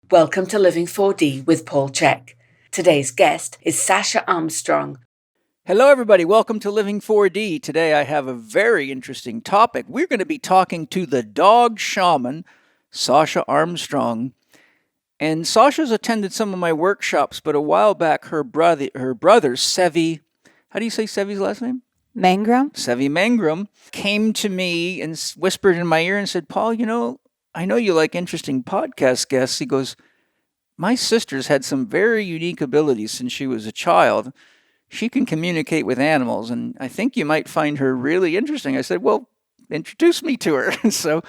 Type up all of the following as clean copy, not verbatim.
Welcome to Living 4D with Paul Chek. Today's guest is Sasha Armstrong. Hello, everybody. Welcome to Living 4D. Today I have a very interesting topic. We're going to be talking to the dog shaman, Sasha Armstrong. And Sasha's attended some of my workshops, but a while back her brother, Sevi, how do you say Sevi's last name? Mangrum? Sevi Mangrum, came to me and whispered in my ear and said, Paul, I know you like interesting podcast guests. He goes, my sister's had some very unique abilities since she was a child. She can communicate with animals, and I think you might find her really interesting. I said, well, introduce me to her. So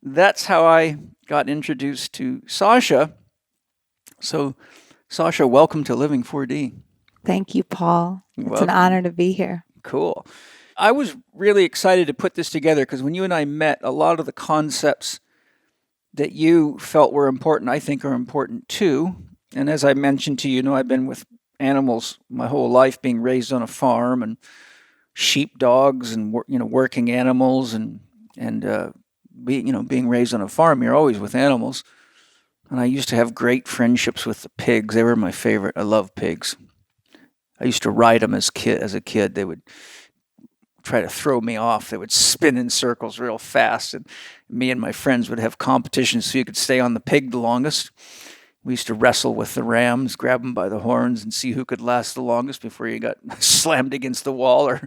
that's how I got introduced to Sasha. So, Sasha, welcome to Living 4D. Thank you, Paul. It's an honor to be here. Cool. I was really excited to put this together because when you and I met, a lot of the concepts that you felt were important, I think are important too. And as I mentioned to you, I've been with animals my whole life, being raised on a farm, and sheep, dogs, and working animals, and being raised on a farm, you're always with animals. And I used to have great friendships with the pigs. They were my favorite. I love pigs. I used to ride them as a kid. They would try to throw me off. They would spin in circles real fast, and me and my friends would have competitions so you could stay on the pig the longest. We used to wrestle with the rams, grab them by the horns, and see who could last the longest before you got slammed against the wall or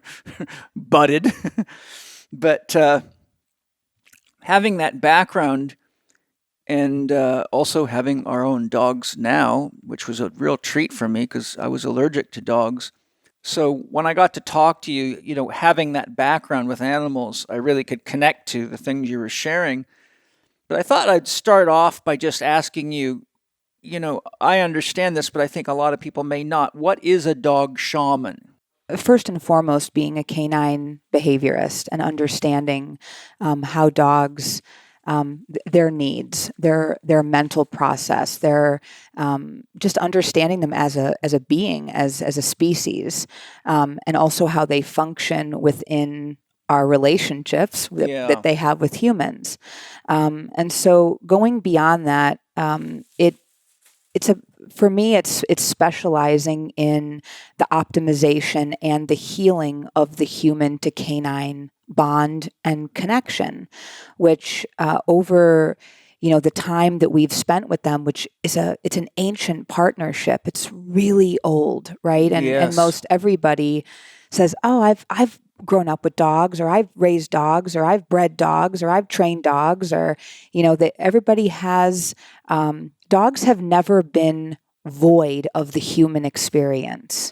butted. But having that background and also having our own dogs now, which was a real treat for me because I was allergic to dogs. So when I got to talk to you, having that background with animals, I really could connect to the things you were sharing. But I thought I'd start off by just asking you, I understand this, but I think a lot of people may not. What is a dog shaman? First and foremost, being a canine behaviorist and understanding how dogs, their needs, their mental process, their just understanding them as a being, as a species, and also how they function within our relationships that they have with humans. And so going beyond that, for me, it's specializing in the optimization and the healing of the human to canine bond and connection, which over the time that we've spent with them, which is it's an ancient partnership. It's really old, right? And most everybody says, "Oh, I've grown up with dogs, or I've raised dogs, or I've bred dogs, or I've trained dogs," or that everybody has. Dogs have never been void of the human experience.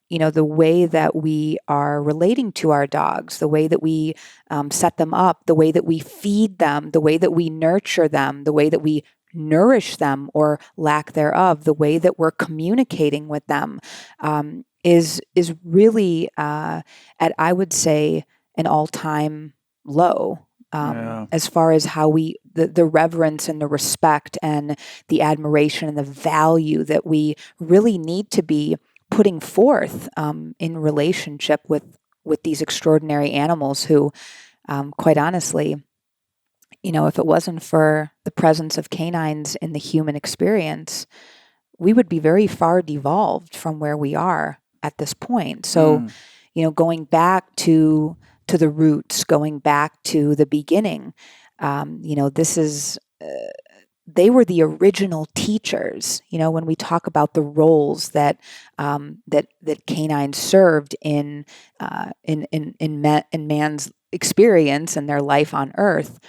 The way that we are relating to our dogs, the way that we set them up, the way that we feed them, the way that we nurture them, the way that we nourish them or lack thereof, the way that we're communicating with them is really at, I would say, an all-time low. As far as how the reverence and the respect and the admiration and the value that we really need to be putting forth in relationship with these extraordinary animals who, quite honestly, if it wasn't for the presence of canines in the human experience, we would be very far devolved from where we are at this point. So, going back to the roots, going back to the beginning, this is, they were the original teachers. When we talk about the roles that canines served in man's experience and their life on Earth,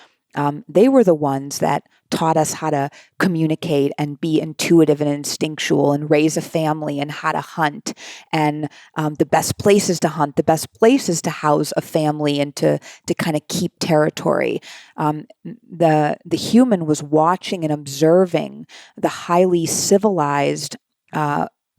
they were the ones that taught us how to communicate and be intuitive and instinctual and raise a family and how to hunt and the best places to hunt, the best places to house a family and to kind of keep territory. The human was watching and observing the highly civilized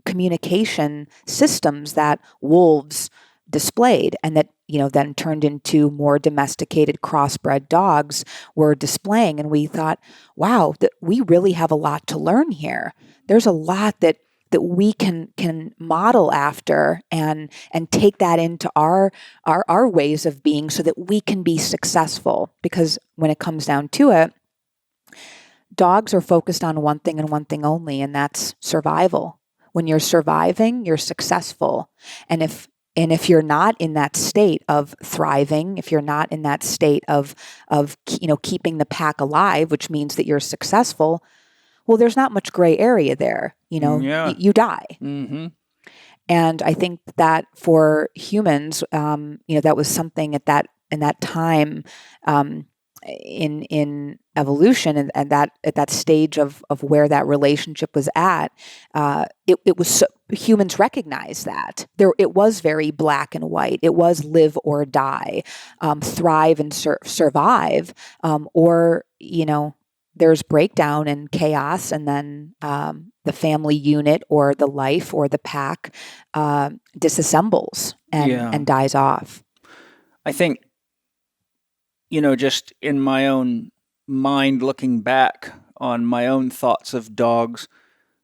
communication systems that wolves displayed, and that then turned into more domesticated crossbred dogs were displaying. And we thought, wow, that we really have a lot to learn here. There's a lot that we can model after and take that into our ways of being so that we can be successful. Because when it comes down to it, dogs are focused on one thing and one thing only, and that's survival. When you're surviving, you're successful. And if you're not in that state of thriving, if you're not in that state of keeping the pack alive, which means that you're successful, well, there's not much gray area there. Yeah. You die. Mm-hmm. And I think that for humans, that was something in that time, in evolution, and that at that stage of where that relationship was at, it was humans recognized that it was very black and white. It was live or die, thrive and survive, or there's breakdown and chaos, and then the family unit or the life or the pack disassembles and dies off. I think, just in my own mind, looking back on my own thoughts of dogs,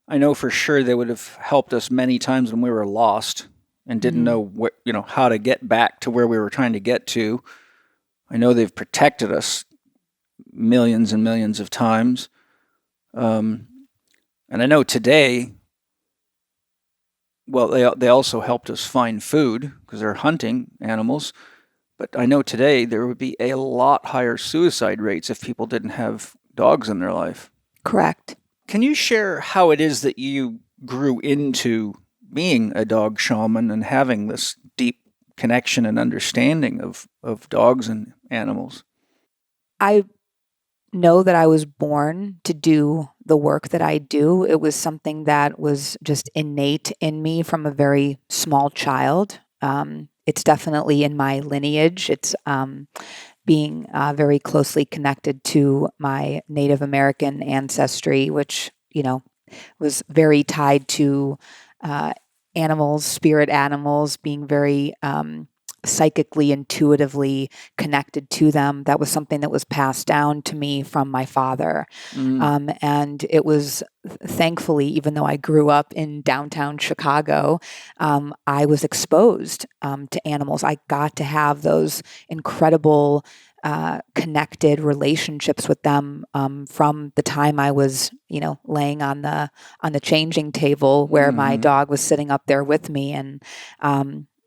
I know for sure they would have helped us many times when we were lost and didn't know how to get back to where we were trying to get to. I know they've protected us millions and millions of times. And I know today, well, they also helped us find food because they're hunting animals. But I know today there would be a lot higher suicide rates if people didn't have dogs in their life. Correct. Can you share how it is that you grew into being a dog shaman and having this deep connection and understanding of dogs and animals? I know that I was born to do the work that I do. It was something that was just innate in me from a very small child. It's definitely in my lineage. It's being very closely connected to my Native American ancestry, which, was very tied to animals, spirit animals, being very psychically, intuitively connected to them. That was something that was passed down to me from my father. And it was, thankfully, even though I grew up in downtown Chicago, I was exposed to animals. I got to have those incredible connected relationships with them from the time I was, laying on the changing table where my dog was sitting up there with me, and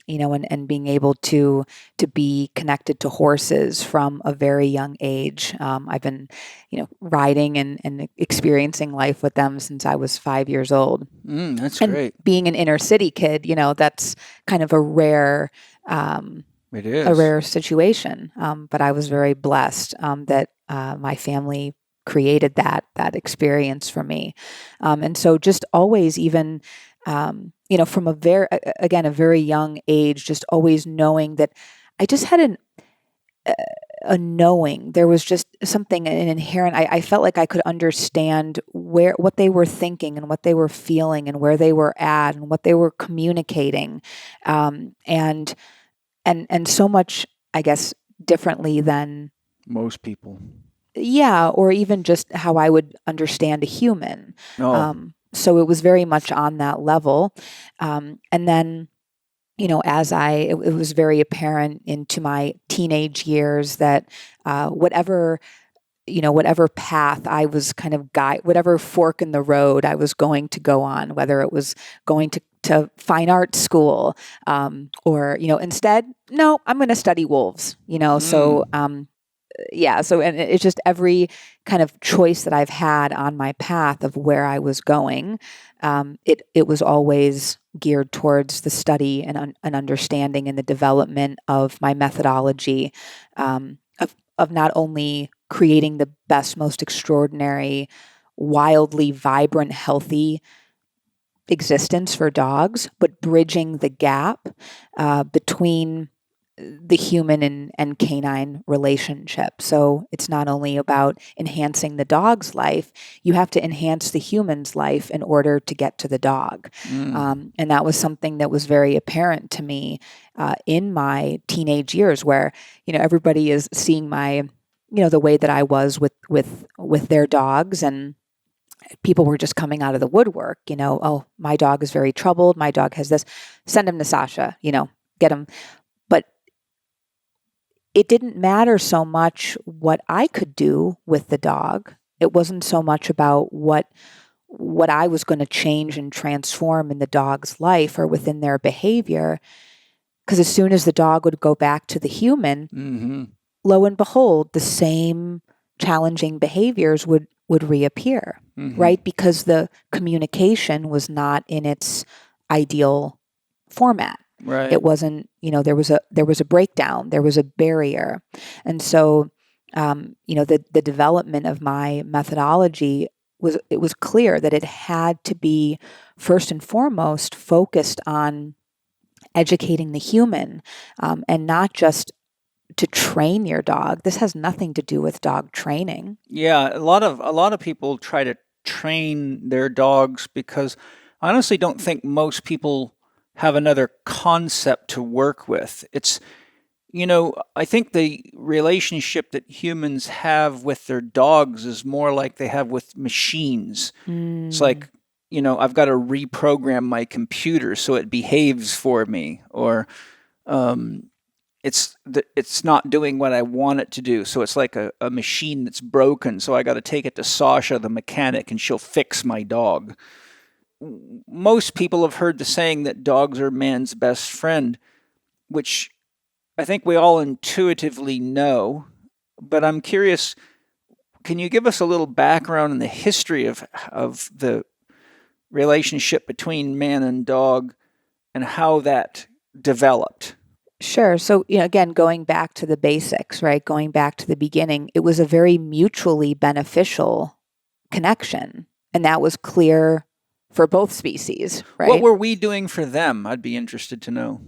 and being able to be connected to horses from a very young age. I've been, riding and experiencing life with them since I was 5 years old. That's and great. Being an inner city kid, that's kind of a rare, it is a rare situation. But I was very blessed that my family created that experience for me. And so just always, even, from a very young age, just always knowing that I just had a knowing. There was just something, an inherent, I felt like I could understand what they were thinking and what they were feeling and where they were at and what they were communicating. And so much, I guess, differently than most people. Yeah, or even just how I would understand a human. So it was very much on that level. And then, as it was very apparent into my teenage years that whatever path I was kind of whatever fork in the road I was going to go on, whether it was going to fine art school, or, instead, no, I'm going to study wolves, so, and it's just every kind of choice that I've had on my path of where I was going, it was always geared towards the study and understanding and the development of my methodology, of not only creating the best, most extraordinary, wildly vibrant, healthy existence for dogs, but bridging the gap between the human and canine relationship. So it's not only about enhancing the dog's life, you have to enhance the human's life in order to get to the dog. And that was something that was very apparent to me in my teenage years, where, everybody is seeing my, the way that I was with their dogs, and people were just coming out of the woodwork, oh, my dog is very troubled. My dog has this, send him to Sasha, get him. But it didn't matter so much what I could do with the dog. it wasn't so much about what I was going to change and transform in the dog's life or within their behavior. Because as soon as the dog would go back to the human, Mm-hmm. lo and behold, the same challenging behaviors would reappear, Mm-hmm. right? Because the communication was not in its ideal format. Right. It wasn't, there was a breakdown, there was a barrier. And so, the development of my methodology was clear that it had to be first and foremost focused on educating the human, and not just to train your dog. This has nothing to do with dog training. Yeah, a lot of people try to train their dogs because I honestly don't think most people have another concept to work with. It's I think the relationship that humans have with their dogs is more like they have with machines. It's like, I've got to reprogram my computer so it behaves for me, or it's not doing what I want it to do. So it's like a machine that's broken. So I got to take it to Sasha, the mechanic, and she'll fix my dog. Most people have heard the saying that dogs are man's best friend, which I think we all intuitively know. But I'm curious, can you give us a little background in the history of the relationship between man and dog and how that developed? Sure. So, again, going back to the basics, right? Going back to the beginning, it was a very mutually beneficial connection. And that was clear for both species, right? What were we doing for them? I'd be interested to know.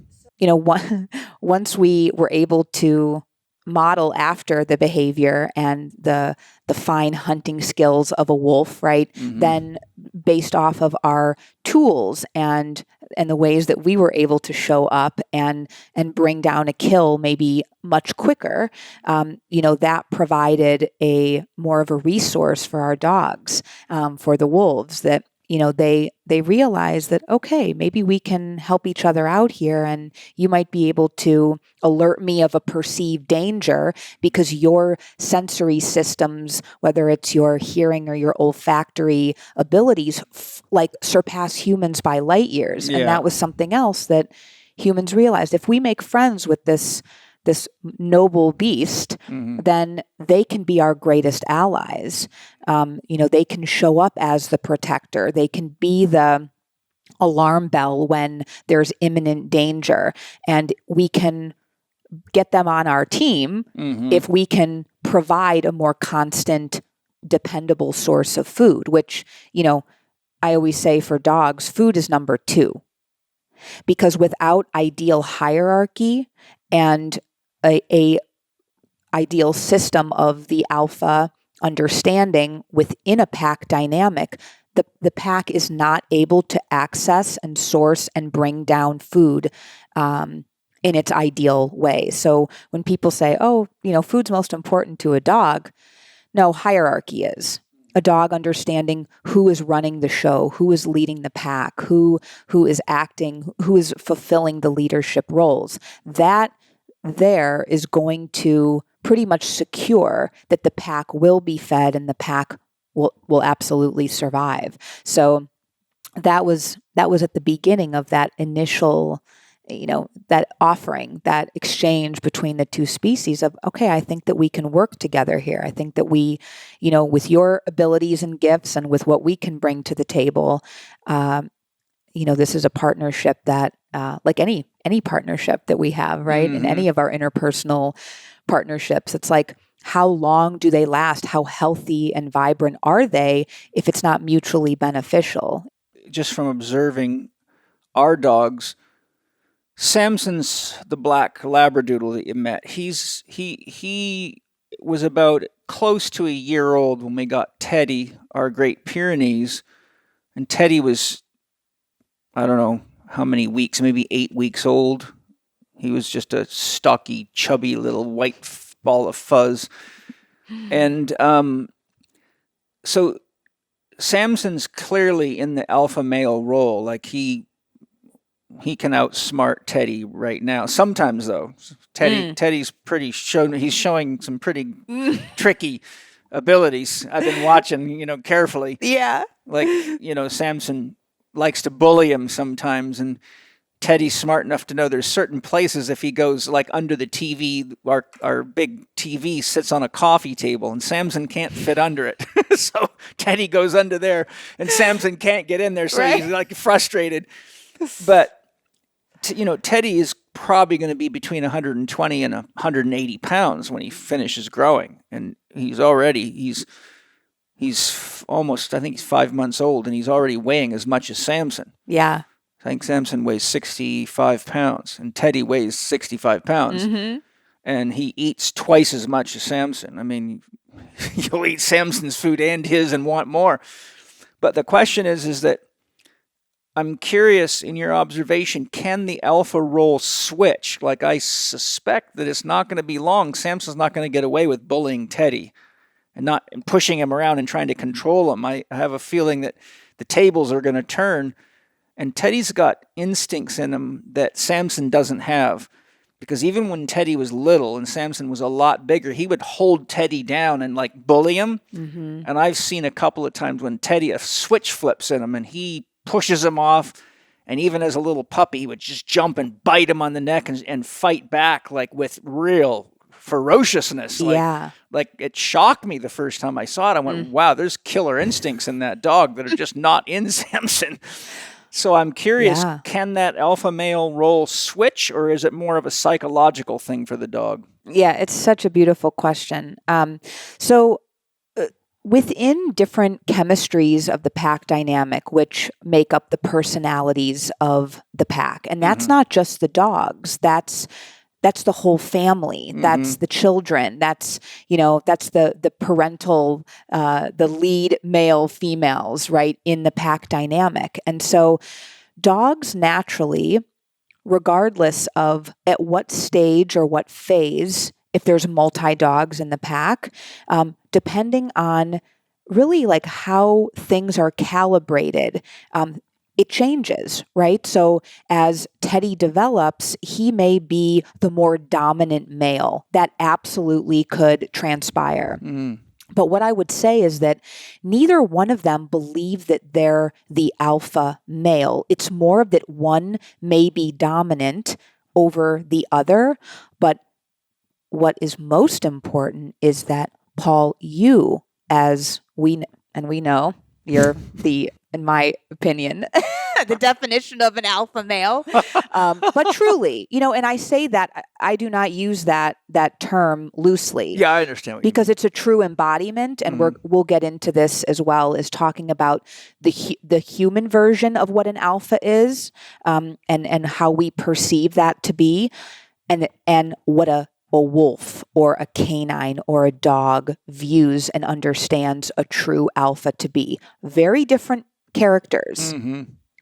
Once we were able to model after the behavior and the fine hunting skills of a wolf, right? Mm-hmm. Then based off of our tools and the ways that we were able to show up and bring down a kill maybe much quicker, that provided a more of a resource for our dogs, for the wolves, that they realize that, okay, maybe we can help each other out here, and you might be able to alert me of a perceived danger because your sensory systems, whether it's your hearing or your olfactory abilities, surpass humans by light years. Yeah. And that was something else that humans realized. If we make friends with this noble beast, Mm-hmm. then they can be our greatest allies. They can show up as the protector. They can be the alarm bell when there's imminent danger. And we can get them on our team Mm-hmm. if we can provide a more constant, dependable source of food, which, I always say for dogs, food is number 2. Because without ideal hierarchy and a ideal system of the alpha understanding within a pack dynamic, the pack is not able to access and source and bring down food in its ideal way. So when people say, oh, food's most important to a dog, no, hierarchy is. A dog understanding who is running the show, who is leading the pack, who is acting, who is fulfilling the leadership roles. That there is going to pretty much secure that the pack will be fed and the pack will absolutely survive. So that was at the beginning of that initial, that offering, that exchange between the two species of, okay, I think that we can work together here. I think that we, with your abilities and gifts and with what we can bring to the table, this is a partnership that, like any partnership that we have, right? Mm-hmm. In any of our interpersonal partnerships, it's like, how long do they last? How healthy and vibrant are they if it's not mutually beneficial? Just from observing our dogs, Samson's the black Labradoodle that you met. He was about close to a year old when we got Teddy, our Great Pyrenees, and Teddy was, I don't know how many weeks, maybe 8 weeks old. He was just a stocky, chubby little white ball of fuzz. And so Samson's clearly in the alpha male role. Like he can outsmart Teddy right now. Sometimes though, Teddy's pretty he's showing some pretty tricky abilities. I've been watching, carefully. Yeah. Like, Samson likes to bully him sometimes, and Teddy's smart enough to know there's certain places if he goes like under the TV, our big TV sits on a coffee table and Samson can't fit under it. So Teddy goes under there and Samson can't get in there. So he's like frustrated. But, Teddy is probably going to be between 120 and 180 pounds when he finishes growing. And he's almost, I think he's 5 months old, and he's already weighing as much as Samson. Yeah. I think Samson weighs 65 pounds, and Teddy weighs 65 pounds. Mm-hmm. And he eats twice as much as Samson. I mean, you'll eat Samson's food and his and want more. But the question is that I'm curious, in your observation, can the alpha role switch? Like, I suspect that it's not going to be long. Samson's not going to get away with bullying Teddy and pushing him around and trying to control him. I have a feeling that the tables are going to turn. And Teddy's got instincts in him that Samson doesn't have. Because even when Teddy was little and Samson was a lot bigger, he would hold Teddy down and like bully him. Mm-hmm. And I've seen a couple of times when Teddy, a switch flips in him and he pushes him off. And even as a little puppy, he would just jump and bite him on the neck and fight back like with real ferociousness. Like it shocked me the first time I saw it. I went, wow, there's killer instincts in that dog that are just not in Samson. So I'm curious, can that alpha male role switch, or is it more of a psychological thing for the dog? Yeah, it's such a beautiful question. Within different chemistries of the pack dynamic, which make up the personalities of the pack, and that's not just the dogs, that's the whole family. Mm-hmm. That's the children. That's the parental, the lead male, females, right, in the pack dynamic. And so dogs naturally, regardless of at what stage or what phase, if there's multi-dogs in the pack, depending on really like how things are calibrated, it changes, right? So as Teddy develops, he may be the more dominant male. That absolutely could transpire. Mm. But what I would say is that neither one of them believe that they're the alpha male. It's more of that one may be dominant over the other. But what is most important is that, Paul, you, as we know, you're in my opinion, the definition of an alpha male. But truly, and I say that I do not use that term loosely. Yeah, I understand. Because it's a true embodiment, and we'll get into this as well as talking about the human version of what an alpha is, and how we perceive that to be, and what a wolf or a canine or a dog views and understands a true alpha to be. Very different characters,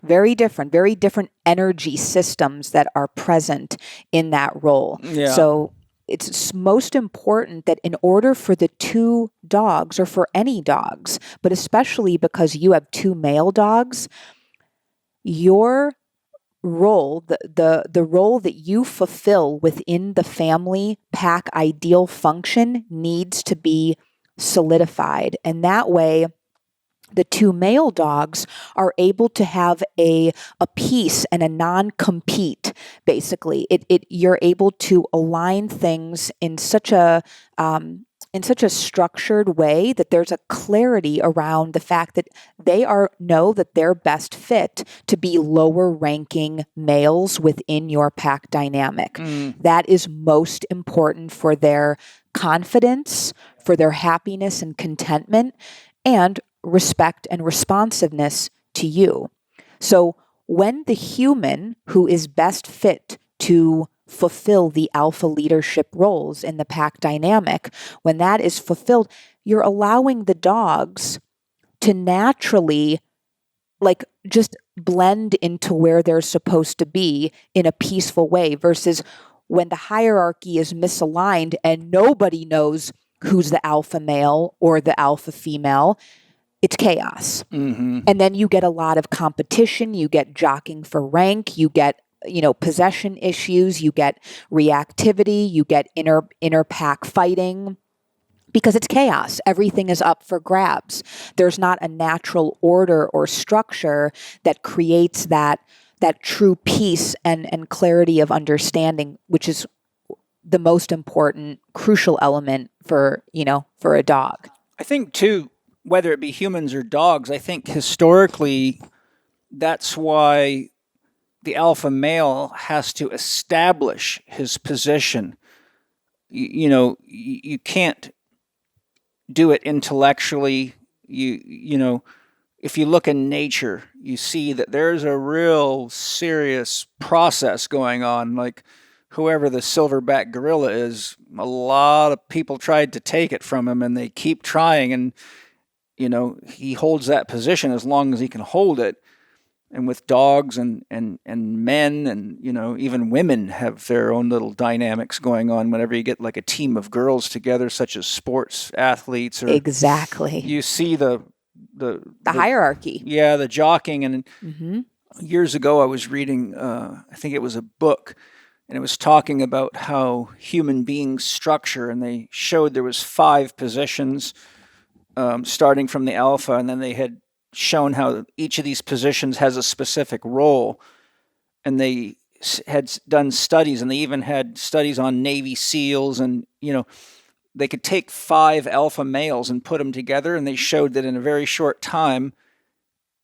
very different energy systems that are present in that role. Yeah. So it's most important that in order for the two dogs, or for any dogs, but especially because you have two male dogs, your role, the role that you fulfill within the family pack ideal function needs to be solidified. And that way, the two male dogs are able to have a peace and a non-compete, basically. You're able to align things in such a structured way that there's a clarity around the fact that they know that they're best fit to be lower ranking males within your pack dynamic. That is most important for their confidence, for their happiness and contentment, and respect and responsiveness to you. So when the human who is best fit to fulfill the alpha leadership roles in the pack dynamic, when that is fulfilled, you're allowing the dogs to naturally just blend into where they're supposed to be in a peaceful way, versus when the hierarchy is misaligned and nobody knows who's the alpha male or the alpha female. It's chaos. And then you get a lot of competition, you get jockeying for rank, you get possession issues, you get reactivity, you get inner pack fighting, because it's chaos. Everything is up for grabs. There's not a natural order or structure that creates that true peace and clarity of understanding, which is the most important, crucial element for a dog. I think too, whether it be humans or dogs, I think historically that's why the alpha male has to establish his position. You can't do it intellectually. If you look in nature, you see that there's a real serious process going on. Like whoever the silverback gorilla is, a lot of people tried to take it from him, and they keep trying, and he holds that position as long as he can hold it. And with dogs and men and even women have their own little dynamics going on whenever you get like a team of girls together, such as sports athletes. Or exactly. You see the hierarchy. Yeah, the jockeying. And Mm-hmm. years ago I was reading, I think it was a book, and it was talking about how human beings structure, and they showed there was 5 positions starting from the alpha, and then they had shown how each of these positions has a specific role. And they had done studies, and they even had studies on Navy SEALs, and they could take 5 alpha males and put them together, and they showed that in a very short time,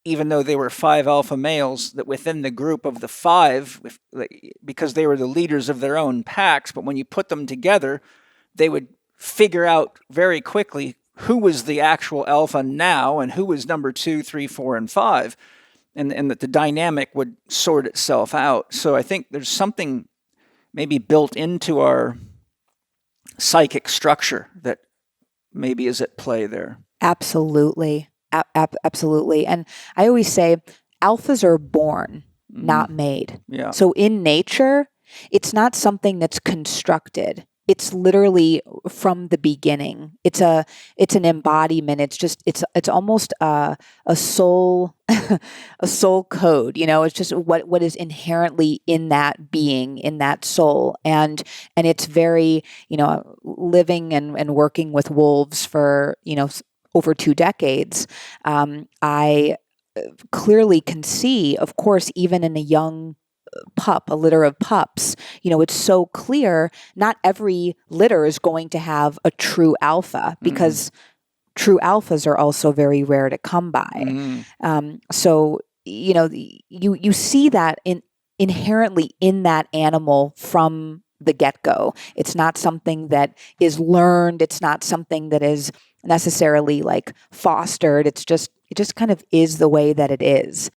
even though they were 5 alpha males, that within the group of the 5, because they were the leaders of their own packs, but when you put them together, they would figure out very quickly who was the actual alpha now and who was number 2, 3, 4, and 5, and that the dynamic would sort itself out. So I think there's something maybe built into our psychic structure that maybe is at play there. Absolutely. Absolutely. And I always say alphas are born, not made. Yeah. So in nature, it's not something that's constructed. It's literally from the beginning. It's an embodiment. It's almost a soul a soul code. It's just what is inherently in that being, in that soul, and it's very living and working with wolves for over 2 decades. I clearly can see, of course, even in a young pup, a litter of pups, it's so clear not every litter is going to have a true alpha, because true alphas are also very rare to come by. So you see that inherently in that animal from the get-go. It's not something that is learned. It's not something that is necessarily like fostered. It just kind of is the way that it is.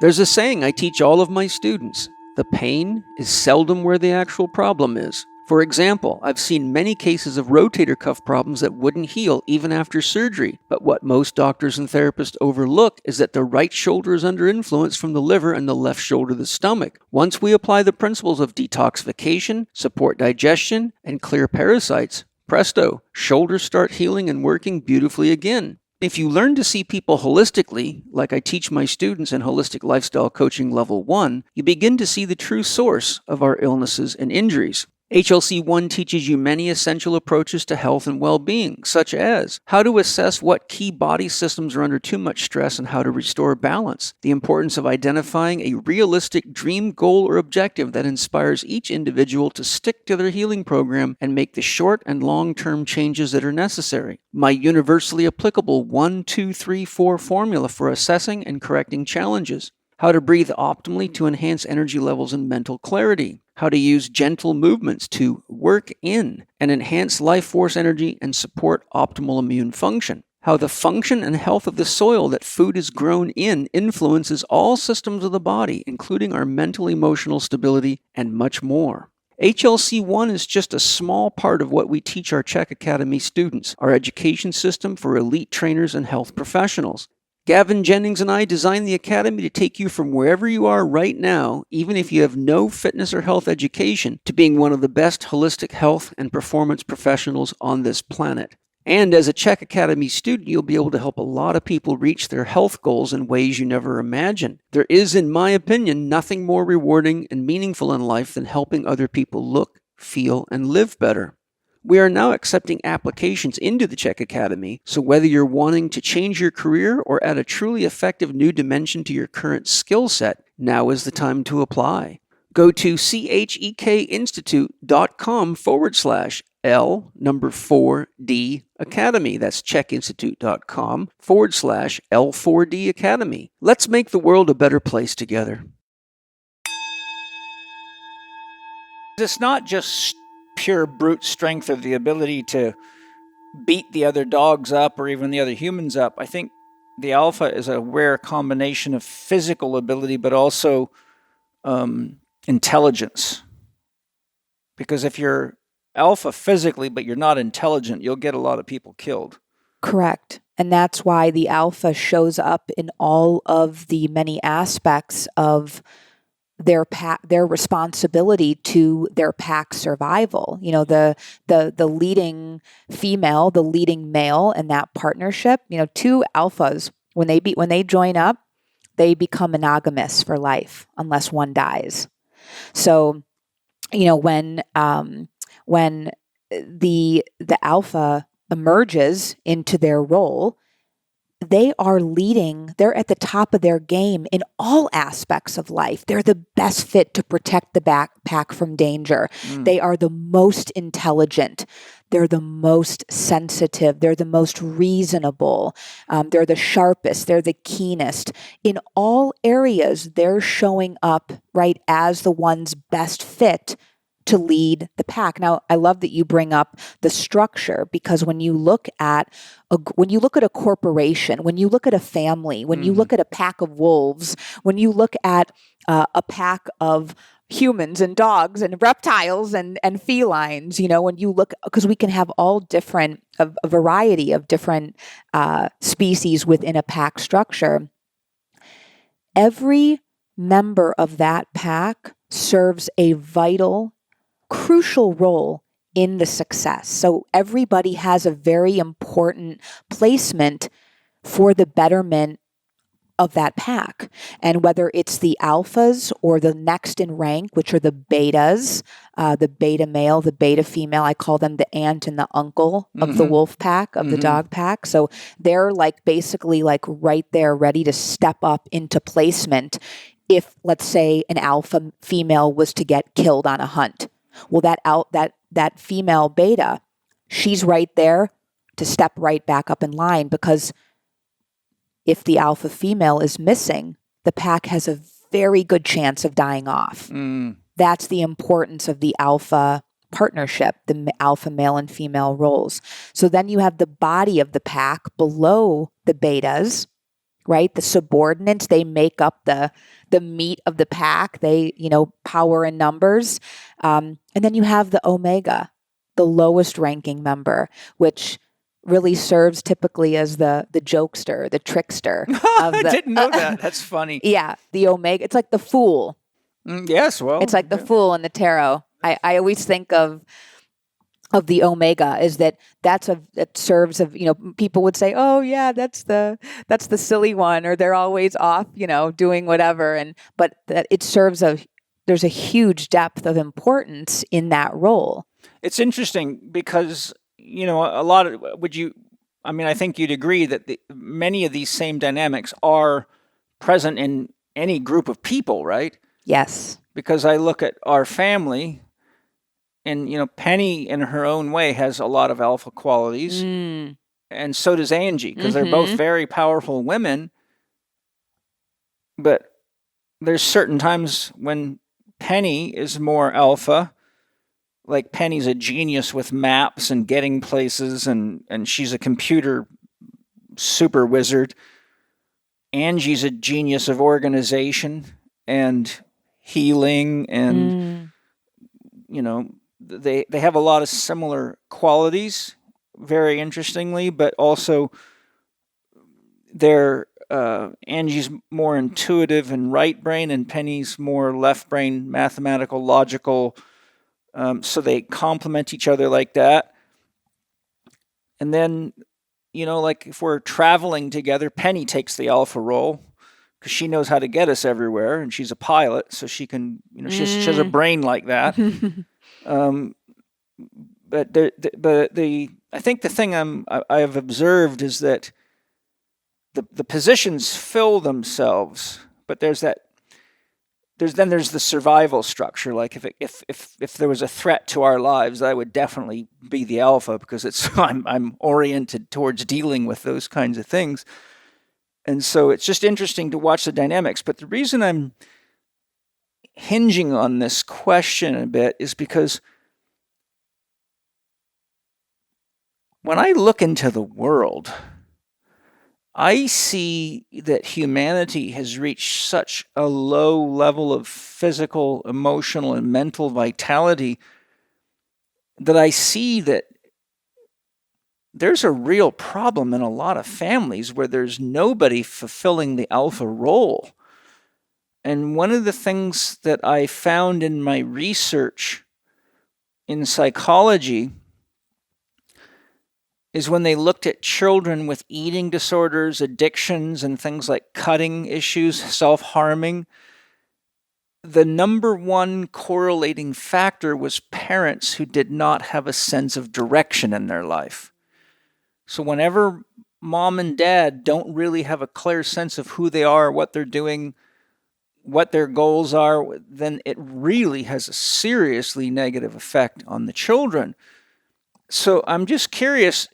There's a saying I teach all of my students: the pain is seldom where the actual problem is. For example, I've seen many cases of rotator cuff problems that wouldn't heal even after surgery, but what most doctors and therapists overlook is that the right shoulder is under influence from the liver and the left shoulder the stomach. Once we apply the principles of detoxification, support digestion, and clear parasites, presto, shoulders start healing and working beautifully again. If you learn to see people holistically, like I teach my students in Holistic Lifestyle Coaching Level 1, you begin to see the true source of our illnesses and injuries. HLC 1 teaches you many essential approaches to health and well-being, such as how to assess what key body systems are under too much stress and how to restore balance, the importance of identifying a realistic dream goal or objective that inspires each individual to stick to their healing program and make the short and long-term changes that are necessary, my universally applicable 1, 2, 3, 4 formula for assessing and correcting challenges, how to breathe optimally to enhance energy levels and mental clarity, how to use gentle movements to work in and enhance life force energy and support optimal immune function, how the function and health of the soil that food is grown in influences all systems of the body, including our mental emotional stability, and much more. HLC 1 is just a small part of what we teach our Chek Academy students, our education system for elite trainers and health professionals. Gavin Jennings and I designed the Academy to take you from wherever you are right now, even if you have no fitness or health education, to being one of the best holistic health and performance professionals on this planet. And as a Chek Academy student, you'll be able to help a lot of people reach their health goals in ways you never imagined. There is, in my opinion, nothing more rewarding and meaningful in life than helping other people look, feel, and live better. We are now accepting applications into the Chek Academy, so whether you're wanting to change your career or add a truly effective new dimension to your current skill set, now is the time to apply. Go to chekinstitute.com/L4D Academy. That's chekinstitute.com/L4D Academy. Let's make the world a better place together. It's not just pure brute strength or the ability to beat the other dogs up or even the other humans up. I think the alpha is a rare combination of physical ability, but also intelligence. Because if you're alpha physically, but you're not intelligent, you'll get a lot of people killed. Correct. And that's why the alpha shows up in all of the many aspects of their responsibility to their pack survival. You know, the leading female, the leading male in that partnership, you know, two alphas, when they join up, they become monogamous for life unless one dies. So, you know, when the alpha emerges into their role, they are leading, they're at the top of their game in all aspects of life. They're the best fit to protect the pack from danger. They are the most intelligent. They're the most sensitive. They're the most reasonable. They're the sharpest. They're the keenest. In all areas, they're showing up, right, as the ones best fit to lead the pack. Now, I love that you bring up the structure, because when you look at a corporation, when you look at a family, when you look at a pack of wolves, when you look at a pack of humans and dogs and reptiles and felines, you know, when you look, because we can have all different, a variety of different species within a pack structure. Every member of that pack serves a vital, crucial role in the success. So everybody has a very important placement for the betterment of that pack. And whether it's the alphas or the next in rank, which are the betas, the beta male, the beta female, I call them the aunt and the uncle of the wolf pack, of the dog pack. So they're like basically like right there ready to step up into placement if, let's say, an alpha female was to get killed on a hunt. Well, that female beta, she's right there to step right back up in line, because if the alpha female is missing, the pack has a very good chance of dying off. That's the importance of the alpha partnership, the alpha male and female roles. So then you have the body of the pack below the betas, right? The subordinates, they make up the meat of the pack. They, you know, power in numbers. And then you have the omega, the lowest ranking member, which really serves typically as the jokester, the trickster. I didn't know that. That's funny. Yeah, the omega. It's like the fool. Yes, well. It's like the fool in the tarot. I always think of the omega is that serves of, you know, people would say, oh yeah, that's the silly one, or they're always off, you know, doing whatever. But that it serves there's a huge depth of importance in that role. It's interesting because, you know, I think you'd agree that many of these same dynamics are present in any group of people, right? Yes. Because I look at our family, and, you know, Penny in her own way has a lot of alpha qualities, and so does Angie, because they're both very powerful women. But there's certain times when Penny is more alpha, like Penny's a genius with maps and getting places, and she's a computer super wizard. Angie's a genius of organization and healing, and you know, they have a lot of similar qualities, very interestingly, but also they're Angie's more intuitive and right brain, and Penny's more left brain, mathematical, logical. So they complement each other like that. And then, you know, like if we're traveling together, Penny takes the alpha role because she knows how to get us everywhere, and she's a pilot, so she can, you know, she has a brain like that. Um, but I think the thing I have observed is that the positions fill themselves, but there's the survival structure. Like if there was a threat to our lives, I would definitely be the alpha because I'm oriented towards dealing with those kinds of things. And so it's just interesting to watch the dynamics. But the reason I'm hinging on this question a bit is because when I look into the world, I see that humanity has reached such a low level of physical, emotional, and mental vitality that I see that there's a real problem in a lot of families where there's nobody fulfilling the alpha role. And one of the things that I found in my research in psychology is when they looked at children with eating disorders, addictions, and things like cutting issues, self-harming, the number one correlating factor was parents who did not have a sense of direction in their life. So whenever mom and dad don't really have a clear sense of who they are, what they're doing, what their goals are, then it really has a seriously negative effect on the children. So I'm just curious,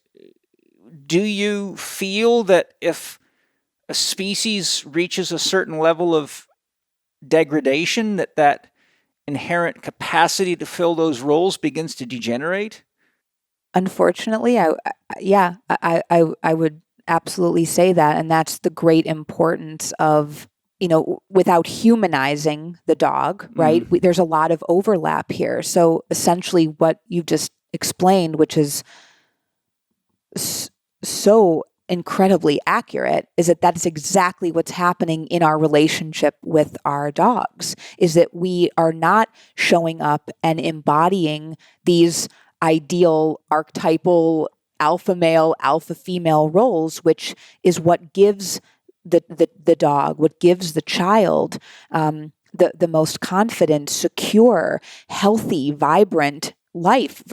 do you feel that if a species reaches a certain level of degradation, that inherent capacity to fill those roles begins to degenerate? Unfortunately, I would absolutely say that, and that's the great importance of, without humanizing the dog, right? There's a lot of overlap here. So essentially, what you've just explained, which is so incredibly accurate, is that is exactly what's happening in our relationship with our dogs, is that we are not showing up and embodying these ideal archetypal alpha male, alpha female roles, which is what gives the dog, what gives the child the most confident, secure, healthy, vibrant life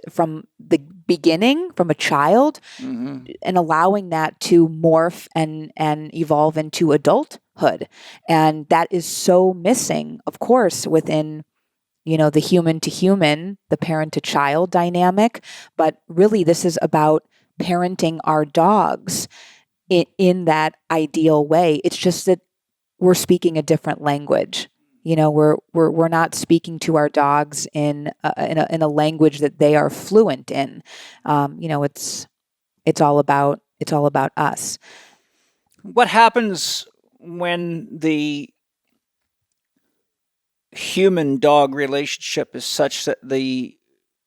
from the beginning, from a child, and allowing that to morph and evolve into adulthood. And that is so missing, of course, within the human to human, the parent to child dynamic. But really, this is about parenting our dogs in that ideal way. It's just that we're speaking a different language. We're not speaking to our dogs in a language that they are fluent in. It's all about us. What happens when the human-dog relationship is such that the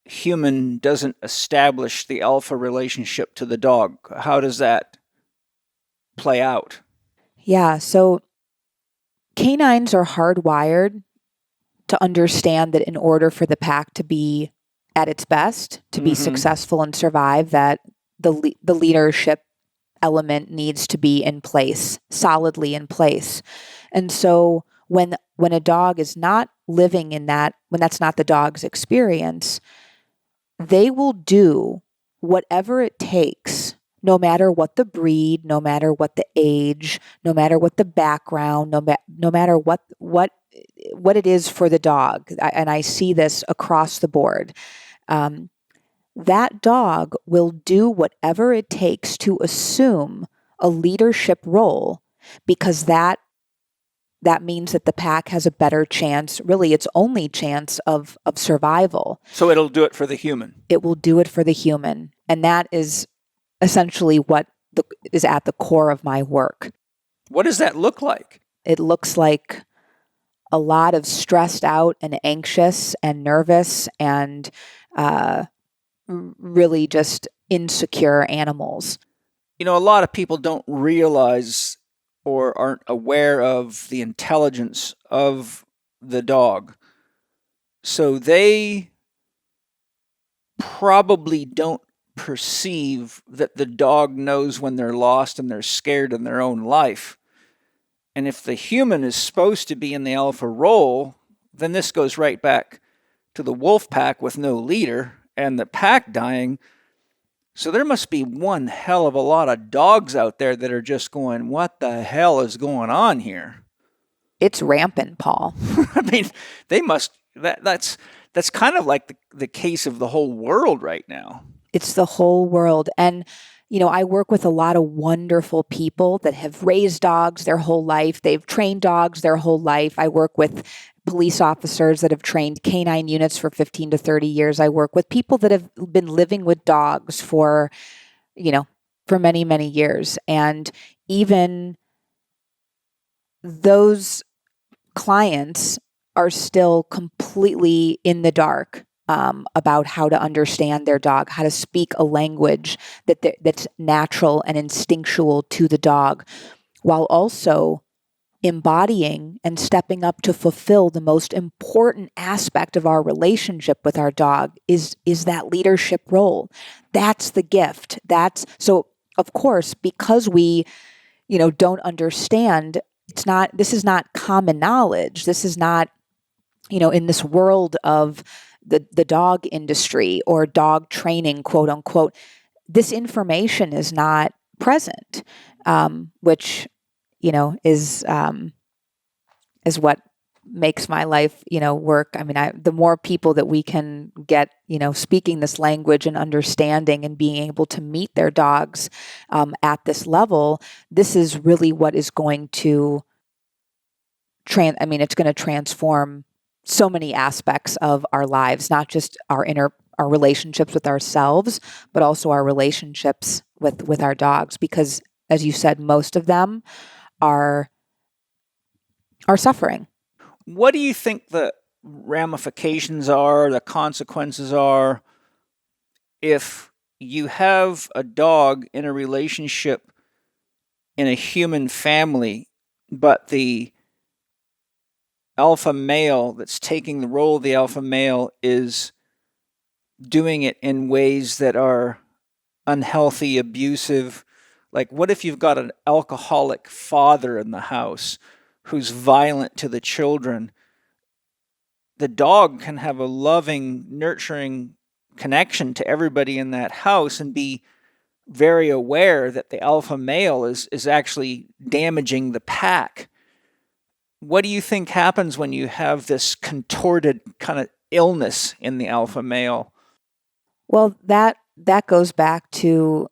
human doesn't establish the alpha relationship to the dog? How does that play out? Yeah, so canines are hardwired to understand that in order for the pack to be at its best, to be successful and survive, that the leadership element needs to be in place, solidly in place. And so when a dog is not living in that, when that's not the dog's experience, they will do whatever it takes, no matter what the breed, no matter what the age, no matter what the background, no matter what it is for the dog. And I see this across the board. That dog will do whatever it takes to assume a leadership role, because that means that the pack has a better chance, really its only chance of survival. So it'll do it for the human. It will do it for the human. And that is essentially what is at the core of my work. What does that look like? It looks like a lot of stressed out and anxious and nervous and really just insecure animals. A lot of people don't realize or aren't aware of the intelligence of the dog. So they probably don't perceive that the dog knows when they're lost and they're scared in their own life. And if the human is supposed to be in the alpha role, then this goes right back to the wolf pack with no leader and the pack dying. So there must be one hell of a lot of dogs out there that are just going, what the hell is going on here? It's rampant, Paul. I mean, they must, that's kind of like the case of the whole world right now. It's the whole world. And, I work with a lot of wonderful people that have raised dogs their whole life. They've trained dogs their whole life. I work with police officers that have trained canine units for 15 to 30 years. I work with people that have been living with dogs for many, many years. And even those clients are still completely in the dark about how to understand their dog, how to speak a language that's natural and instinctual to the dog, while also embodying and stepping up to fulfill the most important aspect of our relationship with our dog is that leadership role. That's the gift. So of course, because we, don't understand, this is not common knowledge. This is not, in this world of the dog industry or dog training, quote unquote, this information is not present, which, is what makes my life, work. I mean, the more people that we can get, speaking this language and understanding and being able to meet their dogs at this level, this is really what is going to it's going to transform so many aspects of our lives, not just our relationships with ourselves, but also our relationships with our dogs. Because, as you said, most of them are suffering. What do you think the ramifications are, the consequences are, if you have a dog in a relationship in a human family, but the alpha male that's taking the role of the alpha male is doing it in ways that are unhealthy, abusive? Like, what if you've got an alcoholic father in the house who's violent to the children? The dog can have a loving, nurturing connection to everybody in that house and be very aware that the alpha male is actually damaging the pack. What do you think happens when you have this contorted kind of illness in the alpha male? Well, that goes back to,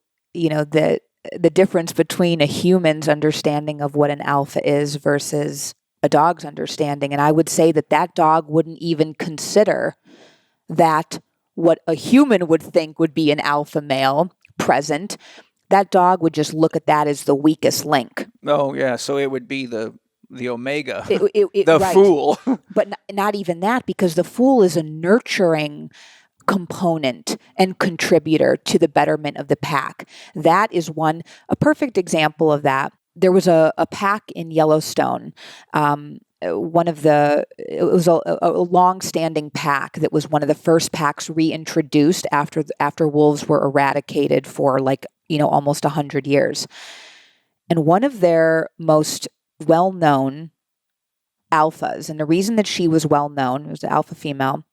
the difference between a human's understanding of what an alpha is versus a dog's understanding. And I would say that dog wouldn't even consider that what a human would think would be an alpha male present. That dog would just look at that as the weakest link. Oh, yeah. So it would be the omega, the right. Fool. But not even that, because the fool is a nurturing component and contributor to the betterment of the pack. That is a perfect example of that. There was a pack in Yellowstone. It was a long-standing pack that was one of the first packs reintroduced after wolves were eradicated for almost 100 years. And one of their most well-known alphas, and the reason that she was well-known, was an alpha female,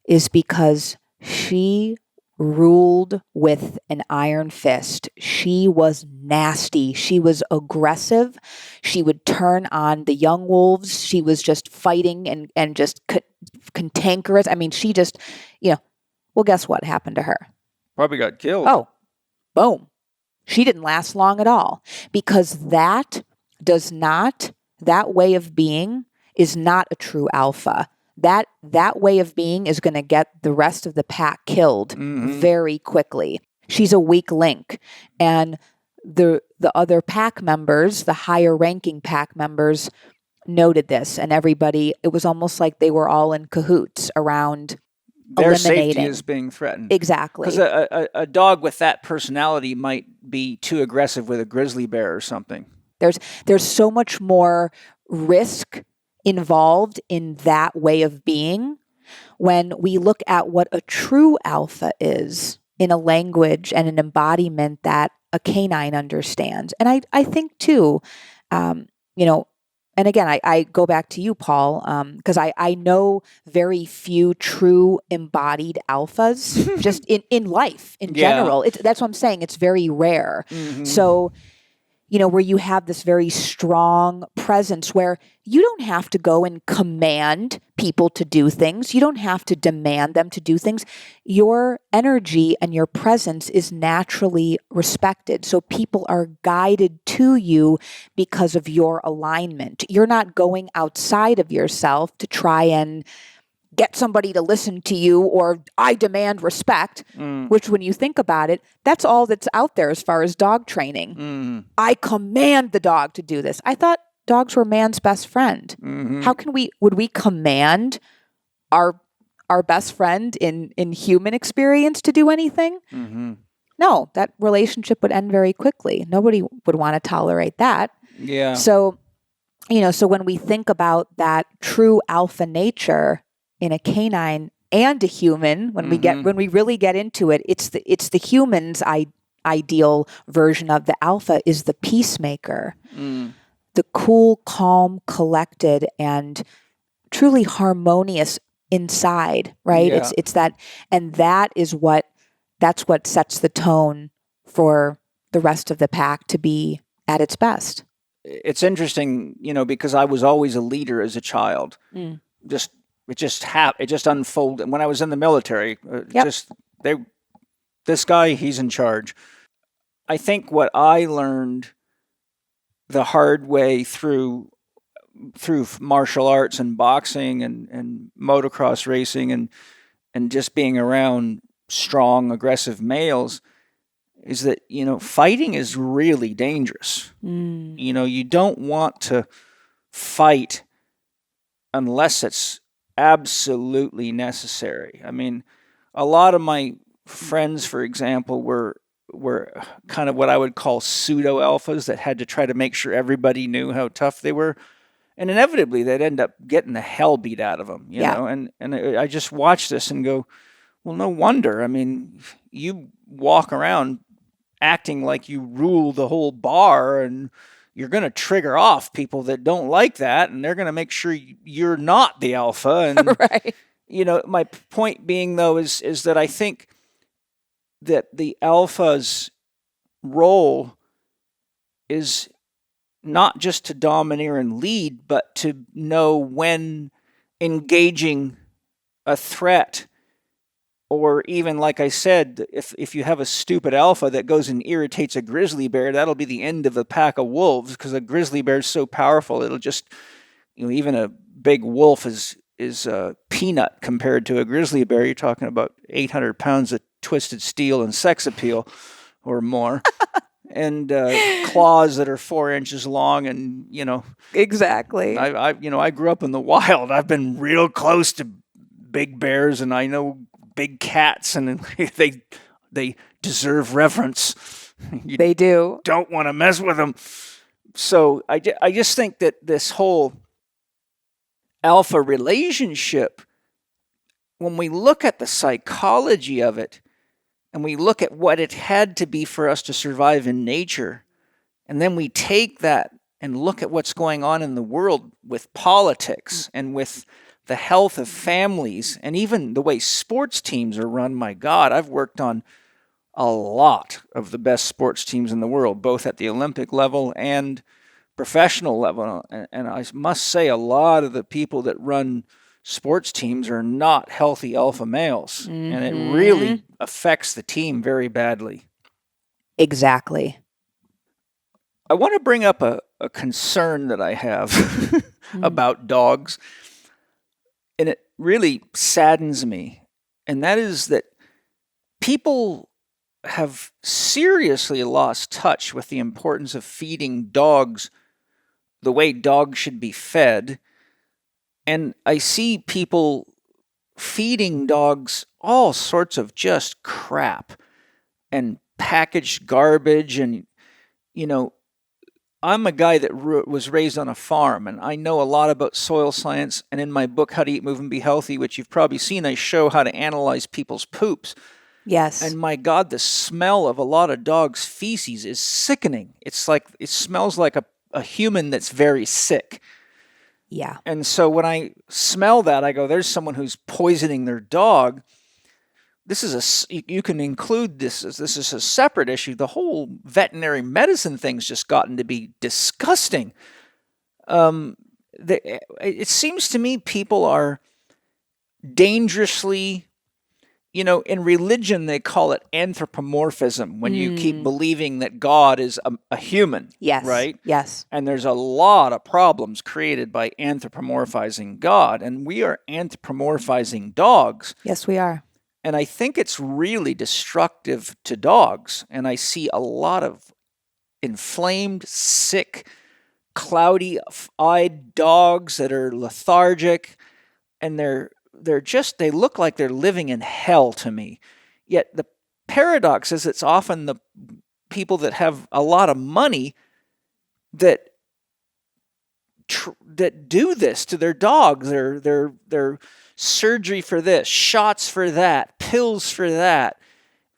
is because she ruled with an iron fist. She was nasty. She was aggressive. She would turn on the young wolves. She was just fighting and just cantankerous. I mean, she just, well, guess what happened to her? Probably got killed. Oh, boom. She didn't last long at all, because that way of being is not a true alpha. That way of being is going to get the rest of the pack killed very quickly. She's a weak link. And the other pack members, the higher ranking pack members, noted this, and everybody, it was almost like they were all in cahoots around their eliminating. safety is being threatened. Exactly. Because a dog with that personality might be too aggressive with a grizzly bear or something. There's so much more risk involved in that way of being when we look at what a true alpha is in a language and an embodiment that a canine understands. And I think too, and and again, I go back to you, Paul, because I know very few true embodied alphas just in life in general. That's what I'm saying. It's very rare. So, where you have this very strong presence where you don't have to go and command people to do things. You don't have to demand them to do things. Your energy and your presence is naturally respected. So people are guided to you because of your alignment. You're not going outside of yourself to try and get somebody to listen to you, or I demand respect, which when you think about it, that's all that's out there as far as dog training. I command the dog to do this. I thought dogs were man's best friend. How would we command our best friend in human experience to do anything? No, that relationship would end very quickly. Nobody would want to tolerate that. Yeah. So, so when we think about that true alpha nature in a canine and a human, when we really get into it, it's the human's ideal version of the alpha is the peacemaker, the cool, calm, collected, and truly harmonious inside. Right? Yeah. It's that, and that's what sets the tone for the rest of the pack to be at its best. It's interesting, because I was always a leader as a child. It just unfolded when I was in the military. This guy, he's in charge. I think what I learned the hard way through martial arts and boxing and motocross racing and just being around strong, aggressive males is that, fighting is really dangerous. You don't want to fight unless it's absolutely necessary. I mean, a lot of my friends, for example, were kind of what I would call pseudo alphas that had to try to make sure everybody knew how tough they were, and inevitably they'd end up getting the hell beat out of them. You know, and I just watch this and go, well, no wonder. I mean, you walk around acting like you rule the whole bar, and you're going to trigger off people that don't like that, and they're going to make sure you're not the alpha. And, right. My point being, though, is that I think that the alpha's role is not just to domineer and lead, but to know when engaging a threat. Or even, like I said, if you have a stupid alpha that goes and irritates a grizzly bear, that'll be the end of a pack of wolves, because a grizzly bear is so powerful, it'll just, even a big wolf is a peanut compared to a grizzly bear. You're talking about 800 pounds of twisted steel and sex appeal or more. And claws that are 4 inches long, and Exactly. I grew up in the wild. I've been real close to big bears, and I know big cats, and they deserve reverence. They do. Don't want to mess with them. So I just think that this whole alpha relationship, when we look at the psychology of it, and we look at what it had to be for us to survive in nature, and then we take that and look at what's going on in the world with politics and with the health of families, and even the way sports teams are run. My God, I've worked on a lot of the best sports teams in the world, both at the Olympic level and professional level. And I must say, a lot of the people that run sports teams are not healthy alpha males. And it really affects the team very badly. Exactly. I want to bring up a concern that I have about dogs. And it really saddens me. And that is that people have seriously lost touch with the importance of feeding dogs the way dogs should be fed. And I see people feeding dogs all sorts of just crap and packaged garbage. And, I'm a guy that was raised on a farm, and I know a lot about soil science. And in my book, How to Eat, Move, and Be Healthy, which you've probably seen, I show how to analyze people's poops. Yes. And my God, the smell of a lot of dogs' feces is sickening. It's like, it smells like a human that's very sick. Yeah. And so when I smell that, I go, there's someone who's poisoning their dog. This is you can include this as this is a separate issue. The whole veterinary medicine thing's just gotten to be disgusting. It seems to me people are dangerously, in religion they call it anthropomorphism, when you keep believing that God is a human. Yes. Right? Yes. And there's a lot of problems created by anthropomorphizing God, and we are anthropomorphizing dogs. Yes, we are. And I think it's really destructive to dogs. And I see a lot of inflamed, sick, cloudy-eyed dogs that are lethargic, and they look like they're living in hell to me. Yet the paradox is it's often the people that have a lot of money that do this to their dogs. Their surgery for this, shots for that, pills for that,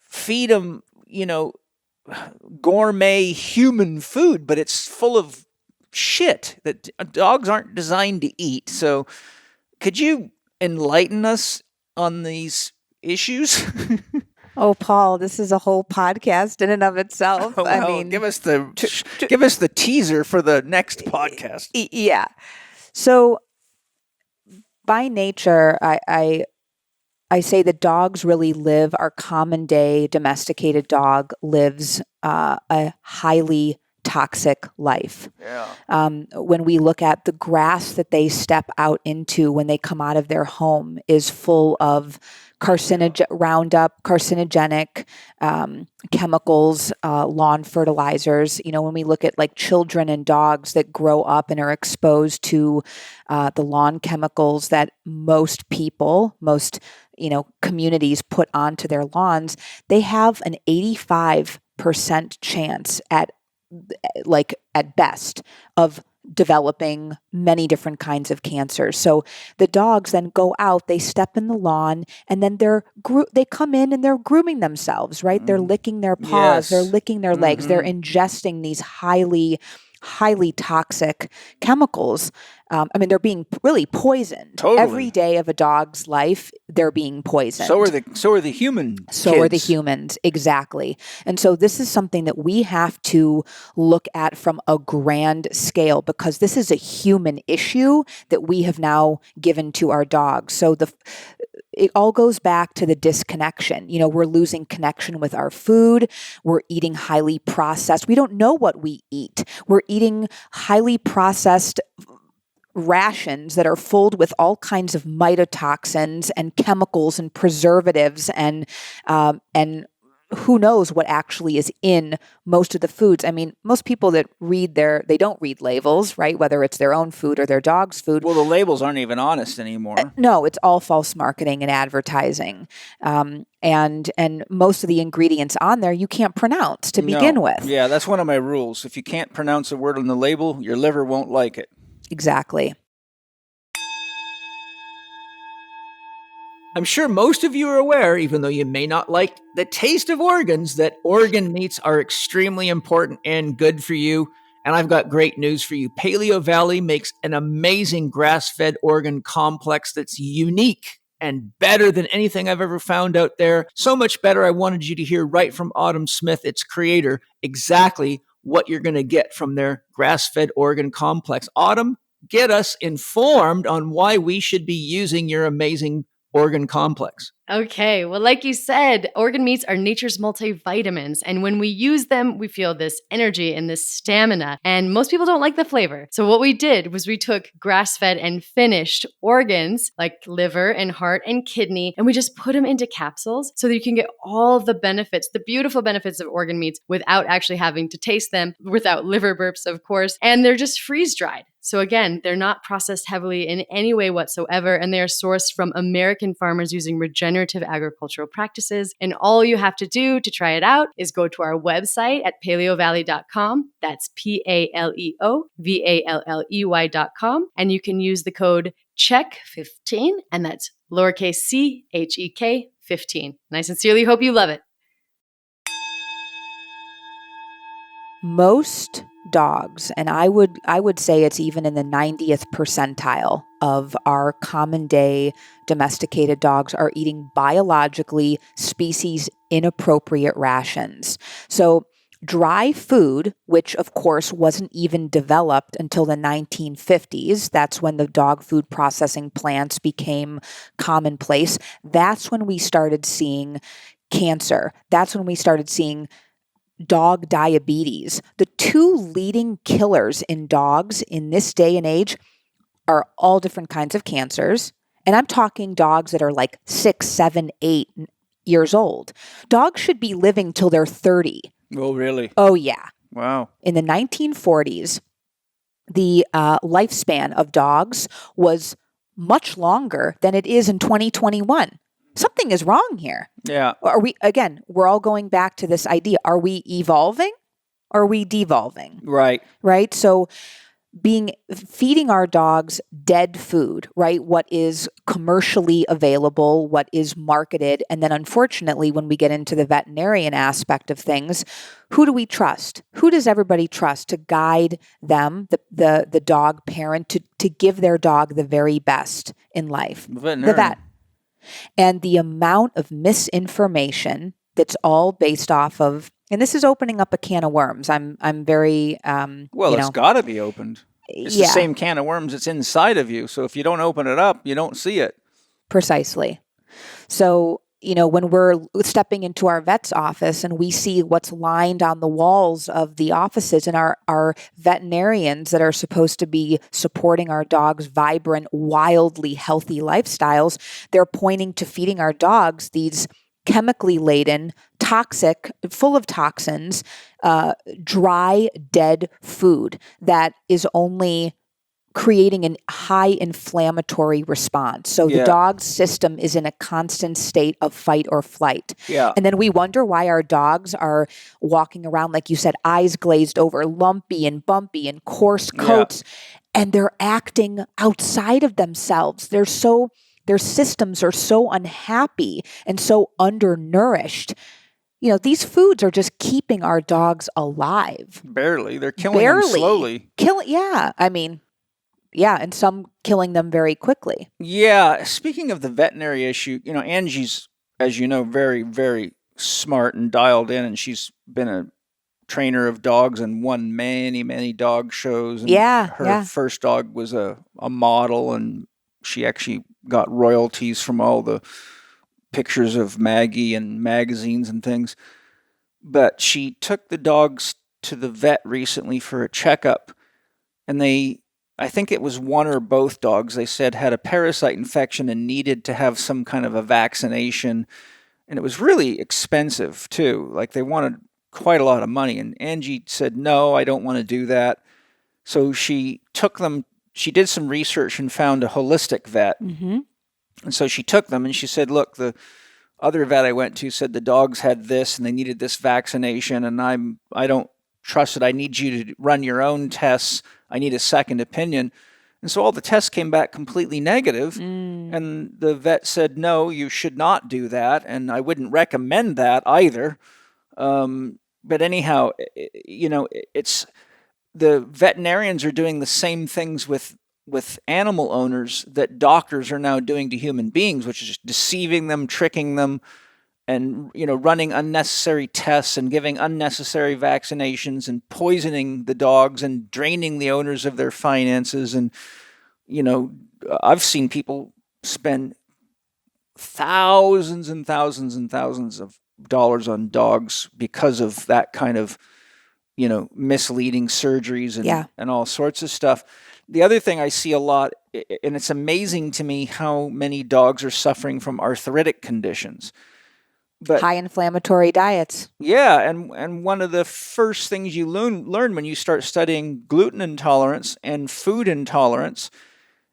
feed them, gourmet human food, but it's full of shit that dogs aren't designed to eat. So could you enlighten us on these issues? Oh, Paul, this is a whole podcast in and of itself. Well, I mean, give us the teaser for the next podcast. Yeah. So by nature, I say that dogs really live, our common day domesticated dog lives a highly toxic life. Yeah. When we look at the grass that they step out into when they come out of their home is full of Roundup, carcinogenic chemicals, lawn fertilizers. When we look at like children and dogs that grow up and are exposed to the lawn chemicals that most communities put onto their lawns, they have an 85% chance at best of developing many different kinds of cancers. So the dogs then go out, they step in the lawn, and then they come in and they're grooming themselves, right? They're licking their paws, they're licking their legs, they're ingesting these highly toxic chemicals. They're being really poisoned. Totally. Every day of a dog's life, they're being poisoned. So are the human So kids. are the humans, exactly. And so this is something that we have to look at from a grand scale, because this is a human issue that we have now given to our dogs. So it all goes back to the disconnection. We're losing connection with our food. We're eating highly processed. We don't know what we eat. We're eating highly processed rations that are filled with all kinds of mycotoxins and chemicals and preservatives and who knows what actually is in most of the foods. I mean, most people that they don't read labels, right? Whether it's their own food or their dog's food. Well, the labels aren't even honest anymore. No, it's all false marketing and advertising. And most of the ingredients on there you can't pronounce to begin with. Yeah, that's one of my rules. If you can't pronounce a word on the label, your liver won't like it. Exactly. I'm sure most of you are aware, even though you may not like the taste of organs, that organ meats are extremely important and good for you. And I've got great news for you. Paleo Valley makes an amazing grass-fed organ complex that's unique and better than anything I've ever found out there. So much better, I wanted you to hear right from Autumn Smith, its creator, exactly what you're going to get from their grass-fed organ complex. Autumn, get us informed on why we should be using your amazing organ complex. Okay, well, like you said, organ meats are nature's multivitamins. And when we use them, we feel this energy and this stamina. And most people don't like the flavor. So what we did was we took grass-fed and finished organs like liver and heart and kidney, and we just put them into capsules so that you can get all the benefits, the beautiful benefits of organ meats without actually having to taste them, without liver burps, of course. And they're just freeze-dried. So again, they're not processed heavily in any way whatsoever, and they are sourced from American farmers using regenerative agricultural practices. And all you have to do to try it out is go to our website at paleovalley.com. That's PALEOVALLEY.com. And you can use the code CHEK15, and that's lowercase c, HEK 15. And I sincerely hope you love it. Most dogs, and I would say it's even in the 90th percentile of our common day domesticated dogs are eating biologically species inappropriate rations. So dry food, which of course wasn't even developed until the 1950s, that's when the dog food processing plants became commonplace. That's when we started seeing cancer. That's when we started seeing dog diabetes. The two leading killers in dogs in this day and age are all different kinds of cancers. And I'm talking dogs that are like 6, 7, 8 years old. Dogs should be living till they're 30. Oh, really? Oh, yeah. Wow. In the 1940s, the lifespan of dogs was much longer than it is in 2021. Something is wrong here. Yeah. We're all going back to this idea. Are we evolving or are we devolving? Right. Right? So feeding our dogs dead food, right? What is commercially available, what is marketed. And then unfortunately, when we get into the veterinarian aspect of things, who do we trust? Who does everybody trust to guide them, the dog parent, to give their dog the very best in life? The vet. And the amount of misinformation that's all based off of, and this is opening up a can of worms. I'm very it's got to be opened. It's the same can of worms that's inside of you. So if you don't open it up, you don't see it. Precisely. So, when we're stepping into our vet's office and we see what's lined on the walls of the offices, and our veterinarians that are supposed to be supporting our dogs' vibrant, wildly healthy lifestyles, they're pointing to feeding our dogs these chemically laden, toxic, full of toxins, dry, dead food that is only creating a high inflammatory response. So the dog's system is in a constant state of fight or flight. Yeah. And then we wonder why our dogs are walking around, like you said, eyes glazed over, lumpy and bumpy and coarse coats, and they're acting outside of themselves. Their systems are so unhappy and so undernourished. These foods are just keeping our dogs alive. Barely. They're killing them slowly. And some killing them very quickly. Yeah. Speaking of the veterinary issue, Angie's, as you know, very, very smart and dialed in, and she's been a trainer of dogs and won many, many dog shows. And her first dog was a model, and she actually got royalties from all the pictures of Maggie and magazines and things. But she took the dogs to the vet recently for a checkup, and I think it was one or both dogs, they said had a parasite infection and needed to have some kind of a vaccination. And it was really expensive too. Like they wanted quite a lot of money. And Angie said, no, I don't want to do that. So she took them, she did some research and found a holistic vet. Mm-hmm. And so she took them and she said, look, the other vet I went to said the dogs had this and they needed this vaccination, and I don't trust it. I need you to run your own tests. I need a second opinion. And so all the tests came back completely negative. And the vet said, no, you should not do that. And I wouldn't recommend that either. But anyhow, it's the veterinarians are doing the same things with animal owners that doctors are now doing to human beings, which is just deceiving them, tricking them, and running unnecessary tests and giving unnecessary vaccinations and poisoning the dogs and draining the owners of their finances. And I've seen people spend thousands and thousands and thousands of dollars on dogs because of that kind of misleading surgeries and all sorts of stuff. The other thing I see a lot, and it's amazing to me how many dogs are suffering from arthritic conditions. But, high inflammatory diets. Yeah, and one of the first things you learn when you start studying gluten intolerance and food intolerance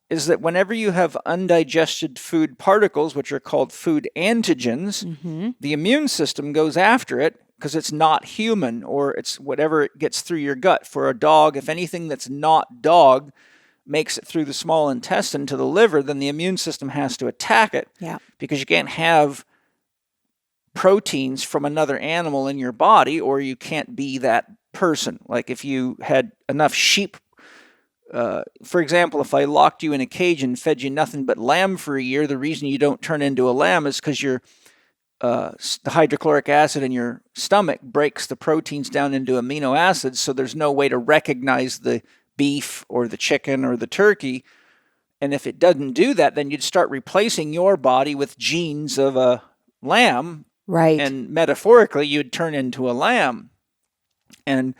is that whenever you have undigested food particles, which are called food antigens, the immune system goes after it because it's not human, or it's whatever it gets through your gut. For a dog, if anything that's not dog makes it through the small intestine to the liver, then the immune system has to attack it. Yeah. Because you can't have proteins from another animal in your body, or you can't be that person. Like if you had enough sheep, for example, if I locked you in a cage and fed you nothing but lamb for a year, the reason you don't turn into a lamb is because the hydrochloric acid in your stomach breaks the proteins down into amino acids, so there's no way to recognize the beef or the chicken or the turkey. And if it doesn't do that, then you'd start replacing your body with genes of a lamb. Right. And metaphorically, you'd turn into a lamb. And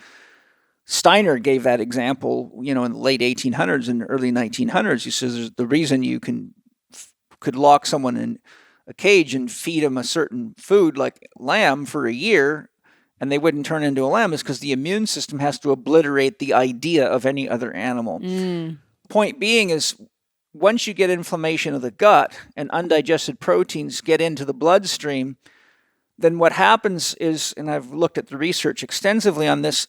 Steiner gave that example, in the late 1800s and early 1900s. He says the reason you could lock someone in a cage and feed them a certain food like lamb for a year and they wouldn't turn into a lamb is because the immune system has to obliterate the idea of any other animal. Point being is, once you get inflammation of the gut and undigested proteins get into the bloodstream, then what happens is, and I've looked at the research extensively on this,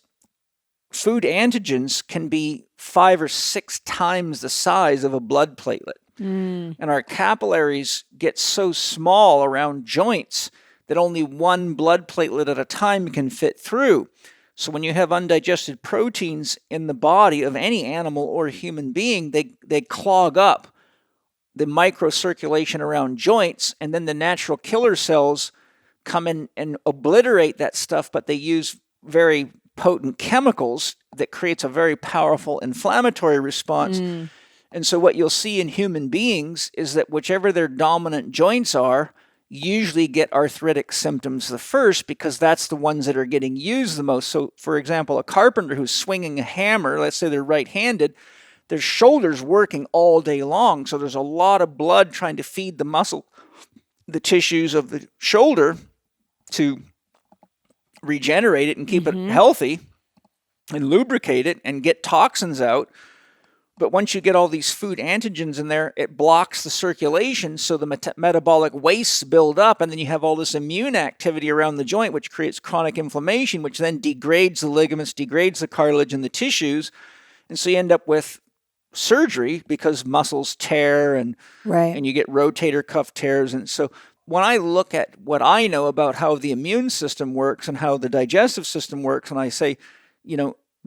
food antigens can be 5 or 6 times the size of a blood platelet. And our capillaries get so small around joints that only one blood platelet at a time can fit through. So when you have undigested proteins in the body of any animal or human being, they clog up the microcirculation around joints, and then the natural killer cells come in and obliterate that stuff, but they use very potent chemicals that creates a very powerful inflammatory response. And so what you'll see in human beings is that whichever their dominant joints are, usually get arthritic symptoms the first, because that's the ones that are getting used the most. So, for example, a carpenter who's swinging a hammer, let's say they're right-handed, their shoulder's working all day long. So there's a lot of blood trying to feed the muscle, the tissues of the shoulder to regenerate it and keep it healthy and lubricate it and get toxins out. But once you get all these food antigens in there, it blocks the circulation, so the metabolic wastes build up, and then you have all this immune activity around the joint, which creates chronic inflammation, which then degrades the ligaments, degrades the cartilage and the tissues, and so you end up with surgery because muscles tear and you get rotator cuff tears. And so when I look at what I know about how the immune system works and how the digestive system works, and I say,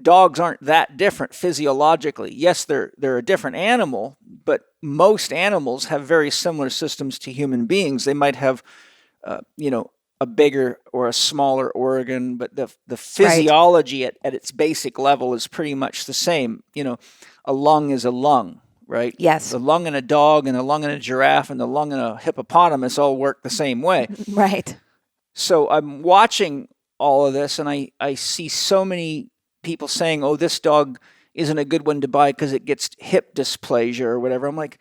dogs aren't that different physiologically. Yes, they're a different animal, but most animals have very similar systems to human beings. They might have, a bigger or a smaller organ, but the physiology at its basic level is pretty much the same. A lung is a lung, right? Yes. The lung in a dog and the lung in a giraffe and the lung in a hippopotamus all work the same way. Right. So I'm watching all of this, and I see so many people saying, oh, this dog isn't a good one to buy because it gets hip dysplasia or whatever. I'm like,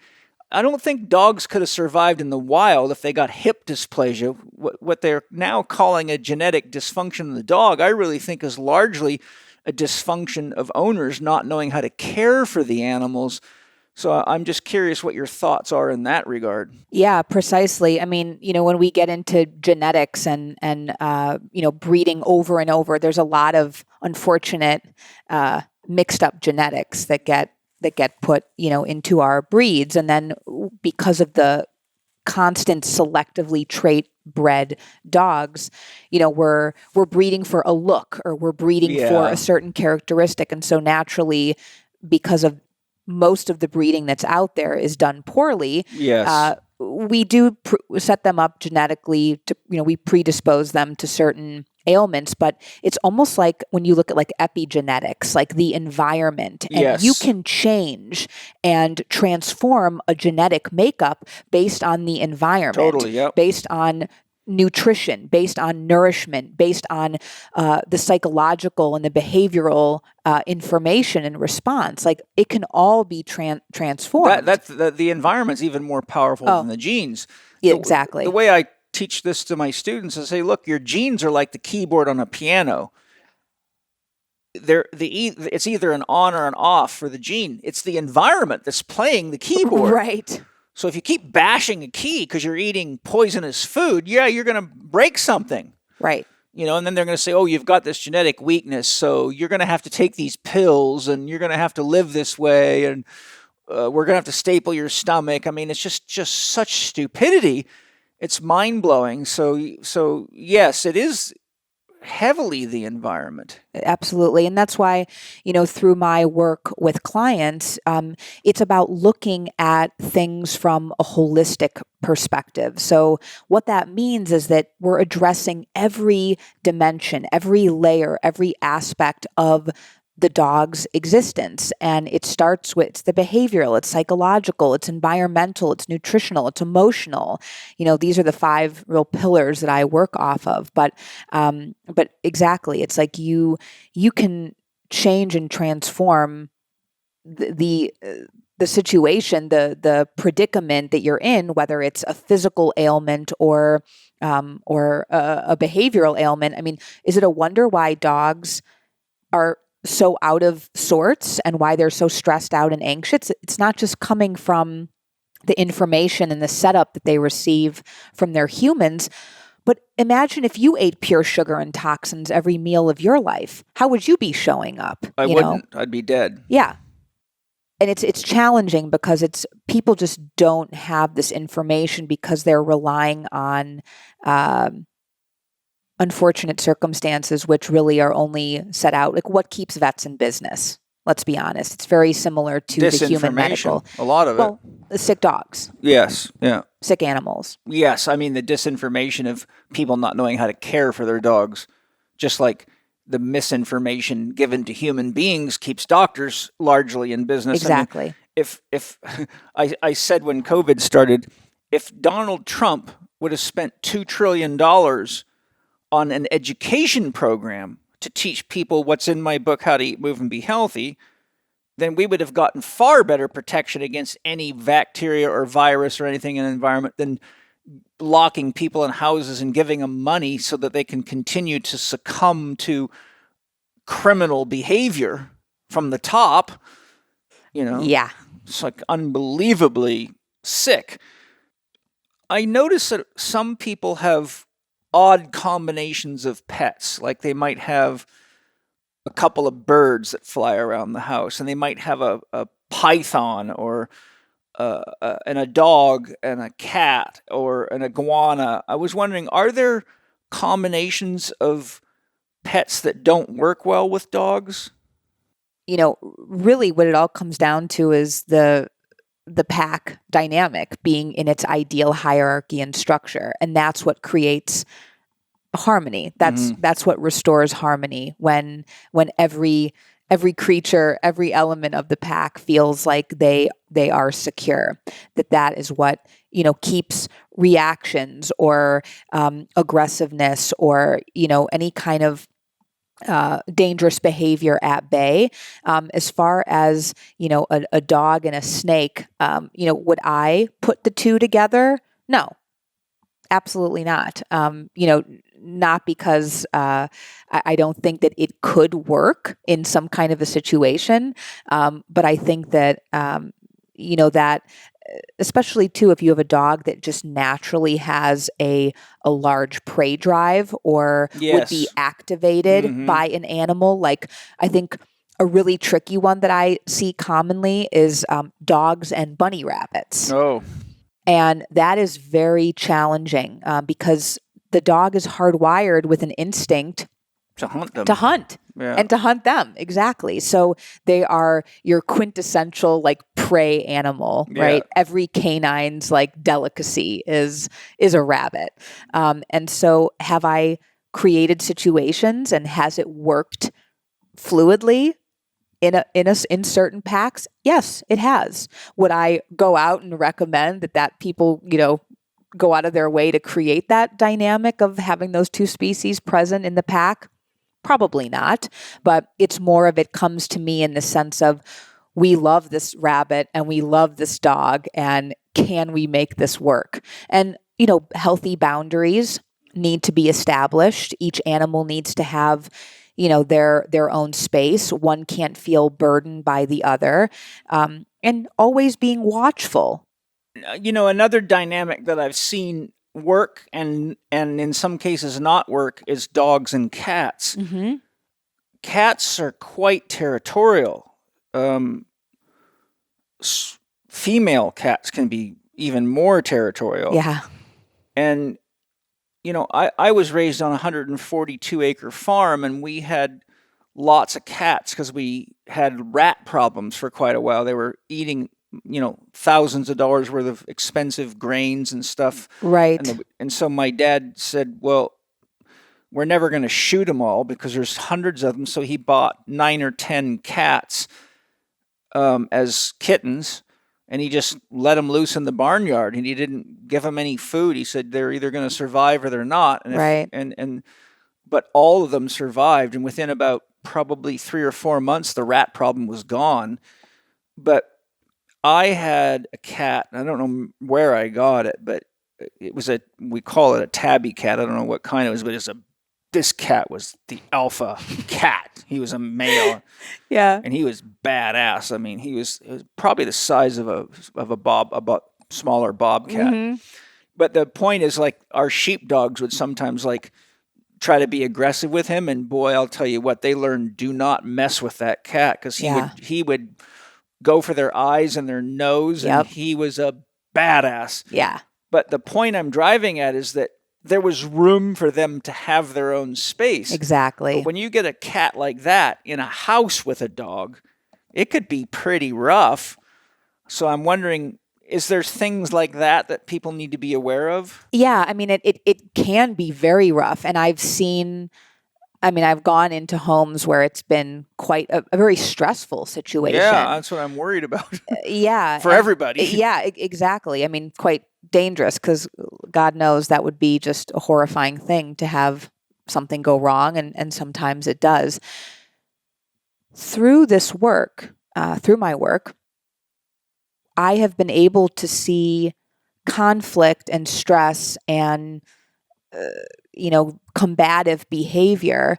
I don't think dogs could have survived in the wild if they got hip dysplasia. What they're now calling a genetic dysfunction in the dog, I really think is largely a dysfunction of owners not knowing how to care for the animals. So I'm just curious what your thoughts are in that regard. Yeah, precisely. I mean, when we get into genetics and breeding over and over, there's a lot of unfortunate mixed up genetics that get put, into our breeds. And then because of the constant selectively trait bred dogs, we're breeding for a look, or we're breeding for a certain characteristic. And so naturally, because of most of the breeding that's out there is done poorly. Yes. We do set them up genetically to, we predispose them to certain ailments, but it's almost like when you look at like epigenetics, like the environment, and you can change and transform a genetic makeup based on the environment, based on nutrition, based on nourishment, based on the psychological and the behavioral information and response. Like it can all be transformed. That's the environment's even more powerful than the genes. Exactly. The way I teach this to my students, I say, look, your genes are like the keyboard on a piano. It's either an on or an off for the gene. It's the environment that's playing the keyboard. Right. So if you keep bashing a key because you're eating poisonous food, you're going to break something. Right. And then they're going to say, oh, you've got this genetic weakness, so you're going to have to take these pills, and you're going to have to live this way, and we're going to have to staple your stomach. I mean, it's just such stupidity. It's mind-blowing. So yes, it is heavily the environment. Absolutely. And that's why, through my work with clients, it's about looking at things from a holistic perspective. So what that means is that we're addressing every dimension, every layer, every aspect of the dog's existence. And it starts with, it's the behavioral, it's psychological, it's environmental, it's nutritional, it's emotional. These are the 5 real pillars that I work off of. But exactly, it's like you can change and transform the situation, the predicament that you're in, whether it's a physical ailment or a behavioral ailment. I mean, is it a wonder why dogs are so out of sorts and why they're so stressed out and anxious? It's not just coming from the information and the setup that they receive from their humans, but imagine if you ate pure sugar and toxins every meal of your life. How would you be showing up? I wouldn't. I'd be dead. Yeah. And it's challenging because people just don't have this information because they're relying on unfortunate circumstances, which really are only set out, like what keeps vets in business. Let's be honest. It's very similar to the human medical. A lot of it. The sick dogs. Yes. Yeah. Sick animals. Yes. I mean, the disinformation of people not knowing how to care for their dogs, just like the misinformation given to human beings keeps doctors largely in business. Exactly. I mean, if I said when COVID started, if Donald Trump would have spent $2 trillion on an education program to teach people what's in my book, How to Eat, Move, and Be Healthy, then we would have gotten far better protection against any bacteria or virus or anything in the environment than locking people in houses and giving them money so that they can continue to succumb to criminal behavior from the top. Yeah. It's like unbelievably sick. I notice that some people have odd combinations of pets. Like they might have a couple of birds that fly around the house, and they might have a python or and a dog and a cat or an iguana. I was wondering, are there combinations of pets that don't work well with dogs? Really what it all comes down to is the pack dynamic being in its ideal hierarchy and structure. And that's what creates harmony. That's what restores harmony when every creature, every element of the pack feels like they are secure. That is what, keeps reactions or aggressiveness or, any kind of dangerous behavior at bay. As far as, a dog and a snake, would I put the two together? No, absolutely not. Not because I don't think that it could work in some kind of a situation, but I think that, that especially too, if you have a dog that just naturally has a large prey drive or would be activated by an animal. Like I think a really tricky one that I see commonly is dogs and bunny rabbits. Oh. And that is very challenging because the dog is hardwired with an instinct to hunt them. And to hunt them. Exactly. So they are your quintessential like prey animal, right? Every canine's like delicacy is a rabbit. And so have I created situations and has it worked fluidly in certain packs? Yes, it has. Would I go out and recommend that people, go out of their way to create that dynamic of having those two species present in the pack? Probably not, but it's more of it comes to me in the sense of we love this rabbit and we love this dog and can we make this work? And, healthy boundaries need to be established. Each animal needs to have, their own space. One can't feel burdened by the other, and always being watchful. Another dynamic that I've seen work and in some cases not work is dogs and cats. Mm-hmm. Cats are quite territorial. Female cats can be even more territorial. Yeah. And I was raised on a 142-acre farm, and we had lots of cats because we had rat problems for quite a while. They were eating, thousands of dollars worth of expensive grains and stuff. Right. And so my dad said, well, we're never going to shoot them all because there's hundreds of them. So he bought 9 or 10 cats as kittens, and he just let them loose in the barnyard, and he didn't give them any food. He said they're either going to survive or they're not. And Right. But all of them survived, and within about probably 3 or 4 months, the rat problem was gone. But I had a cat, I don't know where I got it, but we call it a tabby cat. I don't know what kind it was, but this cat was the alpha cat. He was a male. Yeah. And he was badass. I mean, he was probably the size of a smaller bobcat. Mm-hmm. But the point is, like, our sheepdogs would sometimes try to be aggressive with him, and boy, I'll tell you what, they learned, do not mess with that cat, because he would go for their eyes and their nose. Yep. And he was a badass. Yeah. But the point I'm driving at is that there was room for them to have their own space. Exactly. But when you get a cat like that in a house with a dog, it could be pretty rough. So I'm wondering, is there things like that people need to be aware of? Yeah, I mean, it can be very rough. And I've gone into homes where it's been quite a very stressful situation. Yeah, that's what I'm worried about. Yeah. For everybody. Yeah, exactly. I mean, quite dangerous, because God knows that would be just a horrifying thing to have something go wrong. And sometimes it does. Through this work, through my work, I have been able to see conflict and stress and, combative behavior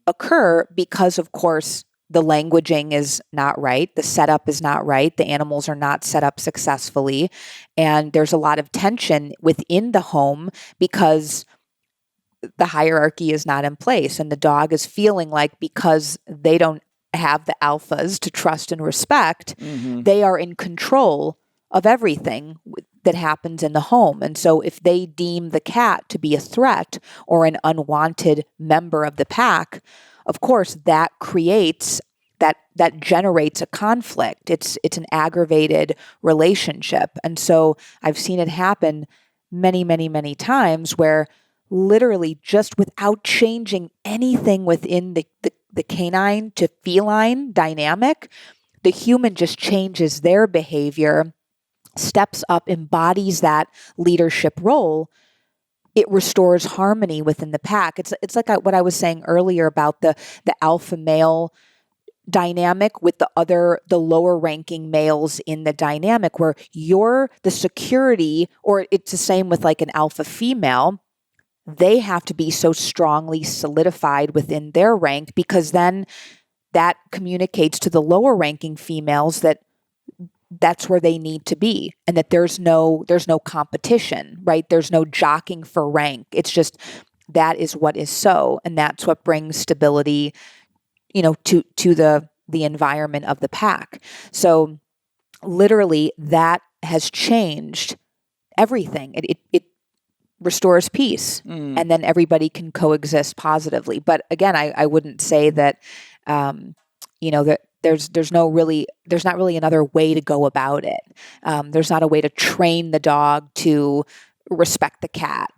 occur because, of course, the languaging is not right. The setup is not right. The animals are not set up successfully. And there's a lot of tension within the home because the hierarchy is not in place. And the dog is feeling like, because they don't have the alphas to trust and respect, Mm-hmm. they are in control of everything that happens in the home. And so if they deem the cat to be a threat or an unwanted member of the pack, of course that generates a conflict. It's an aggravated relationship. And so I've seen it happen many, many, many times where literally just without changing anything within the canine to feline dynamic, the human just changes their behavior, steps up, embodies that leadership role. It restores harmony within the pack. It's like what I was saying earlier about the alpha male dynamic with the lower ranking males in the dynamic, where you're the security, or it's the same with like an alpha female. They have to be so strongly solidified within their rank, because then that communicates to the lower ranking females that that's where they need to be, and that there's no competition, right? There's no jockeying for rank. It's just that is what is so, and that's what brings stability, to the environment of the pack. So literally that has changed everything. It restores peace, and then everybody can coexist positively. But again, I wouldn't say that, that there's not really another way to go about it. There's not a way to train the dog to respect the cat,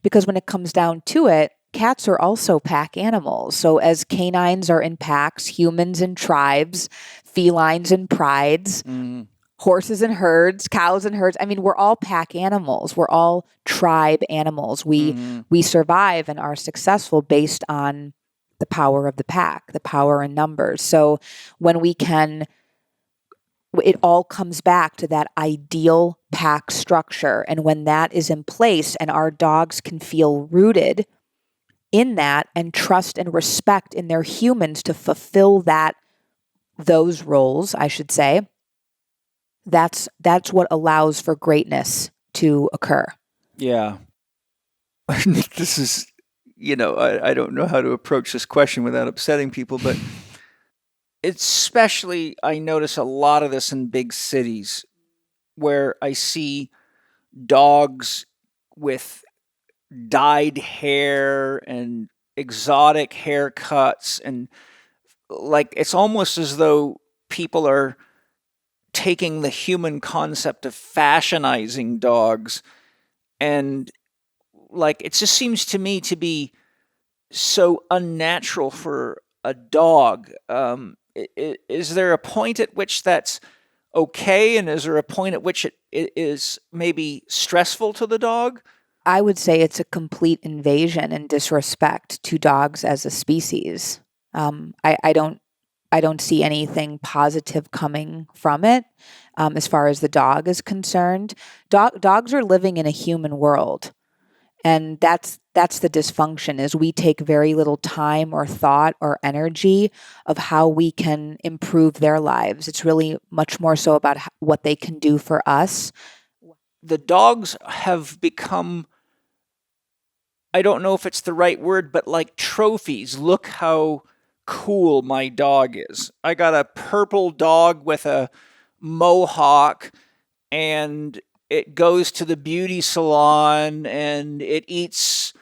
because when it comes down to it, cats are also pack animals. So as canines are in packs, humans in tribes, felines in prides, horses and herds, cows and herds. I mean, we're all pack animals. We're all tribe animals. We survive and are successful based on the power of the pack, the power in numbers. So when it all comes back to that ideal pack structure. And when that is in place and our dogs can feel rooted in that and trust and respect in their humans to fulfill those roles, I should say, that's what allows for greatness to occur. Yeah. This is, I don't know how to approach this question without upsetting people, but especially I notice a lot of this in big cities where I see dogs with dyed hair and exotic haircuts, and like it's almost as though people are taking the human concept of fashionizing dogs, and like it just seems to me to be so unnatural for a dog. Is there a point at which that's okay, and is there a point at which it is maybe stressful to the dog? I would say it's a complete invasion and disrespect to dogs as a species. I don't see anything positive coming from it as far as the dog is concerned. Dogs are living in a human world, and that's the dysfunction. Is we take very little time or thought or energy of how we can improve their lives. It's really much more so about what they can do for us. The dogs have become, I don't know if it's the right word, but like trophies. Look how cool my dog is. I got a purple dog with a mohawk, and it goes to the beauty salon, and it eats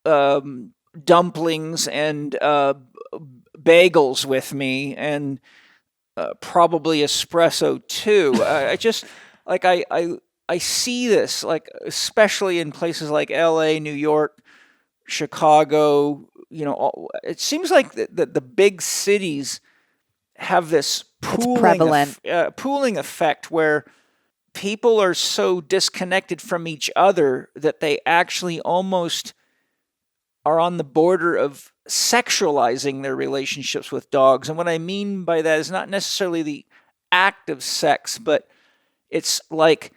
dumplings and bagels with me, and probably espresso too. I just like I see this, like especially in places like L.A., New York, Chicago. It seems like the big cities have this pooling effect where people are so disconnected from each other that they actually almost are on the border of sexualizing their relationships with dogs. And what I mean by that is not necessarily the act of sex, but it's like,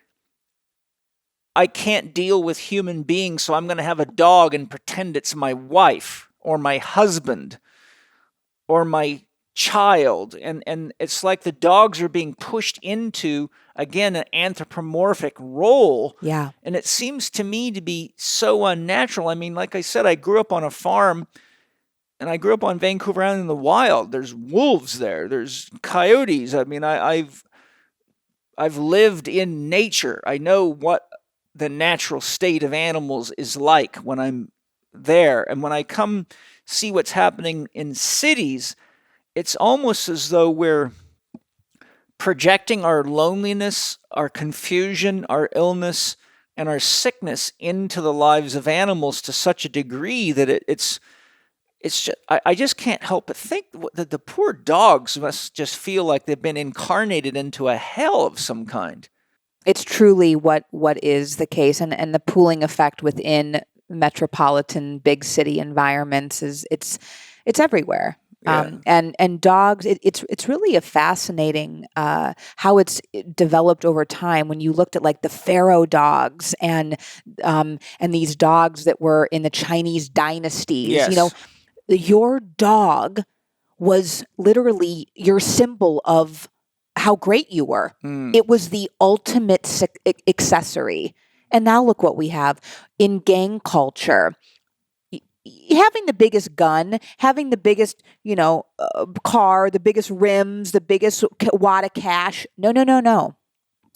I can't deal with human beings, so I'm going to have a dog and pretend it's my wife or my husband or my child. And it's like the dogs are being pushed into, again, an anthropomorphic role. Yeah. And it seems to me to be so unnatural. I mean, like I said, I grew up on a farm, and I grew up on Vancouver Island in the wild. There's wolves there. There's coyotes. I mean, I've lived in nature. I know what the natural state of animals is like when I'm there. And when I come see what's happening in cities, it's almost as though we're projecting our loneliness, our confusion, our illness, and our sickness into the lives of animals to such a degree that it's just, I just can't help but think that the poor dogs must just feel like they've been incarnated into a hell of some kind. It's truly what is the case, and the pooling effect within metropolitan big city environments it's everywhere. Yeah. And dogs, it's really a fascinating how it's developed over time. When you looked at like the pharaoh dogs and these dogs that were in the Chinese dynasties, Yes. Your dog was literally your symbol of how great you were. It was the ultimate accessory. And now look what we have in gang culture. Having the biggest gun, having the biggest, car, the biggest rims, the biggest wad of cash. No.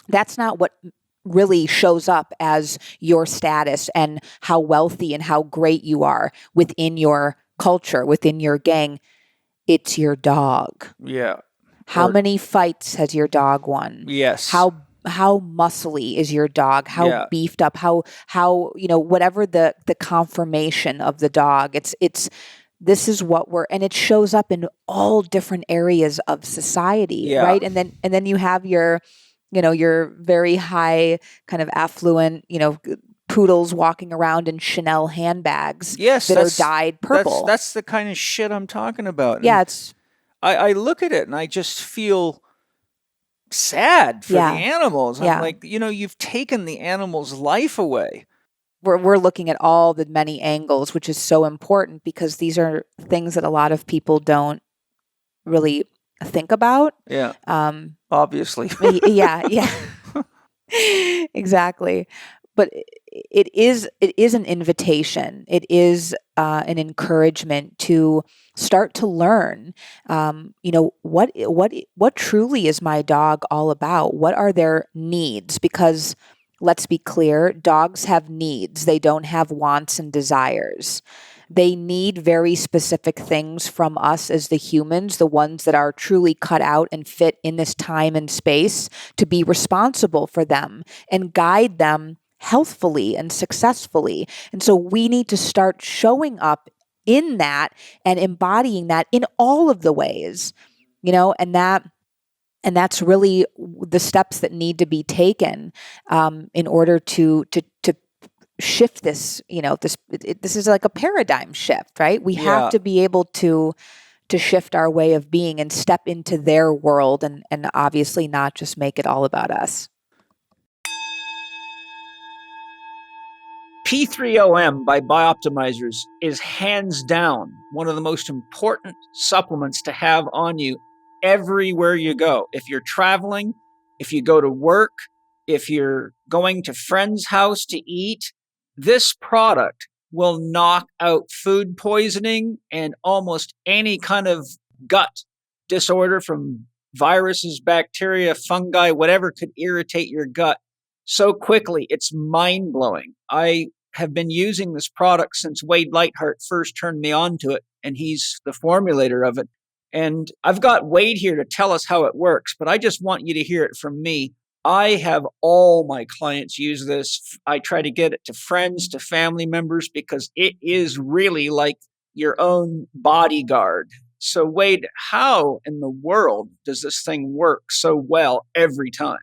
That's not what really shows up as your status and how wealthy and how great you are within your culture, within your gang. It's your dog. Yeah. How many fights has your dog won? Yes. How muscly is your dog? How beefed up? How whatever the conformation of the dog. It's this is what and it shows up in all different areas of society, right? And then you have your very high kind of affluent, poodles walking around in Chanel handbags that are dyed purple. That's the kind of shit I'm talking about. Yeah, and I look at it and I just feel sad for the animals. I'm like, you've taken the animal's life away. We're looking at all the many angles, which is so important because these are things that a lot of people don't really think about. Yeah. Obviously. Yeah. Exactly. But it is an invitation. It is an encouragement to start to learn. What truly is my dog all about? What are their needs? Because let's be clear, dogs have needs. They don't have wants and desires. They need very specific things from us as the humans, the ones that are truly cut out and fit in this time and space, to be responsible for them and guide them healthfully and successfully. And so we need to start showing up in that and embodying that in all of the ways, and that's really the steps that need to be taken in order to shift this. This is like a paradigm shift, right? We have to be able to shift our way of being and step into their world, and obviously not just make it all about us. P3OM by Bioptimizers is hands down one of the most important supplements to have on you everywhere you go. If you're traveling, if you go to work, if you're going to friend's house to eat, this product will knock out food poisoning and almost any kind of gut disorder, from viruses, bacteria, fungi, whatever could irritate your gut so quickly. It's mind-blowing. I have been using this product since Wade Lightheart first turned me on to it, and he's the formulator of it. And I've got Wade here to tell us how it works, but I just want you to hear it from me. I have all my clients use this. I try to get it to friends, to family members, because it is really like your own bodyguard. So Wade, how in the world does this thing work so well every time?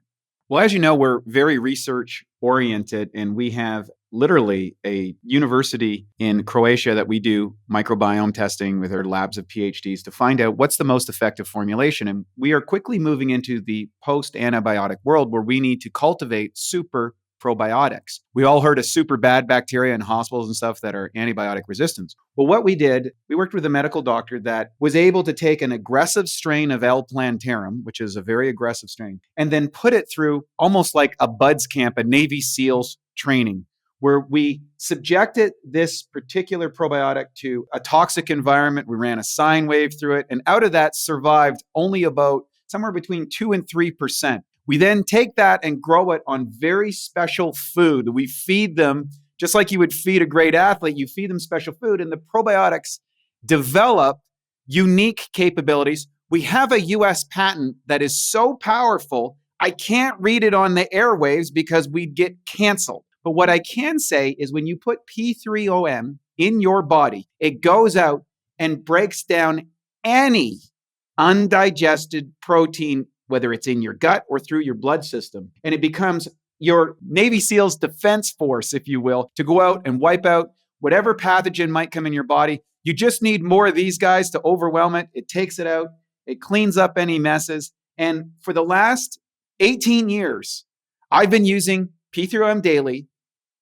Well, as you know, we're very research oriented, and we have literally a university in Croatia that we do microbiome testing with our labs of PhDs to find out what's the most effective formulation. And we are quickly moving into the post-antibiotic world where we need to cultivate super probiotics. We all heard of super bad bacteria in hospitals and stuff that are antibiotic resistant. Well, what we did, we worked with a medical doctor that was able to take an aggressive strain of L. plantarum, which is a very aggressive strain, and then put it through almost like a BUDS camp, a Navy SEALs training, where we subjected this particular probiotic to a toxic environment. We ran a sine wave through it, and out of that survived only about somewhere between 2 and 3%. We then take that and grow it on very special food. We feed them just like you would feed a great athlete. You feed them special food, and the probiotics develop unique capabilities. We have a US patent that is so powerful, I can't read it on the airwaves because we'd get canceled. But what I can say is when you put P3OM in your body, it goes out and breaks down any undigested protein, whether it's in your gut or through your blood system. And it becomes your Navy SEALs defense force, if you will, to go out and wipe out whatever pathogen might come in your body. You just need more of these guys to overwhelm it. It takes it out. It cleans up any messes. And for the last 18 years, I've been using P3OM daily.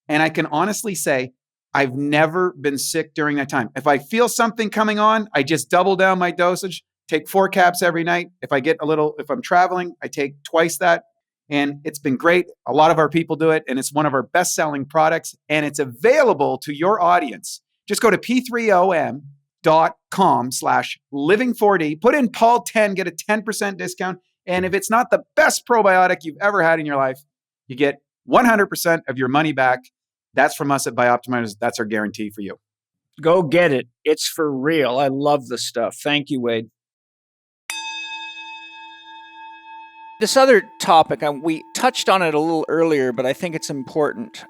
And I can honestly say, I've never been sick during that time. If I feel something coming on, I just double down my dosage, take 4 caps every night. If I'm traveling, I take twice that. And it's been great. A lot of our people do it, and it's one of our best-selling products, and it's available to your audience. Just go to p3om.com/living4d, put in Paul 10, get a 10% discount. And if it's not the best probiotic you've ever had in your life, you get 100% of your money back. That's from us at Bioptimizers. That's our guarantee for you. Go get it. It's for real. I love the stuff. Thank you, Wade. This other topic, we touched on it a little earlier, but I think it's important.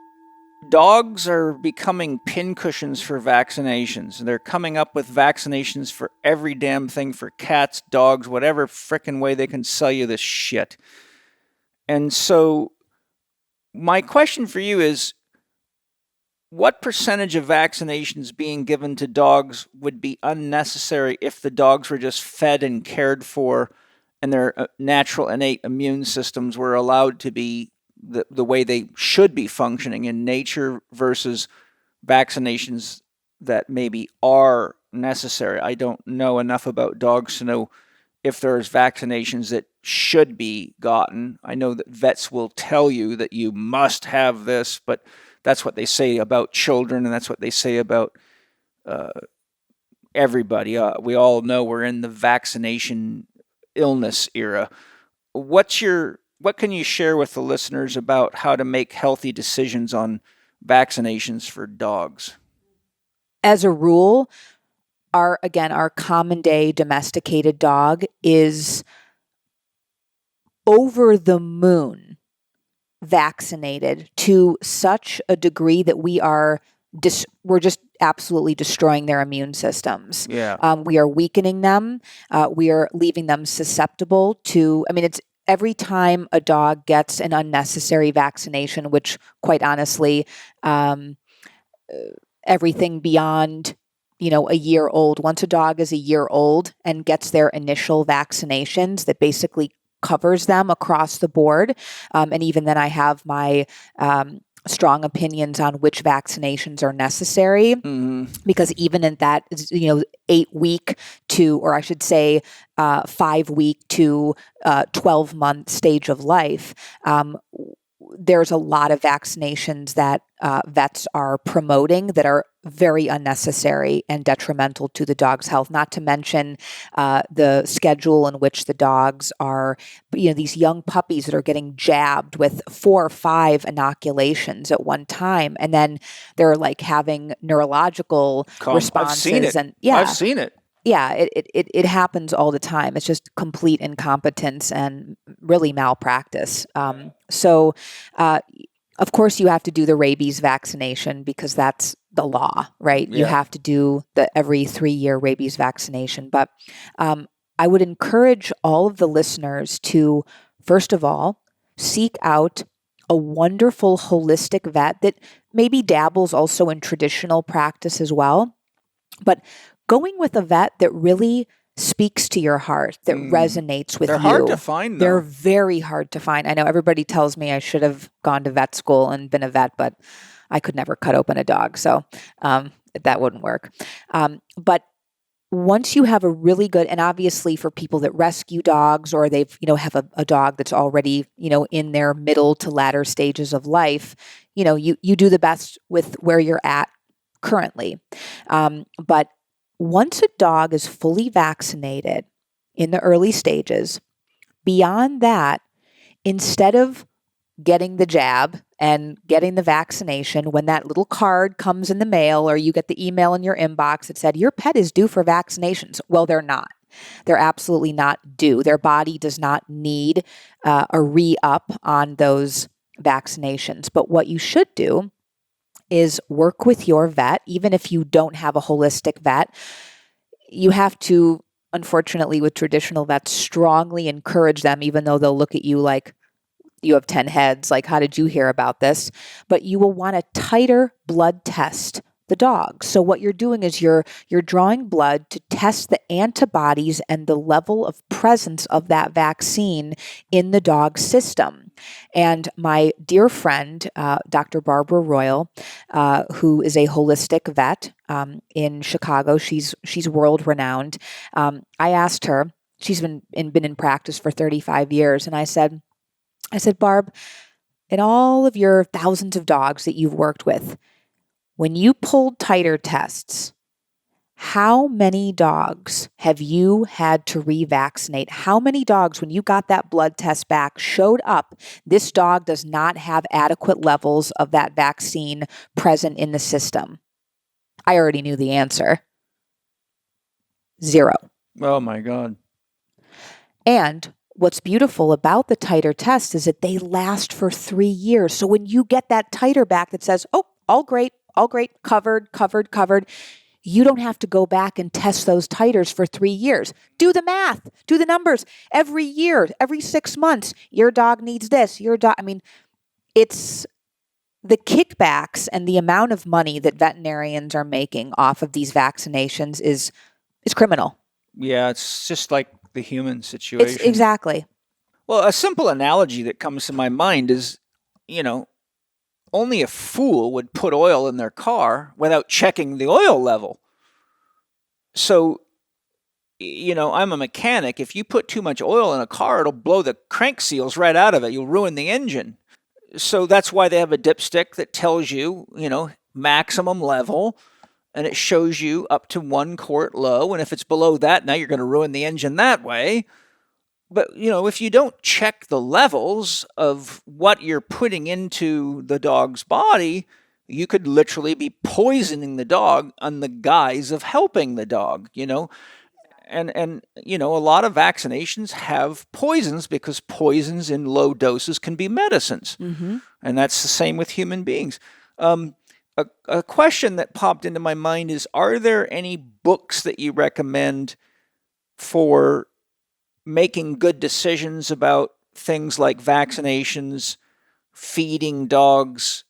Dogs are becoming pincushions for vaccinations. They're coming up with vaccinations for every damn thing, for cats, dogs, whatever frickin' way they can sell you this shit. And so my question for you is, what percentage of vaccinations being given to dogs would be unnecessary if the dogs were just fed and cared for and their natural innate immune systems were allowed to be the way they should be functioning in nature versus vaccinations that maybe are necessary? I don't know enough about dogs to know if there's vaccinations that should be gotten. I know that vets will tell you that you must have this, but that's what they say about children, and that's what they say about everybody. We all know we're in the vaccination illness era. What's your What can you share with the listeners about how to make healthy decisions on vaccinations for dogs? As a rule, our common day domesticated dog is over the moon vaccinated to such a degree that we're just absolutely destroying their immune systems. Yeah. We are weakening them. We are leaving them susceptible to, it's every time a dog gets an unnecessary vaccination, which quite honestly, everything beyond, a year old, once a dog is a year old and gets their initial vaccinations that basically covers them across the board. And even then I have my strong opinions on which vaccinations are necessary, because even in that, 8-week to, or I should say 5-week to 12-month stage of life, there's a lot of vaccinations that vets are promoting that are very unnecessary and detrimental to the dog's health, not to mention the schedule in which the dogs are, these young puppies that are getting jabbed with 4 or 5 inoculations at one time. And then they're like having neurological responses. I've seen it. And yeah, I've seen it. Yeah, it happens all the time. It's just complete incompetence and really malpractice. So, of course, you have to do the rabies vaccination because that's the law, right? Yeah. You have to do the every 3-year rabies vaccination. But I would encourage all of the listeners to, first of all, seek out a wonderful holistic vet that maybe dabbles also in traditional practice as well. But going with a vet that really speaks to your heart, that resonates with They're you. hard to find, though. They're very hard to find. I know everybody tells me I should have gone to vet school and been a vet, but I could never cut open a dog, so that wouldn't work. But once you have a really good, and obviously for people that rescue dogs or they've, have a dog that's already, in their middle to latter stages of life, you do the best with where you're at currently. But once a dog is fully vaccinated in the early stages, beyond that, instead of getting the jab and getting the vaccination, when that little card comes in the mail or you get the email in your inbox that said, your pet is due for vaccinations. Well, they're not. They're absolutely not due. Their body does not need a re-up on those vaccinations. But what you should do is work with your vet, even if you don't have a holistic vet. You have to, unfortunately, with traditional vets, strongly encourage them, even though they'll look at you like you have 10 heads, like, how did you hear about this? But you will want to tighter blood test the dog. So what you're doing is you're drawing blood to test the antibodies and the level of presence of that vaccine in the dog's system. And my dear friend, Dr. Barbara Royal, who is a holistic vet in Chicago, she's world renowned. I asked her, she's been in practice for 35 years, and I said, Barb, in all of your thousands of dogs that you've worked with, when you pulled titer tests, how many dogs have you had to revaccinate? How many dogs, when you got that blood test back, showed up, this dog does not have adequate levels of that vaccine present in the system? I already knew the answer. 0. Oh, my God. And what's beautiful about the titer test is that they last for 3 years. So when you get that titer back that says, oh, all great, covered, you don't have to go back and test those titers for 3 years. Do the math, do the numbers. Every year, every 6 months, your dog needs this, it's the kickbacks and the amount of money that veterinarians are making off of these vaccinations is criminal. Yeah, it's just like the human situation. It's exactly. Well, a simple analogy that comes to my mind is, only a fool would put oil in their car without checking the oil level. So, I'm a mechanic. If you put too much oil in a car, it'll blow the crank seals right out of it. You'll ruin the engine. So that's why they have a dipstick that tells you, maximum level, and it shows you up to 1 quart low. And if it's below that, now you're going to ruin the engine that way. But, if you don't check the levels of what you're putting into the dog's body, you could literally be poisoning the dog on the guise of helping the dog, And a lot of vaccinations have poisons because poisons in low doses can be medicines. Mm-hmm. And that's the same with human beings. A question that popped into my mind is, are there any books that you recommend for making good decisions about things like vaccinations, feeding dogs,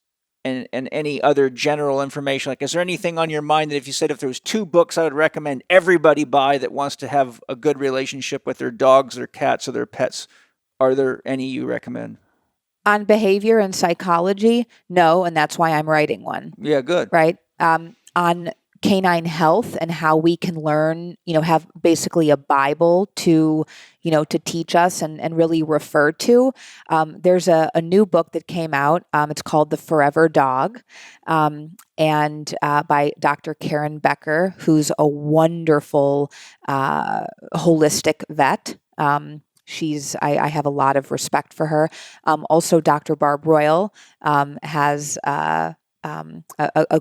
and any other general information? Like, is there anything on your mind that if there was 2 books I would recommend everybody buy that wants to have a good relationship with their dogs, their cats, or their pets, are there any you recommend? On behavior and psychology, no, and that's why I'm writing one. Yeah, good. Right? On canine health and how we can learn, have basically a Bible to teach us and really refer to. There's a new book that came out. It's called The Forever Dog, and by Dr. Karen Becker, who's a wonderful holistic vet. I have a lot of respect for her. Also, Dr. Barb Royal has a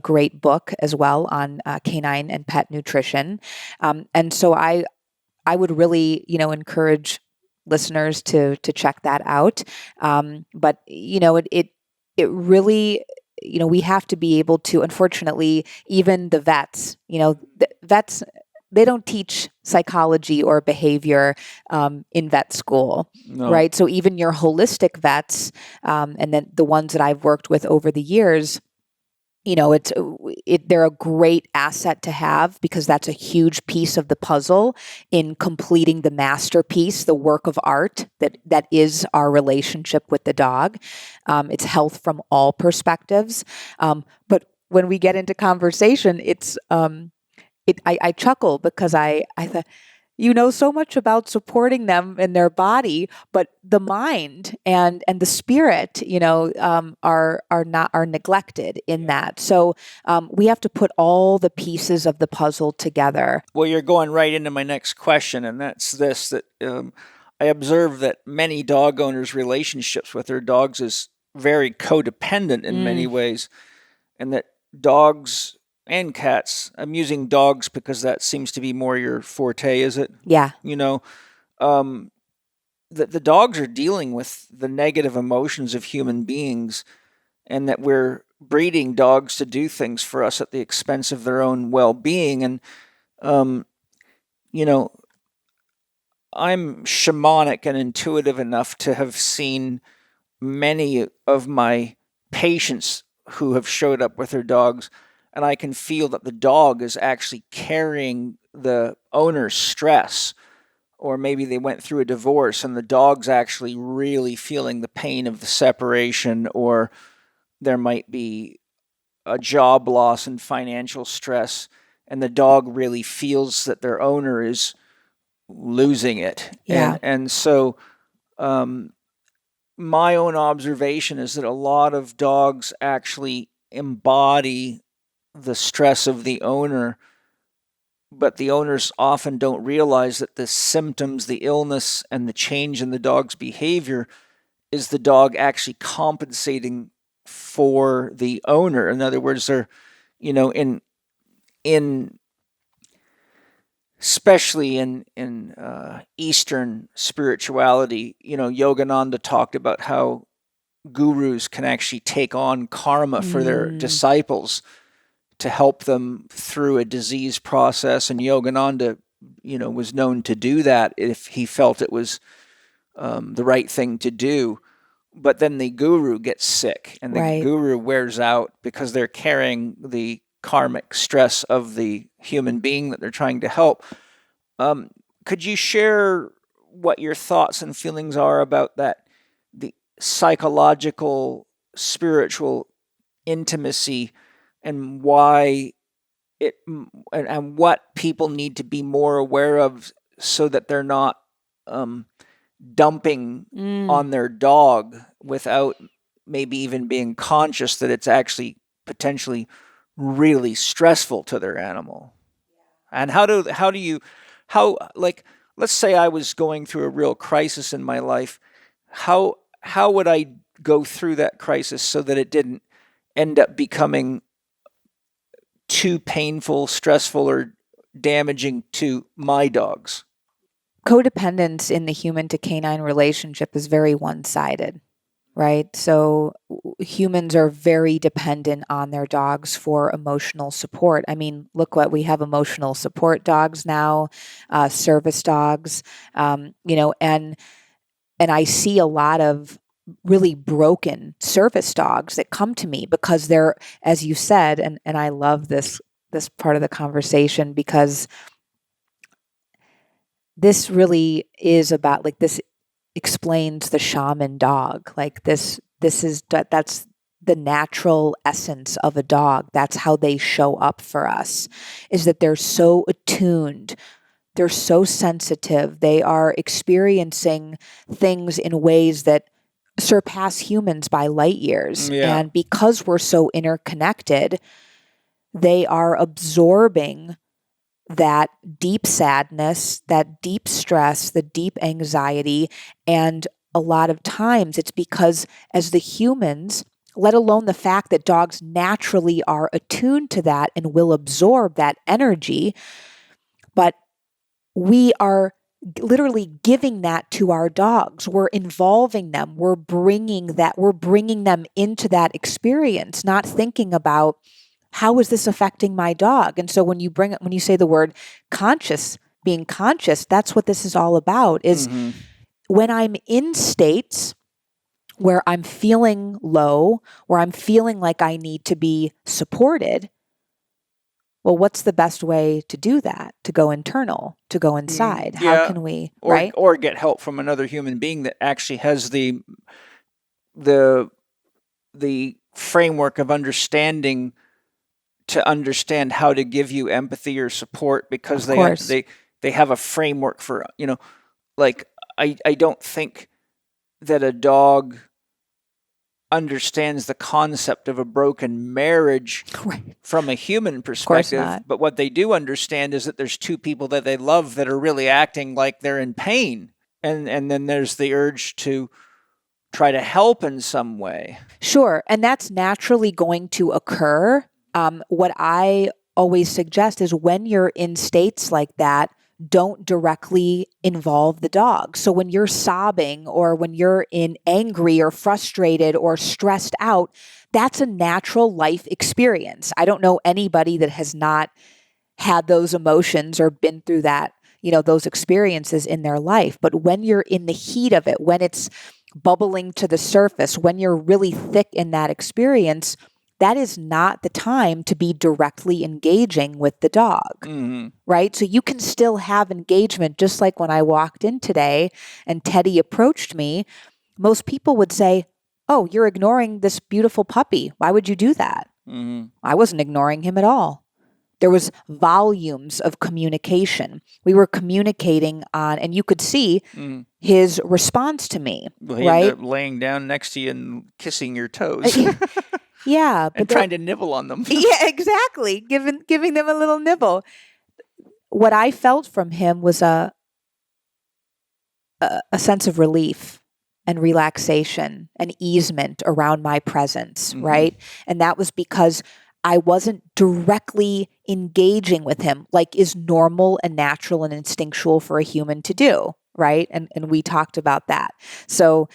great book as well on canine and pet nutrition. And so I would really, encourage listeners to check that out. But it really, we have to be able to. Unfortunately, even the vets, vets, they don't teach psychology or behavior in vet school, No. right? So even your holistic vets, and then the ones that I've worked with over the years, they're a great asset to have because that's a huge piece of the puzzle in completing the masterpiece, the work of art that is our relationship with the dog. It's health from all perspectives. But when we get into conversation, I chuckle because I thought, so much about supporting them in their body, but the mind and the spirit, are neglected in that. So we have to put all the pieces of the puzzle together. Well, you're going right into my next question, and that's this: that I observe that many dog owners' relationships with their dogs is very codependent in many ways, and that dogs and cats, I'm using dogs because that seems to be more your forte, is it? Yeah. That the dogs are dealing with the negative emotions of human beings, and that we're breeding dogs to do things for us at the expense of their own well-being. And, I'm shamanic and intuitive enough to have seen many of my patients who have showed up with their dogs, and I can feel that the dog is actually carrying the owner's stress, or maybe they went through a divorce and the dog's actually really feeling the pain of the separation, or there might be a job loss and financial stress, and the dog really feels that their owner is losing it. Yeah. And so my own observation is that a lot of dogs actually embody the stress of the owner, but the owners often don't realize that the symptoms, the illness, and the change in the dog's behavior is the dog actually compensating for the owner. In other words, they're, in especially in Eastern spirituality, Yogananda talked about how gurus can actually take on karma for their disciples to help them through a disease process. And Yogananda, was known to do that if he felt it was the right thing to do. But then the guru gets sick, and the guru wears out because they're carrying the karmic stress of the human being that they're trying to help. Could you share what your thoughts and feelings are about that, the psychological, spiritual intimacy, and why and what people need to be more aware of so that they're not dumping on their dog without maybe even being conscious that it's actually potentially really stressful to their animal? And how let's say I was going through a real crisis in my life. How would I go through that crisis so that it didn't end up becoming too painful, stressful, or damaging to my dogs? Codependence in the human to canine relationship is very one-sided, right? So humans are very dependent on their dogs for emotional support. I mean, look what we have: emotional support dogs now, service dogs, and I see a lot of really broken service dogs that come to me because they're, as you said, and I love this part of the conversation, because this really is about, like, this explains the shaman dog. Like, that's the natural essence of a dog. That's how they show up for us, is that they're so attuned. They're so sensitive. They are experiencing things in ways that surpass humans by light years. Yeah. And because we're so interconnected, they are absorbing that deep sadness, that deep stress, the deep anxiety. And a lot of times it's because, as the humans, let alone the fact that dogs naturally are attuned to that and will absorb that energy, but we are literally giving that to our dogs. We're involving them. We're bringing them into that experience, not thinking about, how is this affecting my dog? And so when you say the word conscious, being conscious, that's what this is all about, is when I'm in states where I'm feeling low, where I'm feeling like I need to be supported, well, what's the best way to do that? To go internal, to go inside. How can we, right? Or get help from another human being that actually has the framework of understanding, to understand how to give you empathy or support, because they have a framework for, like, I don't think that a dog understands the concept of a broken marriage from a human perspective. But what they do understand is that there's two people that they love that are really acting like they're in pain. And then there's the urge to try to help in some way. Sure. And that's naturally going to occur. What I always suggest is, when you're in states like that, don't directly involve the dog. So when you're sobbing, or when you're angry or frustrated or stressed out, that's a natural life experience. I don't know anybody that has not had those emotions or been through that, those experiences in their life. But when you're in the heat of it, when it's bubbling to the surface, when you're really thick in that experience, that is not the time to be directly engaging with the dog, right? So you can still have engagement, just like when I walked in today and Teddy approached me. Most people would say, "Oh, you're ignoring this beautiful puppy. Why would you do that?" I wasn't ignoring him at all. There was volumes of communication. We were communicating on, and you could see his response to me, well, he right? ended up laying down next to you and kissing your toes. Yeah. And trying to nibble on them. Yeah, exactly. Giving them a little nibble. What I felt from him was a sense of relief and relaxation and easement around my presence, right? And that was because I wasn't directly engaging with him, like is normal and natural and instinctual for a human to do, right? And we talked about that. So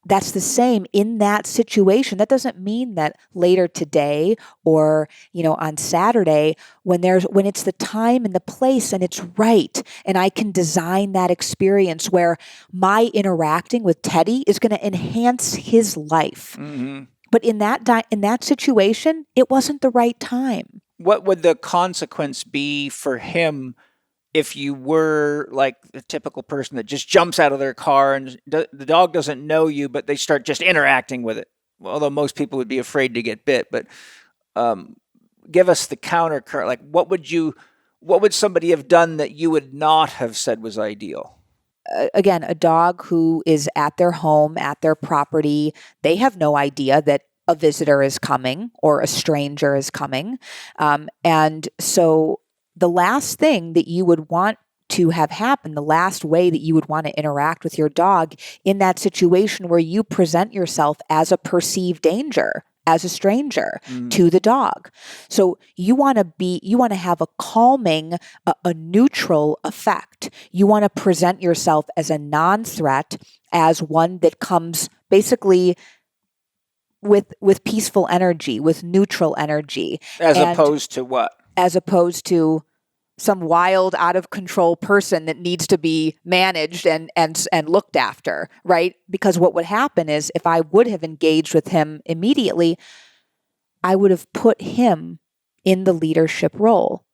that's the same in that situation. That doesn't mean that later today or, on Saturday, when it's the time and the place and it's right, and I can design that experience where my interacting with Teddy is going to enhance his life. But in that situation, it wasn't the right time. What would the consequence be for him if you were like the typical person that just jumps out of their car and the dog doesn't know you, but they start just interacting with it? Well, although most people would be afraid to get bit, but give us the counter current. Like, what would somebody have done that you would not have said was ideal? Again, a dog who is at their home, at their property, they have no idea that a visitor is coming or a stranger is coming. And so the last thing that you would want to have happened, the last way that you would want to interact with your dog in that situation where you present yourself as a perceived danger, as a stranger to the dog. So you want to have a calming, a neutral effect. You want to present yourself as a non-threat, as one that comes basically with peaceful energy, with neutral energy. As opposed to what? As opposed to some wild, out of control person that needs to be managed and looked after, right? Because what would happen is, if I would have engaged with him immediately, I would have put him in the leadership role.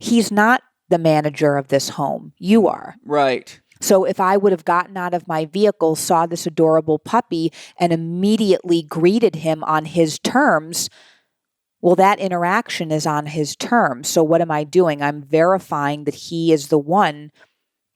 He's not the manager of this home. You are. Right. So if I would have gotten out of my vehicle, saw this adorable puppy, and immediately greeted him on his terms, well, that interaction is on his terms. So what am I doing? I'm verifying that he is the one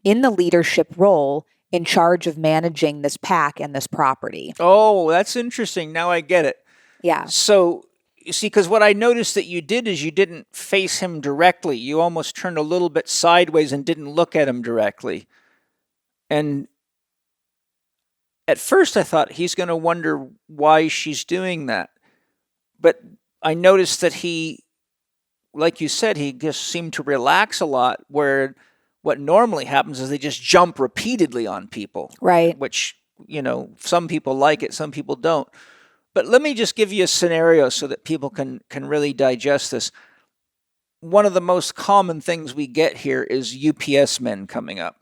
in the leadership role in charge of managing this pack and this property. Oh, that's interesting. Now I get it. Yeah. So, you see, because what I noticed that you did is you didn't face him directly. You almost turned a little bit sideways and didn't look at him directly. And at first I thought, he's going to wonder why she's doing that. But I noticed that he, like you said, he just seemed to relax a lot, where what normally happens is they just jump repeatedly on people. Right. Which, some people like it, some people don't. But let me just give you a scenario so that people can really digest this. One of the most common things we get here is UPS men coming up.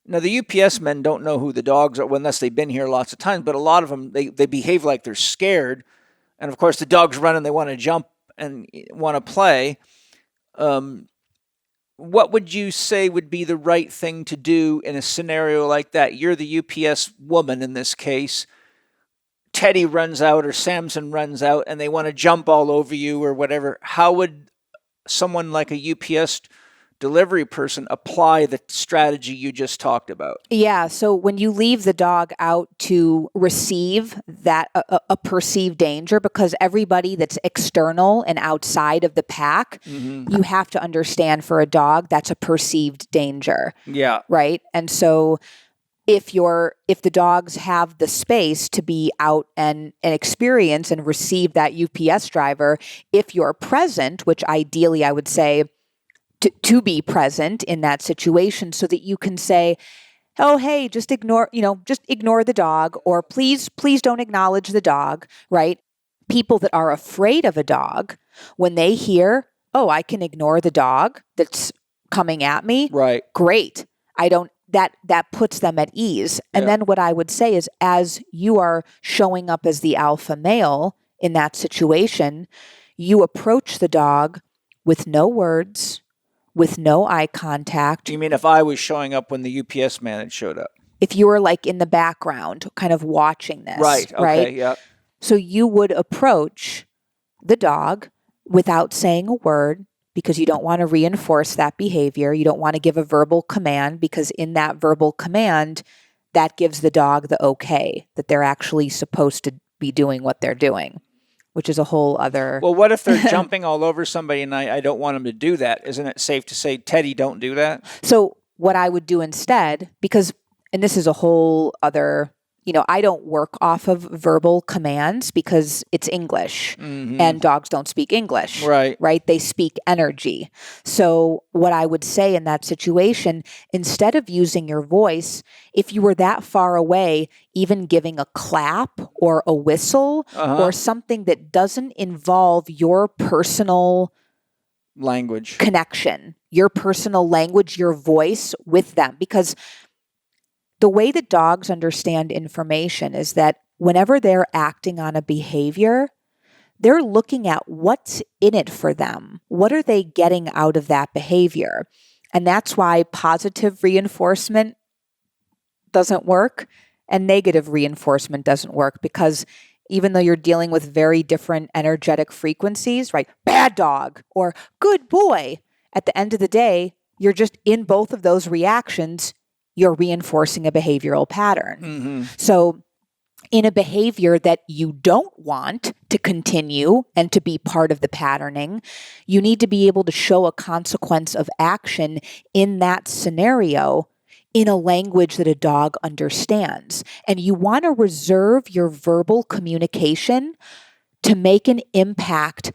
Now, the UPS men don't know who the dogs are unless they've been here lots of times, but a lot of them, they behave like they're scared. And, of course, the dog's running, they want to jump and want to play. What would you say would be the right thing to do in a scenario like that? You're the UPS woman in this case. Teddy runs out or Samson runs out and they want to jump all over you or whatever. How would someone like a UPS delivery person apply the strategy you just talked about? Yeah. So when you leave the dog out to receive that a perceived danger, because everybody that's external and outside of the pack, you have to understand, for a dog, that's a perceived danger. Yeah. Right. And so if the dogs have the space to be out and experience and receive that UPS driver, if you're present, which ideally I would say to be present in that situation, so that you can say, oh, hey, just ignore the dog, or please don't acknowledge the dog, right? People that are afraid of a dog, when they hear, oh, I can ignore the dog that's coming at me. Right. Great. That puts them at ease. And then what I would say is, as you are showing up as the alpha male in that situation, you approach the dog with no words, with no eye contact. You mean if I was showing up when the UPS man had showed up? If you were like in the background, kind of watching this. Right. Okay. Yeah. So you would approach the dog without saying a word, because you don't want to reinforce that behavior. You don't want to give a verbal command, because in that verbal command, that gives the dog the okay that they're actually supposed to be doing what they're doing, which is a whole other... Well, what if they're jumping all over somebody and I don't want them to do that? Isn't it safe to say, Teddy, don't do that? So what I would do instead, and this is a whole other... I don't work off of verbal commands because it's English and dogs don't speak English, right? They speak energy. So what I would say in that situation, instead of using your voice, if you were that far away, even giving a clap or a whistle or something that doesn't involve your personal language connection, your personal language, your voice with them, because the way that dogs understand information is that whenever they're acting on a behavior, they're looking at what's in it for them. What are they getting out of that behavior? And that's why positive reinforcement doesn't work and negative reinforcement doesn't work, because even though you're dealing with very different energetic frequencies, right? Bad dog or good boy, at the end of the day, you're just in both of those reactions, you're reinforcing a behavioral pattern. So in a behavior that you don't want to continue and to be part of the patterning, you need to be able to show a consequence of action in that scenario in a language that a dog understands. And you want to reserve your verbal communication to make an impact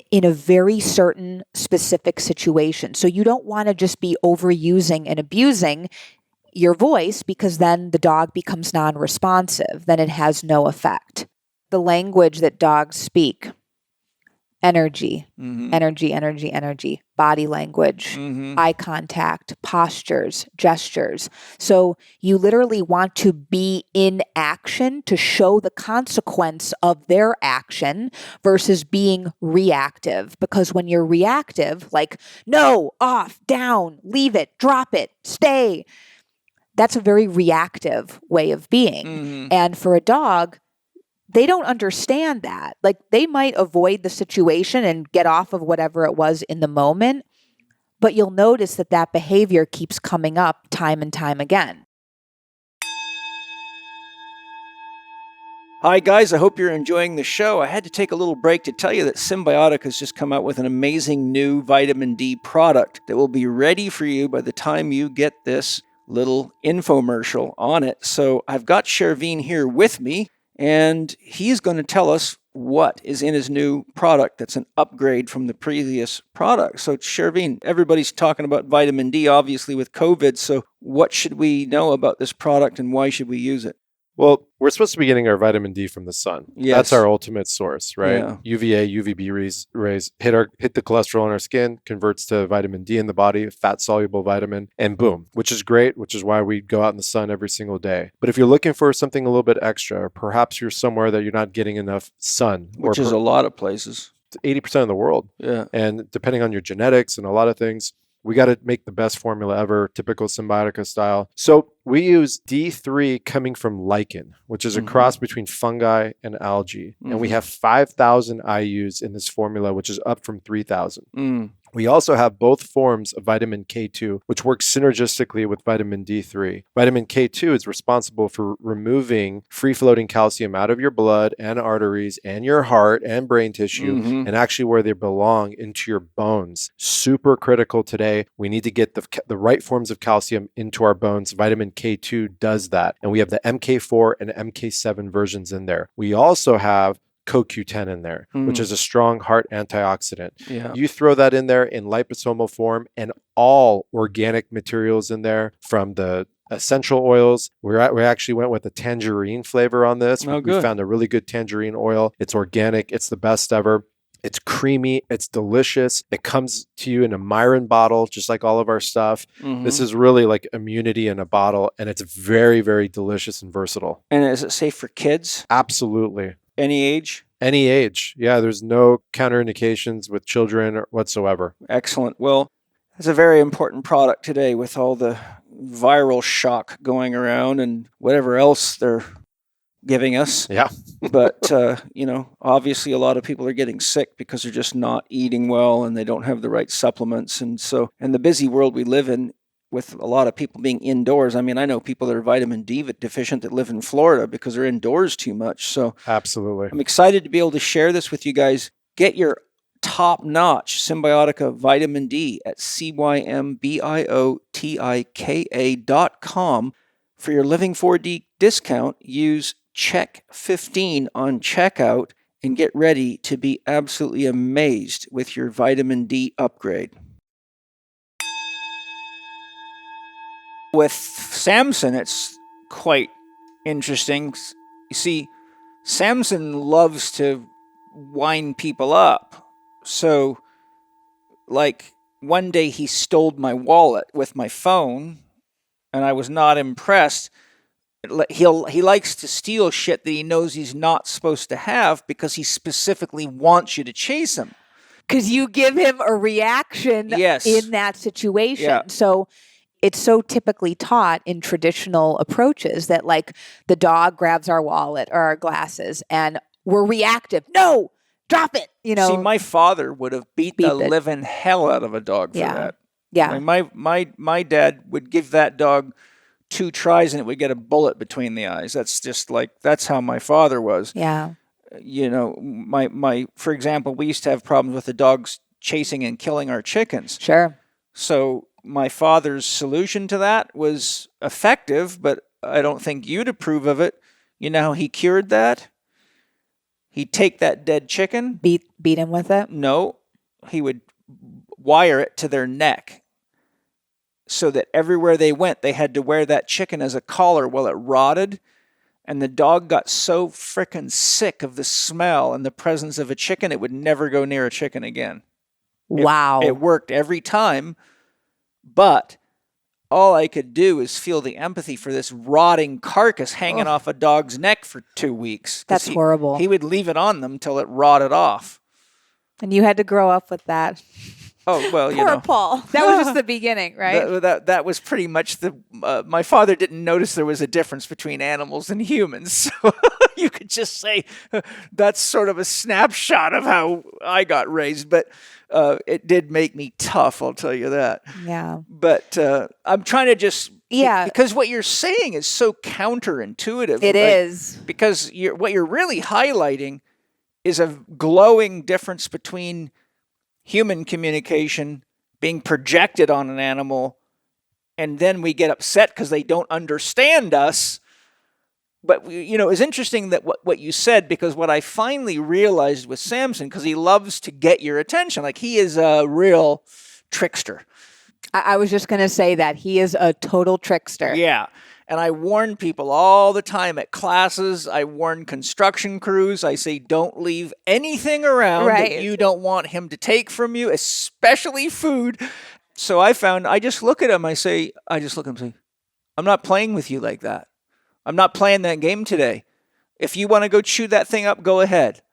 in a very certain specific situation. So you don't want to just be overusing and abusing your voice, because then the dog becomes non-responsive. Then it has no effect. The language that dogs speak: energy, energy, body language, eye contact, postures, gestures. So you literally want to be in action to show the consequence of their action versus being reactive. Because when you're reactive, like no, off, down, leave it, drop it, stay, that's a very reactive way of being. And for a dog, they don't understand that. Like, they might avoid the situation and get off of whatever it was in the moment, but you'll notice that that behavior keeps coming up time and time again. Hi, guys. I hope you're enjoying the show. I had to take a little break to tell you that Symbiotic has just come out with an amazing new vitamin D product that will be ready for you by the time you get this little infomercial on it. So I've got Shervin here with me, and he's going to tell us what is in his new product that's an upgrade from the previous product. So Shervin, everybody's talking about vitamin D, obviously, with COVID. So what should we know about this product and why should we use it? Well, we're supposed to be getting our vitamin D from the sun. Yes. That's our ultimate source, right? Yeah. UVA, UVB rays hit the cholesterol in our skin, converts to vitamin D in the body, fat-soluble vitamin, and boom, which is great, which is why we go out in the sun every single day. But if you're looking for something a little bit extra, or perhaps you're somewhere that you're not getting enough sun, Which is a lot of places. 80% of the world. Yeah. And depending on your genetics and a lot of things, we got to make the best formula ever, typical Symbiotica style. So we use D3 coming from lichen, which is a cross between fungi and algae. And we have 5,000 IUs in this formula, which is up from 3,000. We also have both forms of vitamin K2, which works synergistically with vitamin D3. Vitamin K2 is responsible for removing free-floating calcium out of your blood and arteries and your heart and brain tissue, and actually where they belong, into your bones. Super critical today. We need to get the right forms of calcium into our bones. Vitamin K2 does that. And we have the MK4 and MK7 versions in there. We also have CoQ10 in there, which is a strong heart antioxidant. Yeah. You throw that in there in liposomal form and all organic materials in there, from the essential oils. We actually went with a tangerine flavor on this. Oh, We good. found a really good tangerine oil. It's organic. It's the best ever. It's creamy. It's delicious. It comes to you in a Myron bottle, just like all of our stuff. This is really like immunity in a bottle, and it's very, very delicious and versatile. And is it safe for kids? Absolutely. Any age? Any age. Yeah, there's no counterindications with children or whatsoever. Excellent. Well, it's a very important product today with all the viral shock going around and whatever else they're giving us. Yeah. But, obviously a lot of people are getting sick because they're just not eating well and they don't have the right supplements. And so, in the busy world we live in, with a lot of people being indoors, I mean, I know people that are vitamin D deficient that live in Florida because they're indoors too much. So Absolutely. I'm excited to be able to share this with you guys. Get your top-notch Symbiotica vitamin D at cymbiotika.com. For your Living 4D discount, use Chek 15 on checkout and get ready to be absolutely amazed with your vitamin D upgrade. With Samson, it's quite interesting. You see, Samson loves to wind people up. So, like, one day he stole my wallet with my phone, and I was not impressed. He likes to steal shit that he knows he's not supposed to have because he specifically wants you to chase him. Because you give him a reaction Yes. in that situation. Yeah. So it's so typically taught in traditional approaches that, like, the dog grabs our wallet or our glasses and we're reactive. No, drop it. See, my father would have beat the Beat it. living hell out of a dog for Yeah. that. Yeah. My dad would give that dog 2 tries and it would get a bullet between the eyes. That's how my father was. Yeah. You know, for example, we used to have problems with the dogs chasing and killing our chickens. Sure. So my father's solution to that was effective, but I don't think you'd approve of it. You know how he cured that? He'd take that dead chicken. Beat him with it? No, he would wire it to their neck so that everywhere they went, they had to wear that chicken as a collar while it rotted. And the dog got so frickin' sick of the smell and the presence of a chicken, it would never go near a chicken again. Wow. It worked every time, but all I could do is feel the empathy for this rotting carcass hanging off a dog's neck for 2 weeks. That's horrible. He would leave it on them till it rotted off. And you had to grow up with that. Oh, well, you Poor know. Paul. That was just the beginning, right? That was pretty much my father didn't notice there was a difference between animals and humans. So you could just say that's sort of a snapshot of how I got raised. But it did make me tough, I'll tell you that. Yeah. But I'm trying to just... Yeah. Because what you're saying is so counterintuitive. It is. Because what you're really highlighting is a glowing difference between human communication being projected on an animal, and then we get upset because they don't understand us. But, you know, it's interesting that what you said, because what I finally realized with Samson, because he loves to get your attention, like he is a real trickster. I was just going to say that. He is a total trickster. Yeah. And I warn people all the time at classes. I warn construction crews. I say, don't leave anything around that you don't want him to take from you, especially food. So I found, I just look at him. I just look at him and say, I'm not playing with you like that. I'm not playing that game today. If you want to go chew that thing up, go ahead.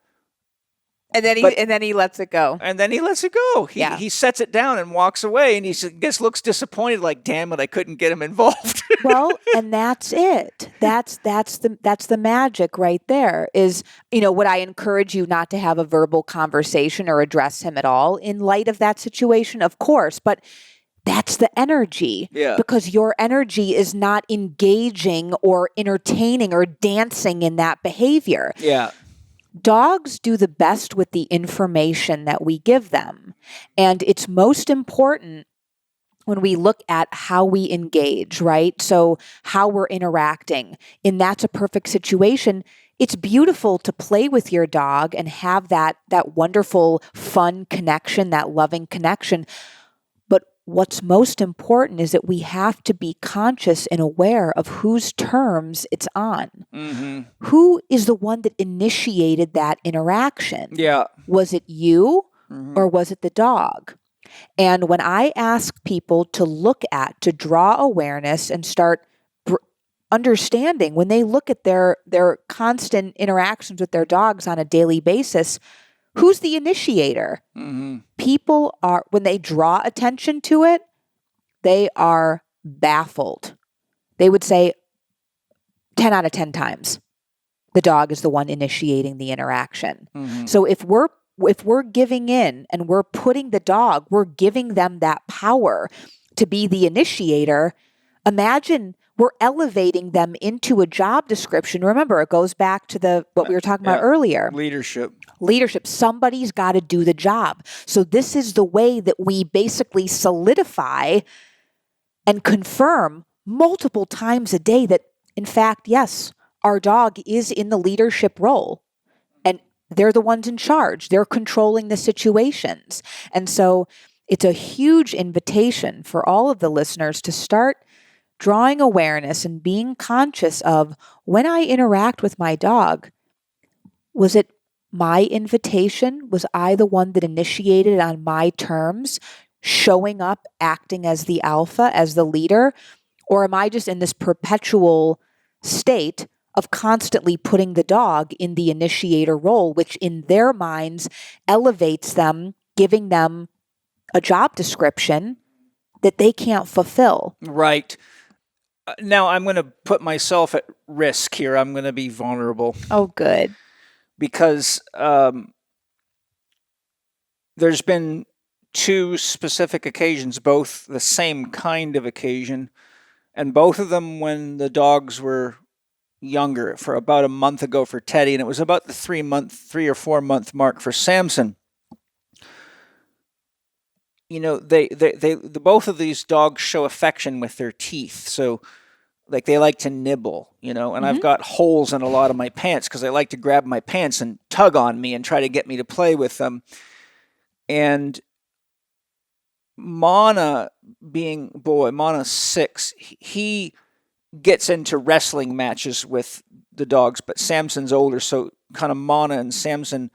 And then he lets it go. And then he lets it go. He sets it down and walks away, and he just looks disappointed, like, damn it, I couldn't get him involved. Well, and that's it. That's the magic right there. Is, you know, would I encourage you not to have a verbal conversation or address him at all in light of that situation? Of course, but that's the energy. Yeah. Because your energy is not engaging or entertaining or dancing in that behavior. Yeah. Dogs do the best with the information that we give them. And it's most important when we look at how we engage, right? So how we're interacting. And that's a perfect situation. It's beautiful to play with your dog and have that wonderful, fun connection, that loving connection. But what's most important is that we have to be conscious and aware of whose terms it's on. Mm-hmm. Who is the one that initiated that interaction? Yeah. Was it you Mm-hmm. or was it the dog? And when I ask people to draw awareness and start understanding, when they look at their constant interactions with their dogs on a daily basis, who's the initiator? Mm-hmm. People are, when they draw attention to it, they are baffled. They would say 10 out of 10 times the dog is the one initiating the interaction. Mm-hmm. So if we're giving in and we're putting we're giving them that power to be the initiator, imagine we're elevating them into a job description. Remember, it goes back to what we were talking about earlier. Leadership. Somebody's got to do the job. So this is the way that we basically solidify and confirm multiple times a day that, in fact, yes, our dog is in the leadership role. And they're the ones in charge. They're controlling the situations. And so it's a huge invitation for all of the listeners to start drawing awareness and being conscious of, when I interact with my dog, was it my invitation? Was I the one that initiated on my terms, showing up, acting as the alpha, as the leader? Or am I just in this perpetual state of constantly putting the dog in the initiator role, which in their minds elevates them, giving them a job description that they can't fulfill? Right. Now I'm going to put myself at risk here. I'm going to be vulnerable. Oh, good. Because there's been 2 specific occasions, both the same kind of occasion, And both of them when the dogs were younger, for about a month ago for Teddy, and it was about the 3 or 4 month mark for Samson. You know, both of these dogs show affection with their teeth. So, like, they like to nibble, you know, and I've got holes in a lot of my pants because they like to grab my pants and tug on me and try to get me to play with them. And Mana's 6, he gets into wrestling matches with the dogs, but Samson's older, so kind of Mana and Samson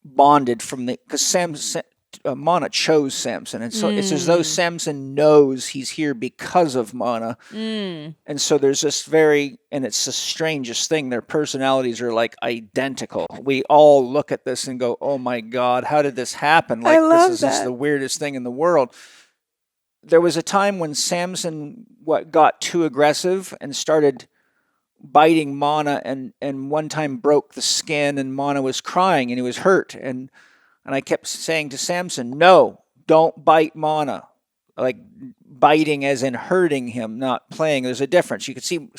bonded because Mana chose Samson, and so it's as though Samson knows he's here because of Mana, and so there's this and it's the strangest thing. Their personalities are like identical. We all look at this and go, "Oh my God, how did this happen?" Like, this is just the weirdest thing in the world. There was a time when Samson got too aggressive and started biting Mana, and one time broke the skin, and Mana was crying and he was hurt, and I kept saying to Samson, "No, don't bite Mana." Like, biting as in hurting him, not playing. There's a difference. You can see,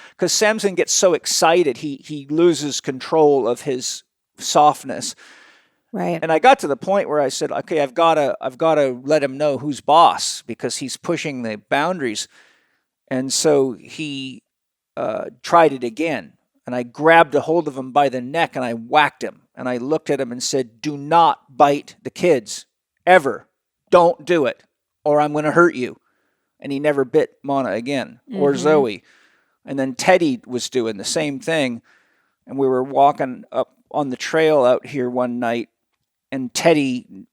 because Samson gets so excited, he loses control of his softness. Right. And I got to the point where I said, okay, I've got to let him know who's boss, because he's pushing the boundaries. And so he tried it again. And I grabbed a hold of him by the neck and I whacked him. And I looked at him and said, "Do not bite the kids. Ever. Don't do it, or I'm going to hurt you." And he never bit Mana again, or Zoe. And then Teddy was doing the same thing. And we were walking up on the trail out here one night, and Teddy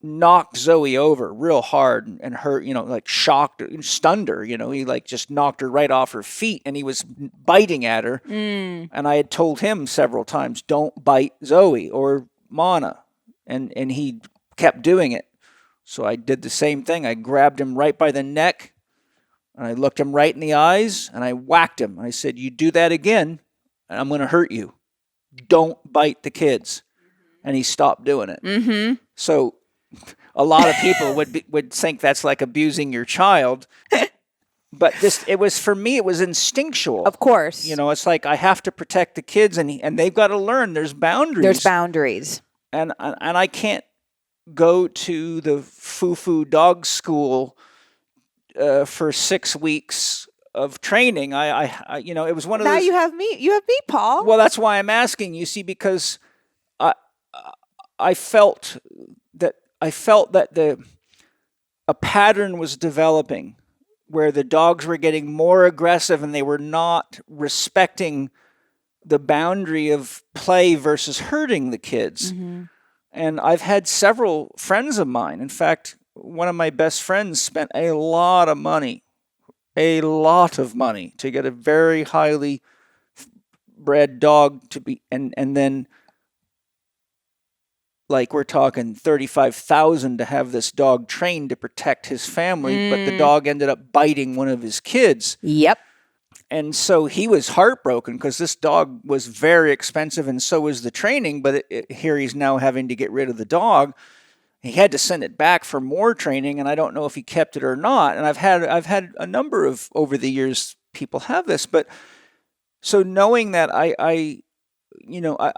knocked Zoe over real hard and hurt, like shocked, stunned her, he like just knocked her right off her feet, and he was biting at her. And I had told him several times, "Don't bite Zoe or Mana." And he kept doing it. So I did the same thing. I grabbed him right by the neck, and I looked him right in the eyes, and I whacked him. I said, "You do that again, and I'm going to hurt you. Don't bite the kids." And he stopped doing it. So a lot of people would think that's like abusing your child, but for me, it was instinctual. Of course. It's like I have to protect the kids, and they've got to learn there's boundaries. There's boundaries. And I can't go to the foo-foo dog school for 6 weeks of training. It was one of those. Now you have me, Paul. Well, that's why I'm asking, you see, because I felt that a pattern was developing where the dogs were getting more aggressive and they were not respecting the boundary of play versus hurting the kids. And I've had several friends of mine. In fact, one of my best friends spent a lot of money to get a very highly bred dog to be, and then, like, we're talking $35,000 to have this dog trained to protect his family, but the dog ended up biting one of his kids. Yep. And so he was heartbroken because this dog was very expensive, and so was the training, but here he's now having to get rid of the dog. He had to send it back for more training, and I don't know if he kept it or not. And I've had a number of, over the years, people have this. But so knowing that, I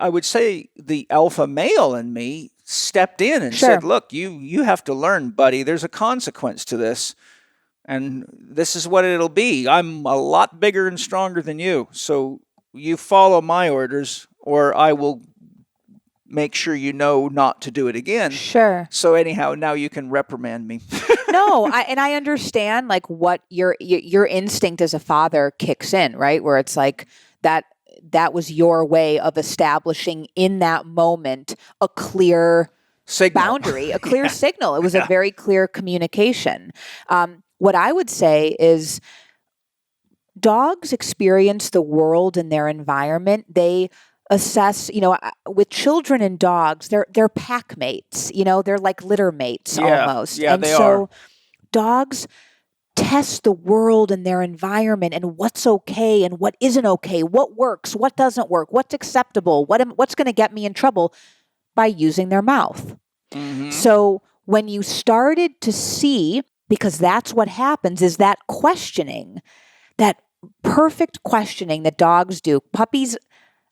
would say the alpha male in me stepped in and said, "Look, you have to learn, buddy. There's a consequence to this. And this is what it'll be. I'm a lot bigger and stronger than you. So you follow my orders, or I will make sure you know not to do it again." Sure. So anyhow, now you can reprimand me. No, I understand, like, what your instinct as a father kicks in, right? Where it's like that was your way of establishing in that moment a clear Signal. boundary, a clear signal. It was a very clear communication. What I would say is dogs experience the world and their environment. They assess, with children and dogs, they're pack mates, they're like litter mates almost. Yeah, and they so are. Dogs test the world and their environment and what's okay and what isn't okay, what works, what doesn't work, what's acceptable, what's going to get me in trouble by using their mouth. So when you started to see because that's what happens, is that questioning, that perfect questioning that dogs do. Puppies,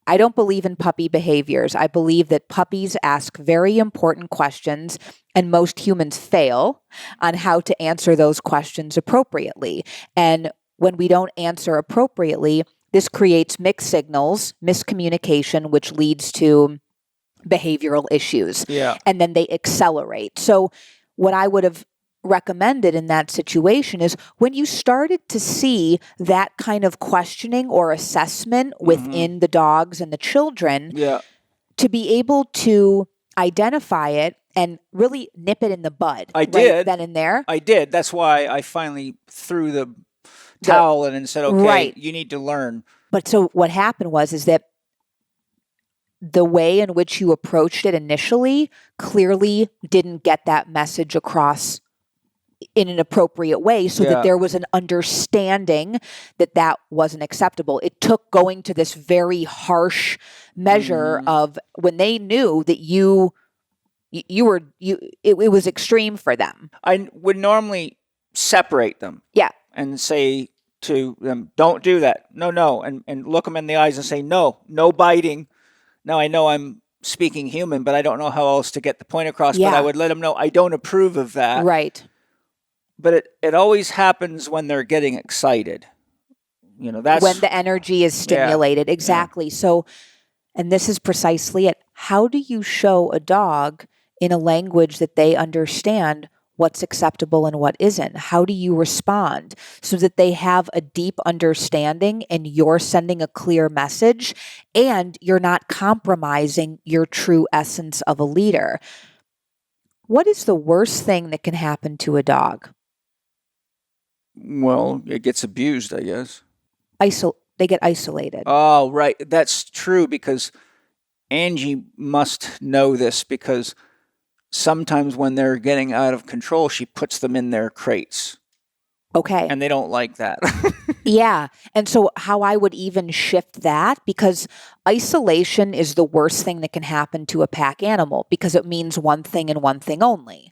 I don't believe in puppy behaviors. I believe that puppies ask very important questions, and most humans fail on how to answer those questions appropriately. And when we don't answer appropriately, this creates mixed signals, miscommunication, which leads to behavioral issues. Yeah. And then they accelerate. So what I would have recommended in that situation is when you started to see that kind of questioning or assessment within the dogs and the children, Yeah. to be able to identify it and really nip it in the bud. I right did. then and there. I did. That's why I finally threw the towel in and said, okay, Right. you need to learn. But so what happened is that the way in which you approached it initially clearly didn't get that message across in an appropriate way, so that there was an understanding that that wasn't acceptable. It took going to this very harsh measure of when they knew that it was extreme for them. I would normally separate them. Yeah. And say to them, don't do that. No. And look them in the eyes and say, no biting. Now, I know I'm speaking human, but I don't know how else to get the point across. Yeah. But I would let them know I don't approve of that. Right. But it always happens when they're getting excited. That's when the energy is stimulated. Exactly. So, and this is precisely it. How do you show a dog in a language that they understand what's acceptable and what isn't? How do you respond so that they have a deep understanding and you're sending a clear message and you're not compromising your true essence of a leader? What is the worst thing that can happen to a dog? Well, it gets abused, I guess. They get isolated. Oh, right. That's true, because Angie must know this, because sometimes when they're getting out of control, she puts them in their crates. Okay. And they don't like that. Yeah. And so how I would even shift that, because isolation is the worst thing that can happen to a pack animal, because it means one thing and one thing only: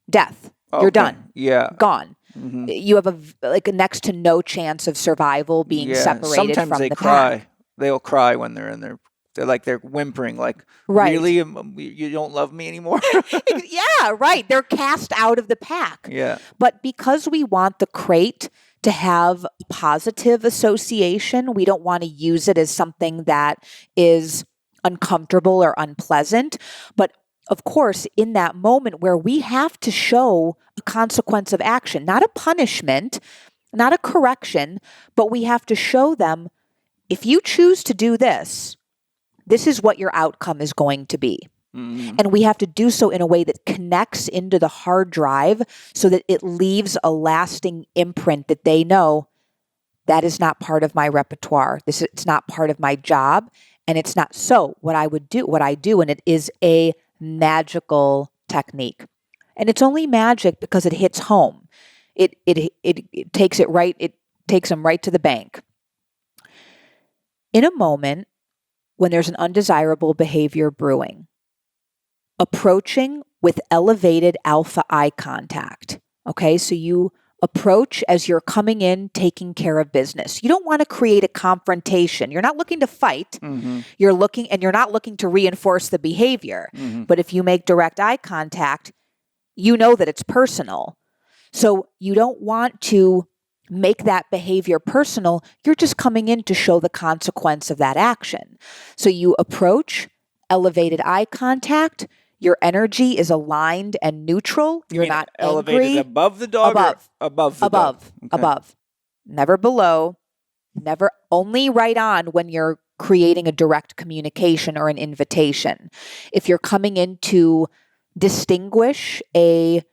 death. You're done. Yeah. Gone. You have a next to no chance of survival being separated Sometimes from they the cry. pack. They'll cry when they're in there. They're whimpering, like, Right. really? You don't love me anymore? Yeah, right. They're cast out of the pack. Yeah. But because we want the crate to have positive association, we don't want to use it as something that is uncomfortable or unpleasant. But of course, in that moment where we have to show a consequence of action, not a punishment, not a correction, but we have to show them, if you choose to do this, this is what your outcome is going to be. And we have to do so in a way that connects into the hard drive so that it leaves a lasting imprint that they know that is not part of my repertoire. It's not part of my job. And it's not. So what I do, and it is a magical technique. And it's only magic because it hits home. It takes them right to the bank. In a moment when there's an undesirable behavior brewing, approaching with elevated alpha eye contact. Okay, so you approach as you're coming in, taking care of business. You don't want to create a confrontation. You're not looking to fight. You're not looking to reinforce the behavior. But if you make direct eye contact, you know that it's personal. So you don't want to make that behavior personal. You're just coming in to show the consequence of that action. So you approach, elevated eye contact. Your energy is aligned and neutral. You're not elevated angry. above the dog. Above the dog. Okay. Above. Never below. Never, only right on when you're creating a direct communication or an invitation. If you're coming in to distinguish an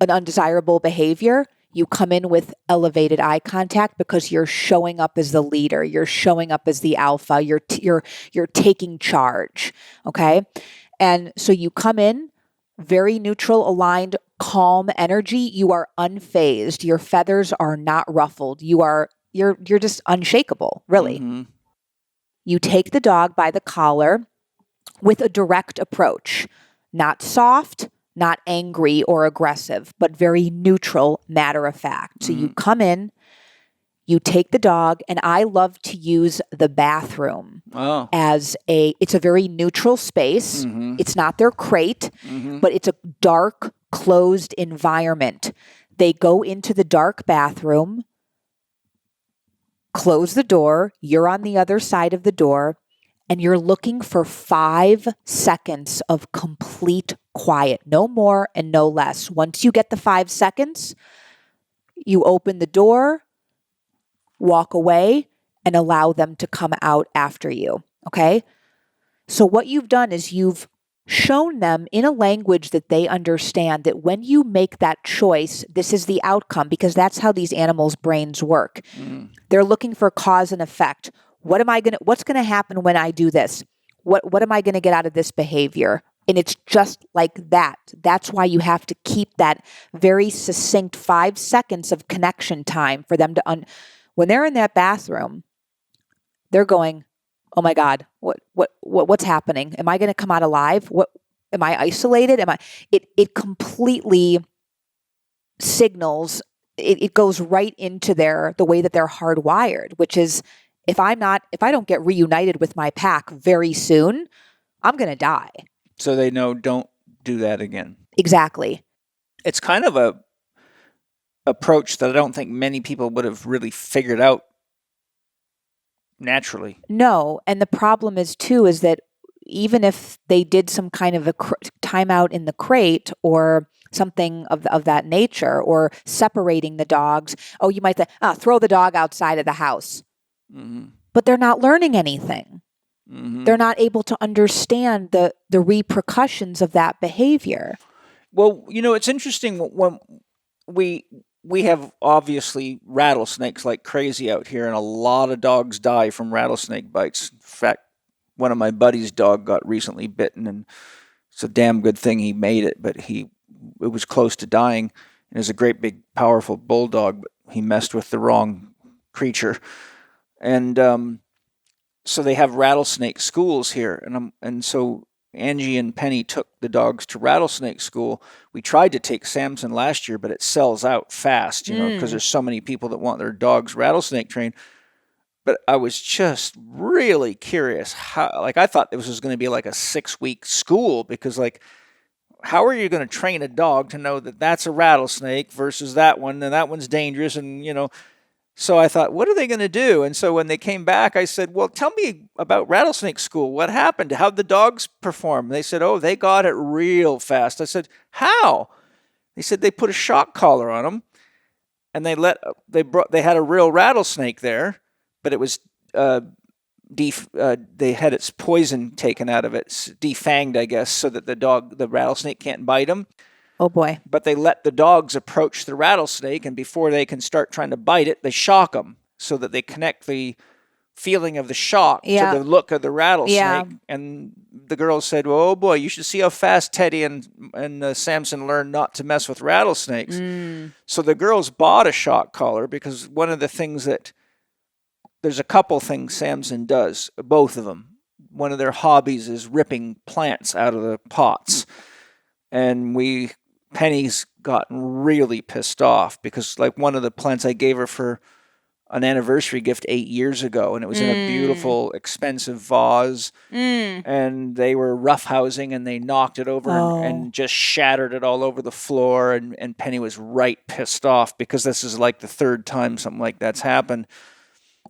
undesirable behavior, you come in with elevated eye contact because you're showing up as the leader. You're showing up as the alpha. You're taking charge. Okay. And so you come in very neutral, aligned, calm energy. You are unfazed. Your feathers are not ruffled. You're just unshakable, really. You take the dog by the collar with a direct approach, not soft, not angry or aggressive, but very neutral, matter of fact. So you come in, you take the dog, and I love to use the bathroom it's a very neutral space. It's not their crate, but it's a dark, closed environment. They go into the dark bathroom, close the door, you're on the other side of the door, and you're looking for 5 seconds of complete quiet, no more and no less. Once you get the 5 seconds, you open the door, walk away, and allow them to come out after you, okay? So what you've done is you've shown them in a language that they understand that when you make that choice, this is the outcome, because that's how these animals' brains work. They're looking for cause and effect. What's going to happen when I do this? What am I going to get out of this behavior? And it's just like that. That's why you have to keep that very succinct 5 seconds of connection time for them to when they're in that bathroom, they're going, "Oh my God, what's happening? Am I going to come out alive? What am I isolated? It completely signals, it goes right into the way that they're hardwired, which is if I don't get reunited with my pack very soon, I'm going to die." So they know, don't do that again. Exactly. It's kind of a approach that I don't think many people would have really figured out naturally. No, and the problem is that even if they did some kind of a timeout in the crate or something of that nature, or separating the dogs, you might say, throw the dog outside of the house. But they're not learning anything. They're not able to understand the repercussions of that behavior. Well, it's interesting when we have obviously rattlesnakes like crazy out here, and a lot of dogs die from rattlesnake bites. In fact, one of my buddy's dog got recently bitten, and it's a damn good thing he made it, but it was close to dying. It was a great big powerful bulldog, but he messed with the wrong creature. And so they have rattlesnake schools here, and so Angie and Penny took the dogs to rattlesnake school. We tried to take Samson last year, but it sells out fast, because there's so many people that want their dogs rattlesnake trained. But I was just really curious how, I thought this was going to be like a 6-week school, because how are you going to train a dog to know that that's a rattlesnake versus that one, and that one's dangerous, and So I thought, what are they going to do? And so when they came back, I said, well, tell me about rattlesnake school. What happened? How'd the dogs perform? They said, they got it real fast. I said, how? They said they put a shock collar on them, and they had a real rattlesnake there, but it was they had its poison taken out of it, defanged, I guess, so that the rattlesnake can't bite them. Oh boy. But they let the dogs approach the rattlesnake, and before they can start trying to bite it, they shock them so that they connect the feeling of the shock to the look of the rattlesnake. Yeah. And the girls said, well, oh boy, you should see how fast Teddy and Samson learned not to mess with rattlesnakes. So the girls bought a shock collar, because one of the things there's a couple things Samson does, both of them. One of their hobbies is ripping plants out of the pots. And Penny's gotten really pissed off, because one of the plants I gave her for an anniversary gift 8 years ago, and it was in a beautiful, expensive vase, and they were roughhousing, and they knocked it over and just shattered it all over the floor, and Penny was right pissed off, because this is the third time something like that's happened.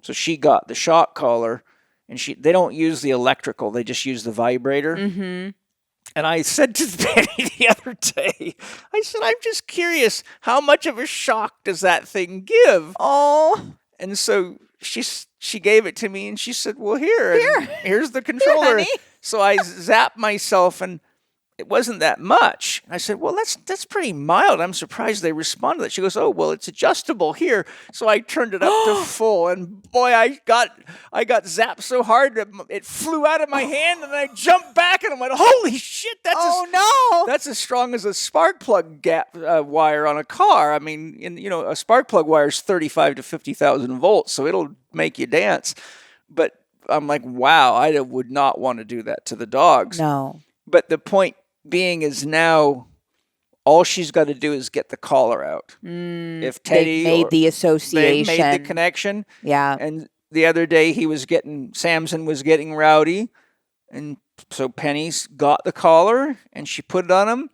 So she got the shock collar, and they don't use the electrical, they just use the vibrator. And I said to Penny the other day, I said, I'm just curious, how much of a shock does that thing give? Oh. And so she gave it to me, and she said, well, here's the controller. Here, so I zapped myself, and it wasn't that much. I said, well, that's pretty mild. I'm surprised they responded. She goes, oh, well, it's adjustable here. So I turned it up to full, and boy, I got zapped so hard that it flew out of my hand, and I jumped back, and I went, holy shit, that's as strong as a spark plug wire on a car. I mean, a spark plug wire is 35 to 50,000 volts, so it'll make you dance. But I'm like, wow, I would not want to do that to the dogs. No. But the point being is, now all she's got to do is get the collar out. If Teddy They've made the they association. made the connection. Yeah. And the other day Samson was getting rowdy. And so Penny's got the collar and she put it on him.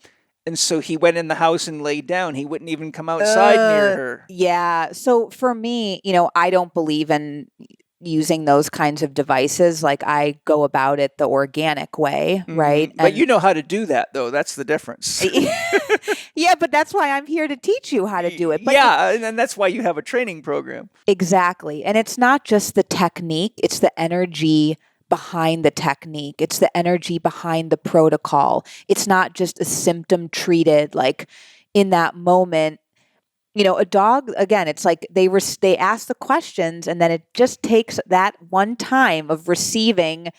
And so he went in the house and laid down. He wouldn't even come outside near her. Yeah. So for me, I don't believe in using those kinds of devices. Like, I go about it the organic way, right? But you know how to do that, though. That's the difference. Yeah, but that's why I'm here to teach you how to do it. But and that's why you have a training program. Exactly. And it's not just the technique, it's the energy behind the technique. It's the energy behind the protocol. It's not just a symptom treated, like in that moment. A dog, again, it's like they ask the questions, and then it just takes that one time of receiving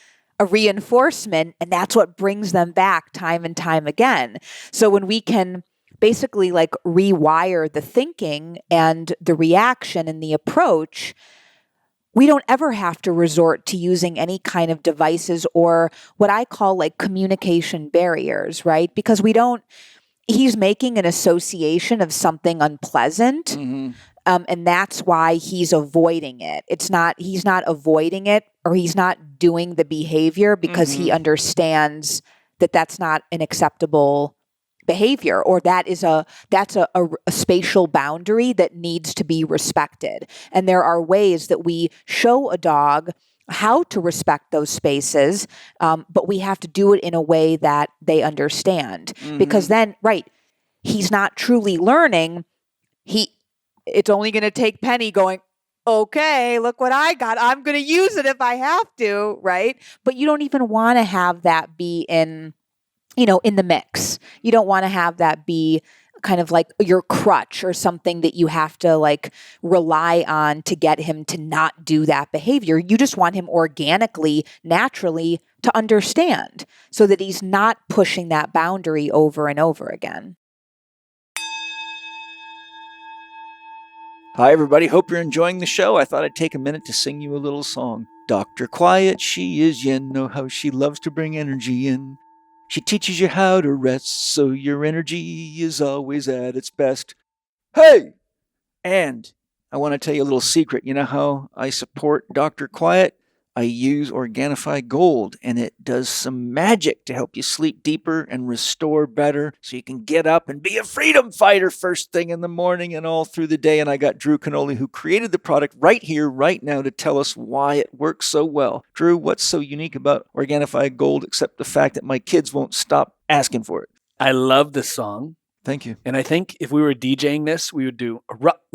a reinforcement, and that's what brings them back time and time again. So when we can basically like rewire the thinking and the reaction and the approach, we don't ever have to resort to using any kind of devices or what I call like communication barriers, right? Because he's making an association of something unpleasant. And that's why he's avoiding it. He's not avoiding it, or he's not doing the behavior because he understands that that's not an acceptable behavior, or that's a spatial boundary that needs to be respected. And there are ways that we show a dog how to respect those spaces, but we have to do it in a way that they understand. Because then, right, he's not truly learning. It's only going to take Penny going, okay, look what I got. I'm going to use it if I have to, right? But you don't even want to have that be in the mix. You don't want to have that be kind of like your crutch or something that you have to like rely on to get him to not do that behavior. You just want him organically, naturally to understand so that he's not pushing that boundary over and over again. Hi, everybody. Hope you're enjoying the show. I thought I'd take a minute to sing you a little song. Dr. Quiet, she is yin. Know how she loves to bring energy in. She teaches you how to rest so your energy is always at its best. Hey! And I want to tell you a little secret. You know how I support Dr. Quiet? I use Organifi Gold, and it does some magic to help you sleep deeper and restore better so you can get up and be a freedom fighter first thing in the morning and all through the day. And I got Drew Canoli, who created the product right here, right now, to tell us why it works so well. Drew, what's so unique about Organifi Gold except the fact that my kids won't stop asking for it? I love this song. Thank you. And I think if we were DJing this, we would do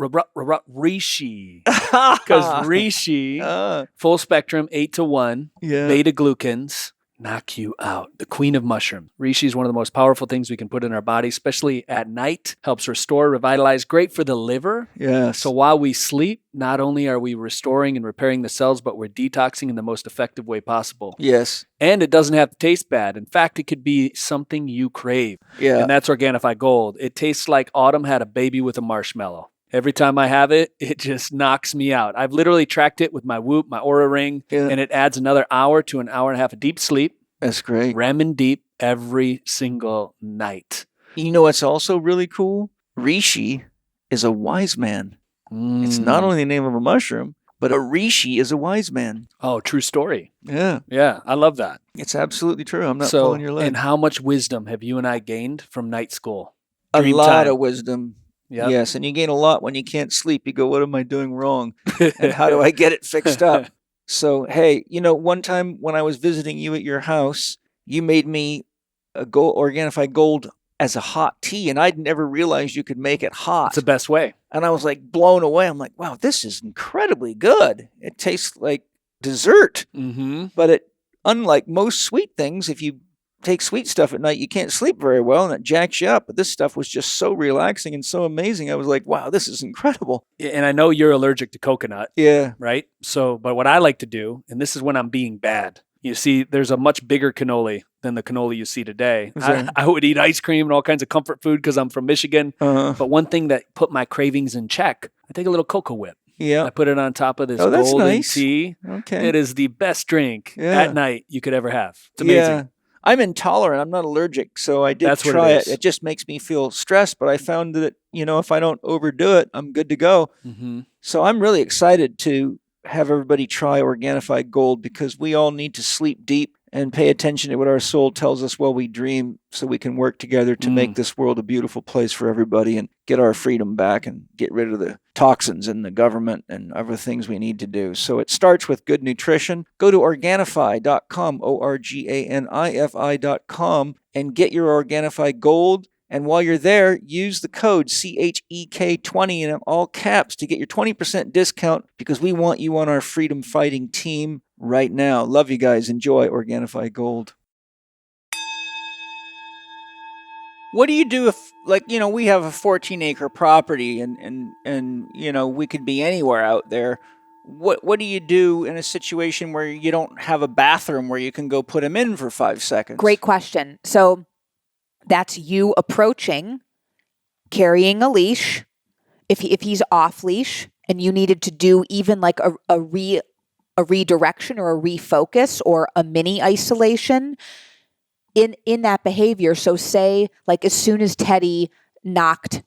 Reishi. Because Reishi, full spectrum, 8-to-1, beta glucans, knock you out. The queen of mushrooms. Reishi is one of the most powerful things we can put in our body, especially at night. Helps restore, revitalize. Great for the liver. Yes. So while we sleep, not only are we restoring and repairing the cells, but we're detoxing in the most effective way possible. Yes. And it doesn't have to taste bad. In fact, it could be something you crave. Yeah. And that's Organifi Gold. It tastes like autumn had a baby with a marshmallow. Every time I have it, it just knocks me out. I've literally tracked it with my Whoop, my Oura Ring, and it adds another hour to an hour and a half of deep sleep. That's great. REM deep every single night. You know what's also really cool? Reishi is a wise man. It's not only the name of a mushroom, but a Reishi is a wise man. Oh, true story. Yeah. Yeah, I love that. It's absolutely true. I'm not pulling your leg. And how much wisdom have you and I gained from night school? A lot of wisdom. Yep. Yes, and you gain a lot when you can't sleep. You go, what am I doing wrong? And how do I get it fixed up? So, hey, one time when I was visiting you at your house, you made me a Organifi Gold as a hot tea, and I'd never realized you could make it hot. It's the best way. And I was like blown away. I'm like, wow, this is incredibly good. It tastes like dessert. But unlike most sweet things, if you take sweet stuff at night, you can't sleep very well, and it jacks you up. But this stuff was just so relaxing and so amazing. I was like, wow, this is incredible. And I know you're allergic to coconut. Yeah. Right? So, but what I like to do, and this is when I'm being bad, you see, there's a much bigger cannoli than the cannoli you see today. I would eat ice cream and all kinds of comfort food because I'm from Michigan. But one thing that put my cravings in check, I take a little Cocoa Whip. Yeah. I put it on top of this golden tea. Okay. It is the best drink at night you could ever have. It's amazing. Yeah. I'm intolerant. I'm not allergic, so I did That's what it try it. is. It just makes me feel stressed, but I found that, if I don't overdo it, I'm good to go. Mm-hmm. So I'm really excited to have everybody try Organifi Gold, because we all need to sleep deep and pay attention to what our soul tells us while we dream, so we can work together to make this world a beautiful place for everybody and get our freedom back and get rid of the toxins in the government and other things we need to do. So it starts with good nutrition. Go to Organifi.com, Organifi.com, and get your Organifi Gold. And while you're there, use the code CHEK20 in all caps to get your 20% discount, because we want you on our freedom fighting team right now. Love you guys. Enjoy Organifi Gold. What do you do if, we have a 14-acre property and we could be anywhere out there? What do you do in a situation where you don't have a bathroom where you can go put him in for 5 seconds? Great question. So that's you approaching, carrying a leash. If he's off leash and you needed to do even like a redirection or a refocus or a mini isolation in that behavior. So say like as soon as Teddy knocked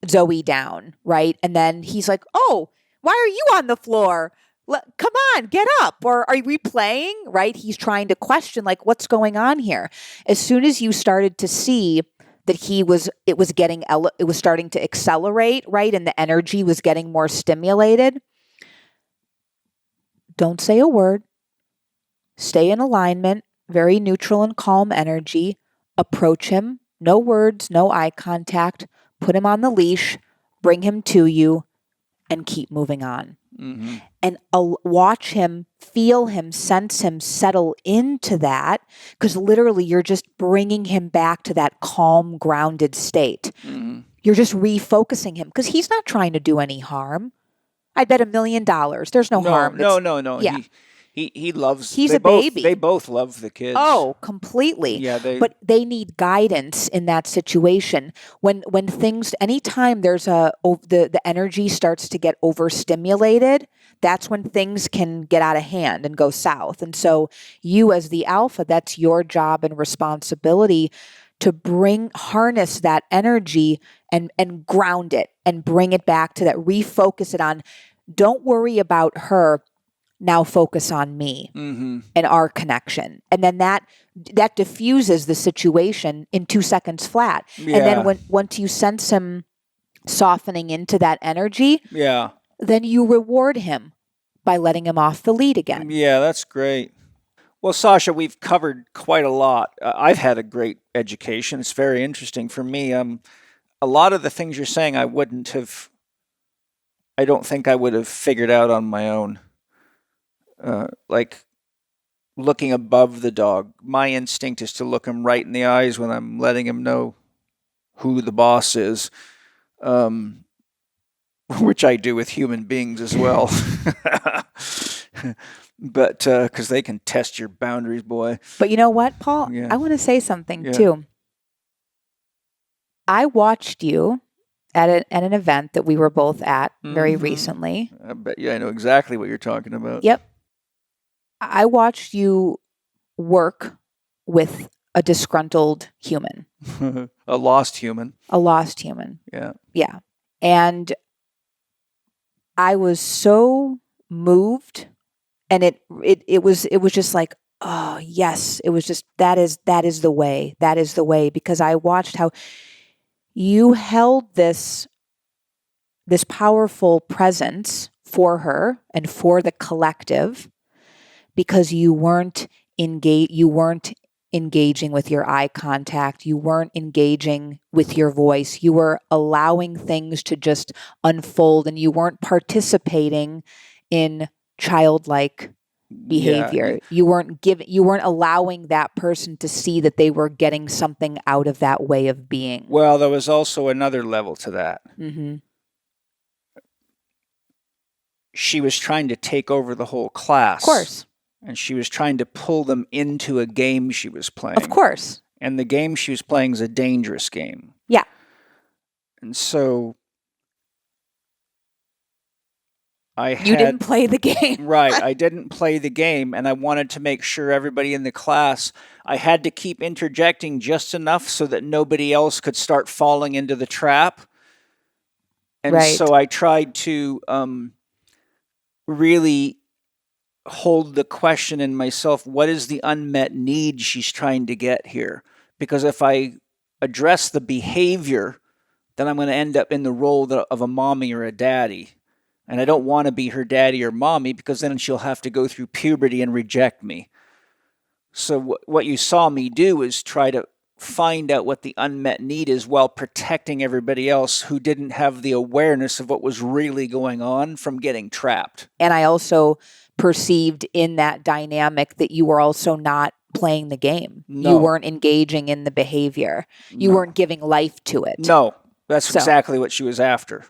Zoe down, right? And then he's like, "Oh, why are you on the floor? Come on, get up." Or are you replaying, right? He's trying to question like what's going on here. As soon as you started to see that it was starting to accelerate, right? And the energy was getting more stimulated. Don't say a word. Stay in alignment, very neutral and calm energy. Approach him. No words, no eye contact. Put him on the leash, bring him to you, and keep moving on. Mm-hmm. And watch him, feel him, sense him, settle into that, because literally you're just bringing him back to that calm, grounded state. Mm-hmm. You're just refocusing him, because he's not trying to do any harm. I bet $1 million. There's no harm. No. Yeah. He loves. He's a baby. They both love the kids. Oh, completely. Yeah, but they need guidance in that situation. When things, anytime there's the energy starts to get overstimulated, that's when things can get out of hand and go south. And so you as the alpha, that's your job and responsibility to harness that energy and ground it and bring it back to that, refocus it on. Don't worry about her. Now focus on me mm-hmm. and our connection. And then that diffuses the situation in 2 seconds flat. Yeah. And then once you sense him softening into that energy, yeah, then you reward him by letting him off the lead again. Yeah, that's great. Well, Sasha, we've covered quite a lot. I've had a great education. It's very interesting for me. A lot of the things you're saying I don't think I would have figured out on my own. Like looking above the dog. My instinct is to look him right in the eyes when I'm letting him know who the boss is, which I do with human beings as well. But because they can test your boundaries, boy. But you know what, Paul? Yeah. I want to say something too. I watched you at an event that we were both at very recently. I bet you I know exactly what you're talking about. Yep. I watched you work with a disgruntled human. A lost human. A lost human. Yeah. Yeah. And I was so moved, and it was just like, oh yes, it was just that is the way. That is the way, because I watched how you held this powerful presence for her and for the collective, because you weren't engaging with your eye contact. You weren't engaging with your voice. You were allowing things to just unfold, and you weren't participating in childlike behavior. Yeah. You weren't allowing that person to see that they were getting something out of that way of being. Well, there was also another level to that. Mm-hmm. She was trying to take over the whole class. Of course. And she was trying to pull them into a game she was playing. Of course. And the game she was playing is a dangerous game. Yeah. And so You didn't play the game. Right. I didn't play the game, and I wanted to make sure everybody in the class, I had to keep interjecting just enough so that nobody else could start falling into the trap. And Right. so I tried to really hold the question in myself, what is the unmet need she's trying to get here? Because if I address the behavior, then I'm going to end up in the role of a mommy or a daddy. And I don't want to be her daddy or mommy, because then she'll have to go through puberty and reject me. So what you saw me do is try to find out what the unmet need is while protecting everybody else who didn't have the awareness of what was really going on from getting trapped. And I also perceived in that dynamic that you were also not playing the game. No. You weren't engaging in the behavior. You No. weren't giving life to it. No, that's exactly what she was after.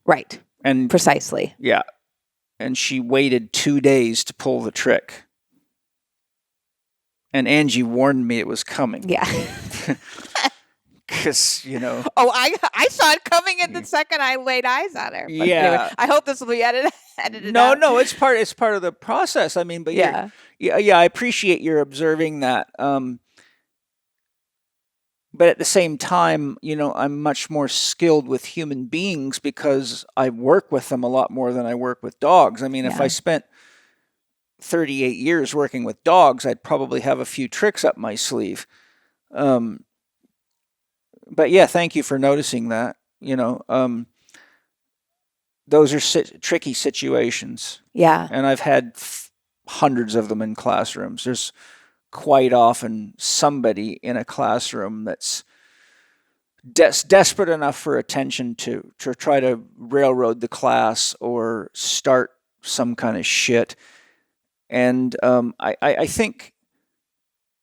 Right. And precisely. Yeah. And she waited 2 days to pull the trick. And Angie warned me it was coming. Yeah. Because, Oh, I saw it coming in the second I laid eyes on her. But Yeah. anyway, I hope this will be edited No, out. no, it's part of the process. I mean, but Yeah. Yeah, I appreciate your observing that. But at the same time, I'm much more skilled with human beings because I work with them a lot more than I work with dogs. I mean, if Yeah. I spent 38 years working with dogs, I'd probably have a few tricks up my sleeve. But yeah, thank you for noticing that. Those are tricky situations. Yeah. And I've had hundreds of them in classrooms. There's quite often somebody in a classroom that's desperate enough for attention to try to railroad the class or start some kind of shit. And I think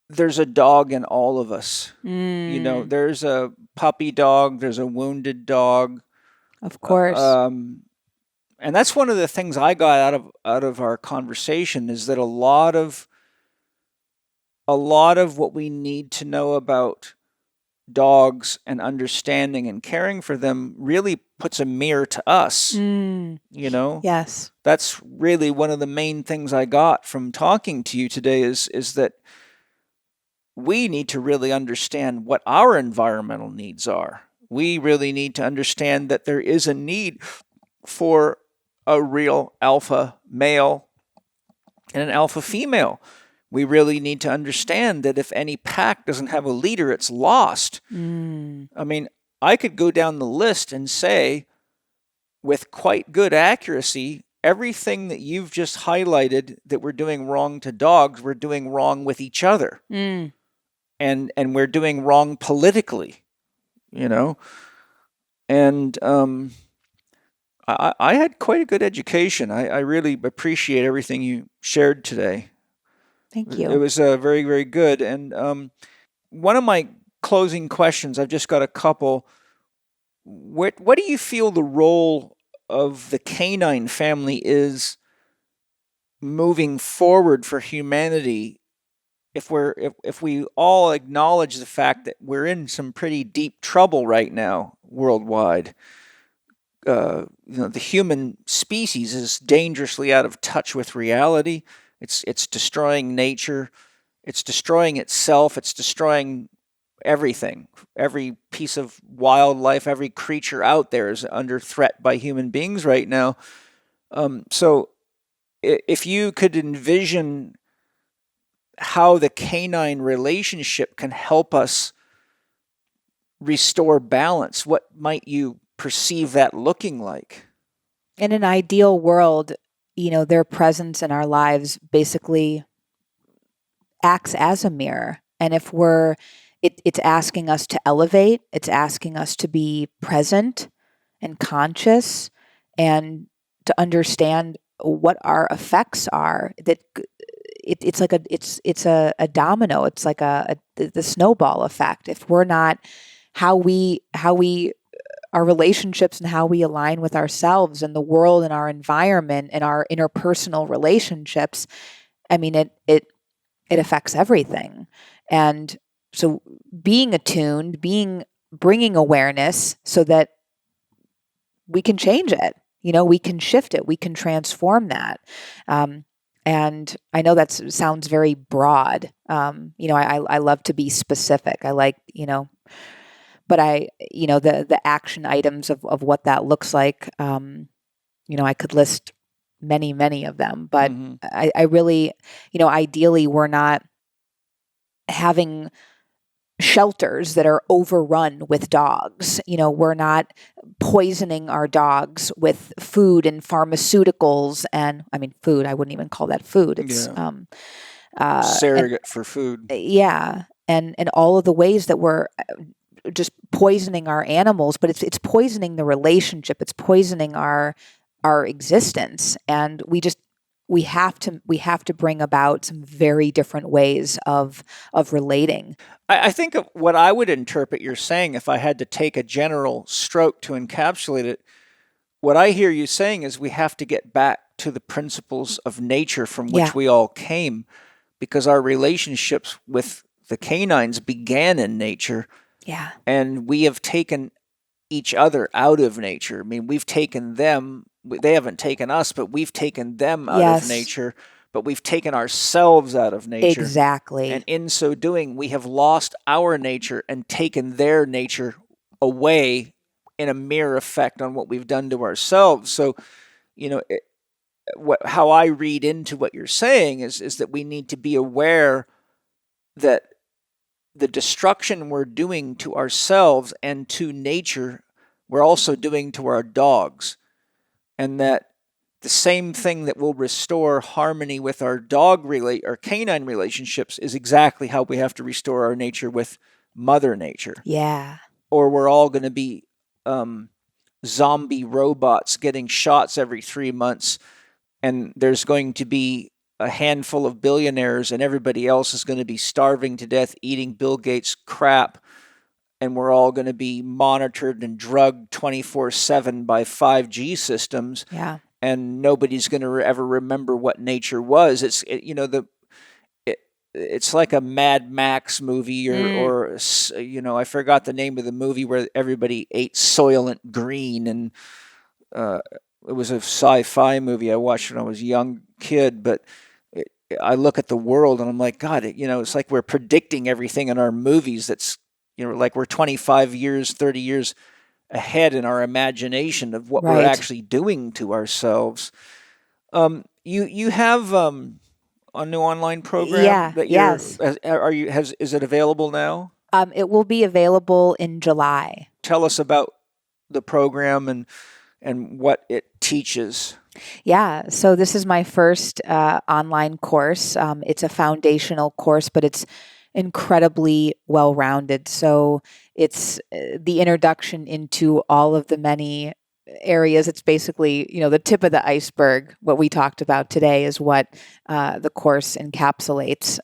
there's a dog in all of us. There's a puppy dog, there's a wounded dog. Of course. And that's one of the things I got out of our conversation, is that a lot of what we need to know about dogs and understanding and caring for them really puts a mirror to us. Yes. That's really one of the main things I got from talking to you today is that we need to really understand what our environmental needs are. We really need to understand that there is a need for a real alpha male and an alpha female. We really need to understand that if any pack doesn't have a leader, it's lost. I mean, I could go down the list and say, with quite good accuracy, everything that you've just highlighted that we're doing wrong to dogs, we're doing wrong with each other. And we're doing wrong politically, And I had quite a good education. I really appreciate everything you shared today. Thank you. It was very, very good. And one of my closing questions, I've just got a couple. What do you feel the role of the canine family is moving forward for humanity? If we all acknowledge the fact that we're in some pretty deep trouble right now worldwide, the human species is dangerously out of touch with reality. It's destroying nature. It's destroying itself. It's destroying everything. Every piece of wildlife, every creature out there is under threat by human beings right now. So if you could envision how the canine relationship can help us restore balance, what might you perceive that looking like? In an ideal world, their presence in our lives basically acts as a mirror. And if it's asking us to elevate, it's asking us to be present and conscious and to understand what our effects are, that it's like a domino. It's like the snowball effect. If we're not, how we our relationships and how we align with ourselves and the world and our environment and our interpersonal relationships, I mean, it affects everything. And so being attuned, bringing awareness so that we can change it. we can shift it. We can transform that. And I know that sounds very broad. I love to be specific. I like, but the action items of what that looks like, I could list many, many of them, but I really, ideally we're not having shelters that are overrun with dogs. We're not poisoning our dogs with food and pharmaceuticals, and food, I wouldn't even call that food. It's surrogate for food. Yeah. And all of the ways that we're just poisoning our animals, but it's poisoning the relationship. It's poisoning our existence. And we have to bring about some very different ways of relating. I think of what I would interpret you're saying, if I had to take a general stroke to encapsulate it, what I hear you saying is we have to get back to the principles of nature from which we all came, because our relationships with the canines began in nature. Yeah. And we have taken each other out of nature. We've taken them. They haven't taken us, but we've taken them out of nature, but we've taken ourselves out of nature. Exactly. And in so doing, we have lost our nature and taken their nature away in a mirror effect on what we've done to ourselves. So, how I read into what you're saying is that we need to be aware that the destruction we're doing to ourselves and to nature, we're also doing to our dogs. And that the same thing that will restore harmony with our our canine relationships is exactly how we have to restore our nature with Mother Nature. Yeah. Or we're all going to be zombie robots getting shots every 3 months, and there's going to be a handful of billionaires and everybody else is going to be starving to death, eating Bill Gates' crap. And we're all going to be monitored and drugged 24/7 by 5G systems. Yeah. And nobody's going to ever remember what nature was. It's like a Mad Max movie or I forgot the name of the movie where everybody ate Soylent Green, and it was a sci-fi movie I watched when I was a young kid, but I look at the world and I'm like, God, it's like we're predicting everything in our movies that's like we're 25 years, 30 years ahead in our imagination of what we're actually doing to ourselves. You have a new online program? Yeah. Yes. Is it available now? It will be available in July. Tell us about the program and what it teaches. Yeah, so this is my first online course. It's a foundational course, but it's incredibly well-rounded. So it's the introduction into all of the many areas. It's basically, the tip of the iceberg. What we talked about today is what the course encapsulates.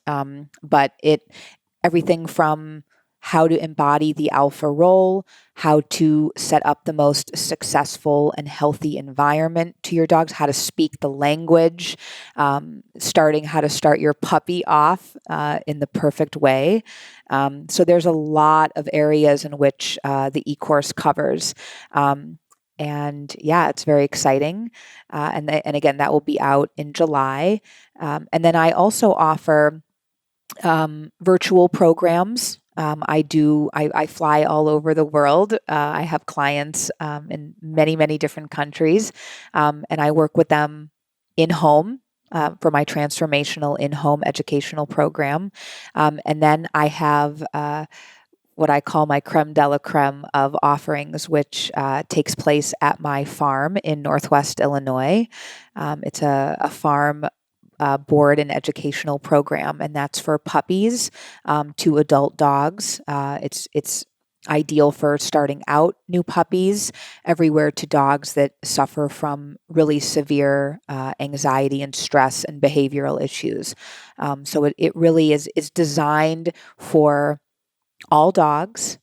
But everything from how to embody the alpha role, how to set up the most successful and healthy environment to your dogs, how to speak the language, starting how to start your puppy off in the perfect way. So there's a lot of areas in which the e-course covers. And yeah, it's very exciting. And again, that will be out in July. And then I also offer virtual programs. I fly all over the world. I have clients in many, many different countries, and I work with them in-home for my transformational in-home educational program. And then I have what I call my creme de la creme of offerings, which takes place at my farm in Northwest Illinois. It's a farm board and educational program, and that's for puppies to adult dogs. It's ideal for starting out new puppies, everywhere to dogs that suffer from really severe anxiety and stress and behavioral issues. So it really is designed for all dogs,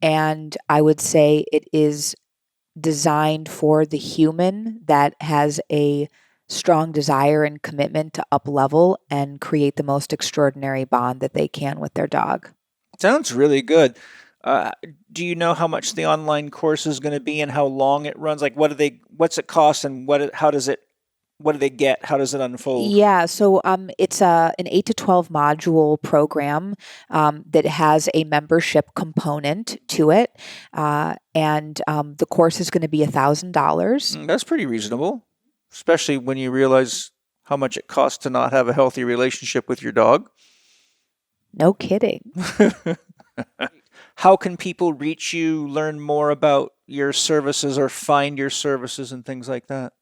and I would say it is designed for the human that has a strong desire and commitment to up-level and create the most extraordinary bond that they can with their dog. Sounds really good. Do you know how much the online course is going to be and how long it runs? Like, what's it cost, and what do they get? How does it unfold? Yeah, so it's an 8 to 12 module program that has a membership component to it. And the course is going to be $1,000. That's pretty reasonable, especially when you realize how much it costs to not have a healthy relationship with your dog. No kidding. How can people reach you, learn more about your services, or find your services and things like that?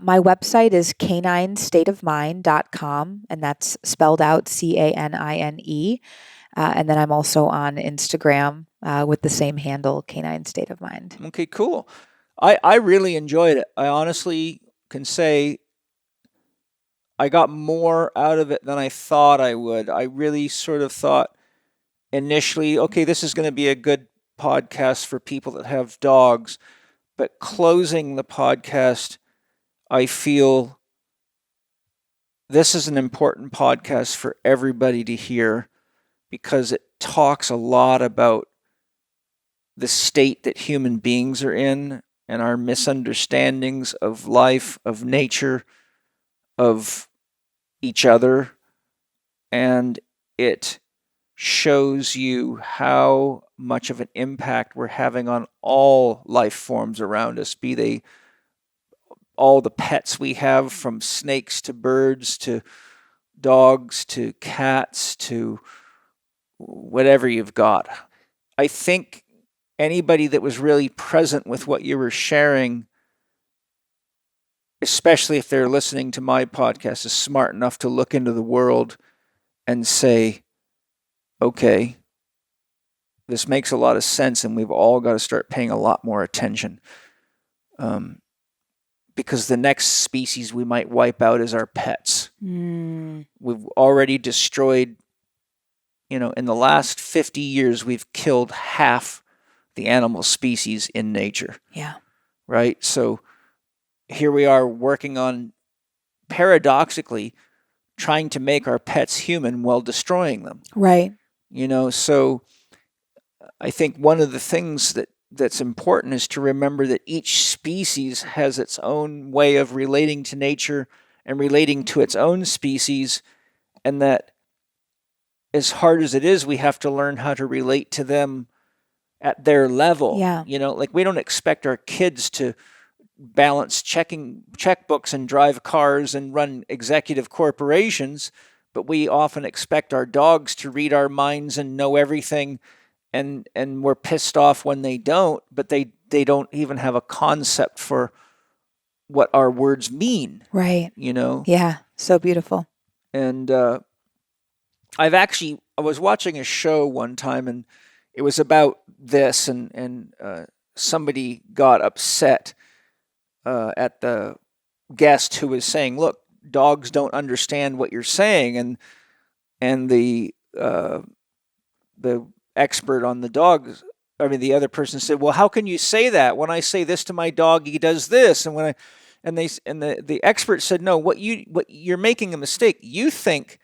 My website is caninestateofmind.com, and that's spelled out CANINE. And then I'm also on Instagram with the same handle, Canine State of Mind. Okay, cool. I really enjoyed it. I honestly can say I got more out of it than I thought I would. I really sort of thought initially, okay, this is going to be a good podcast for people that have dogs. But closing the podcast, I feel this is an important podcast for everybody to hear because it talks a lot about the state that human beings are in and our misunderstandings of life, of nature, of each other. And it shows you how much of an impact we're having on all life forms around us, be they all the pets we have, from snakes to birds to dogs to cats to whatever you've got. I think anybody that was really present with what you were sharing, especially if they're listening to my podcast, is smart enough to look into the world and say, okay, this makes a lot of sense, and we've all got to start paying a lot more attention. Because the next species we might wipe out is our pets. We've already destroyed, in the last 50 years, we've killed half the animal species in nature. Yeah. Right? So here we are working on, paradoxically, trying to make our pets human while destroying them. Right. So I think one of the things that's important is to remember that each species has its own way of relating to nature and relating to its own species, and that as hard as it is, we have to learn how to relate to them at their level. Yeah. Like we don't expect our kids to balance checkbooks and drive cars and run executive corporations, but we often expect our dogs to read our minds and know everything. And we're pissed off when they don't, but they don't even have a concept for what our words mean. Right. Yeah. So beautiful. And I was watching a show one time, and it was about this, and somebody got upset at the guest who was saying, look, dogs don't understand what you're saying. And the expert on the dogs, the other person said, well, how can you say that? When I say this to my dog, he does this. And the expert said, no, what you're making a mistake. You think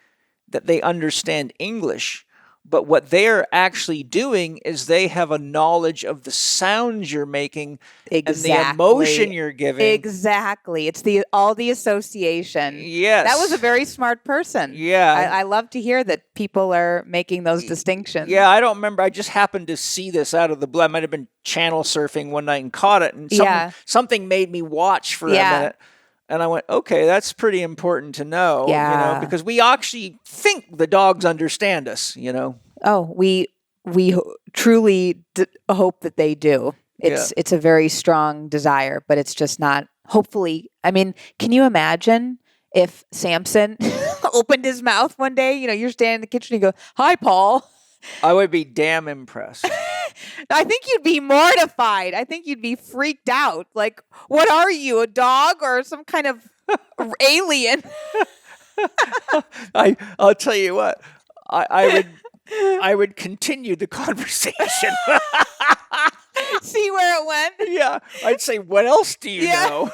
that they understand English, but what they're actually doing is they have a knowledge of the sounds you're making and the emotion you're giving. Exactly. It's all the association. Yes. That was a very smart person. Yeah. I love to hear that people are making those distinctions. Yeah, I don't remember. I just happened to see this out of the blue. I might have been channel surfing one night and caught it, and something made me watch for a minute. And I went, okay, that's pretty important to know, because we actually think the dogs understand us, Oh, we truly hope that they do. It's a very strong desire, but it's just not, hopefully. Can you imagine if Samson opened his mouth one day, you're standing in the kitchen and you go, hi, Paul. I would be damn impressed. I think you'd be mortified. I think you'd be freaked out. Like, what are you, a dog or some kind of alien? I'll tell you what, I would continue the conversation. See where it went? Yeah. I'd say, what else do you know?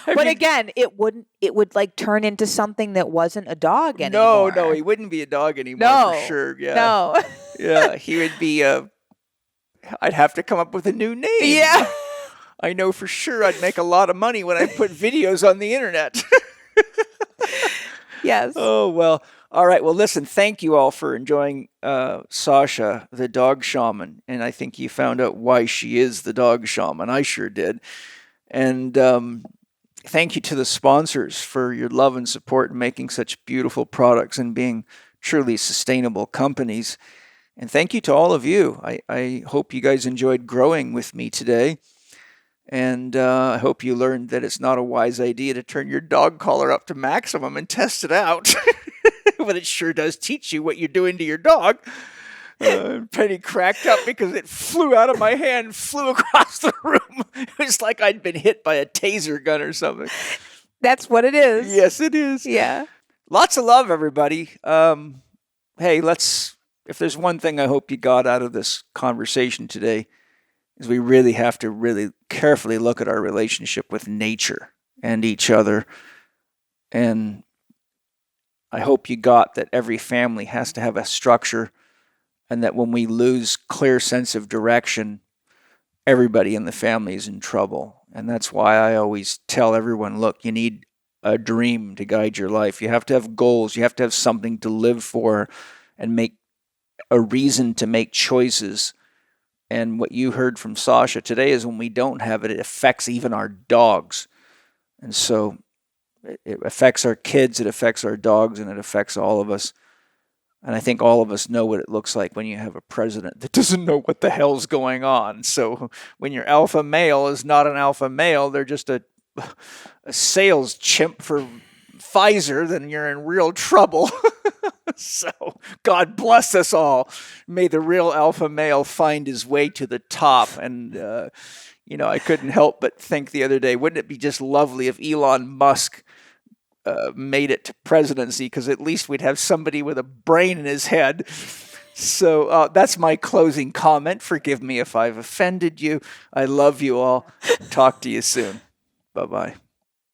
But again, it would like turn into something that wasn't a dog anymore. No, he wouldn't be a dog anymore for sure. Yeah. No. Yeah, he would be I'd have to come up with a new name. Yeah. I know for sure I'd make a lot of money when I put videos on the internet. Yes. Oh, well. All right. Well, listen, thank you all for enjoying Sasha, the dog shaman. And I think you found out why she is the dog shaman. I sure did. And thank you to the sponsors for your love and support in making such beautiful products and being truly sustainable companies. And thank you to all of you. I hope you guys enjoyed growing with me today. And I hope you learned that it's not a wise idea to turn your dog collar up to maximum and test it out. But it sure does teach you what you're doing to your dog. Penny cracked up because it flew out of my hand and flew across the room. It was like I'd been hit by a taser gun or something. That's what it is. Yes, it is. Yeah. Lots of love, everybody. Hey, if there's one thing I hope you got out of this conversation today, is we really have to really carefully look at our relationship with nature and each other. And I hope you got that every family has to have a structure, and that when we lose clear sense of direction, everybody in the family is in trouble. And that's why I always tell everyone, look, you need a dream to guide your life. You have to have goals. You have to have something to live for and make a reason to make choices. And what you heard from Sasha today is when we don't have it, it affects even our dogs. And so it affects our kids, it affects our dogs, and it affects all of us. And I think all of us know what it looks like when you have a president that doesn't know what the hell's going on. So when your alpha male is not an alpha male, they're just a sales chimp for Pfizer, then you're in real trouble. So God bless us all. May the real alpha male find his way to the top. And, I couldn't help but think the other day, wouldn't it be just lovely if Elon Musk made it to presidency, because at least we'd have somebody with a brain in his head. So that's my closing comment. Forgive me if I've offended you. I love you all. Talk to you soon. Bye-bye.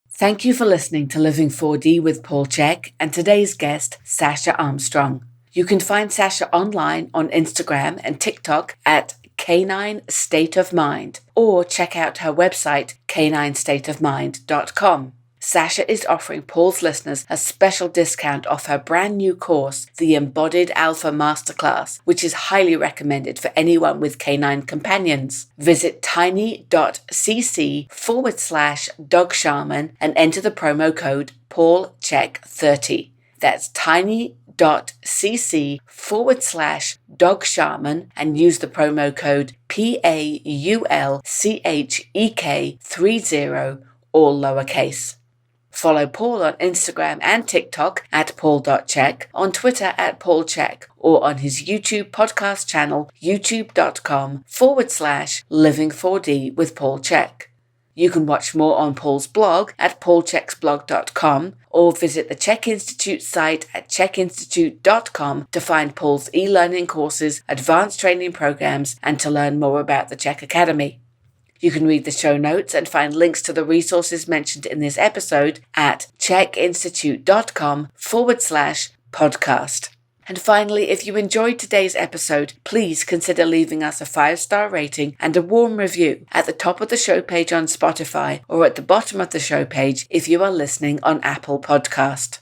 Thank you for listening to Living 4D with Paul Chek and today's guest, Sasha Armstrong. You can find Sasha online on Instagram and TikTok at Canine State of Mind, or check out her website, caninestateofmind.com. Sasha is offering Paul's listeners a special discount off her brand new course, the Embodied Alpha Masterclass, which is highly recommended for anyone with canine companions. Visit tiny.cc/dog shaman and enter the promo code PaulChek30. That's tiny.cc/dog shaman and use the promo code PAULCHEK30, all lowercase. Follow Paul on Instagram and TikTok at paul.chek, on Twitter at paulchek, or on his YouTube podcast channel, youtube.com/living4D with Paul Chek. You can watch more on Paul's blog at paulcheksblog.com, or visit the Chek Institute site at chekinstitute.com to find Paul's e-learning courses, advanced training programs, and to learn more about the Chek Academy. You can read the show notes and find links to the resources mentioned in this episode at chekinstitute.com/podcast. And finally, if you enjoyed today's episode, please consider leaving us a 5-star rating and a warm review at the top of the show page on Spotify, or at the bottom of the show page if you are listening on Apple Podcast.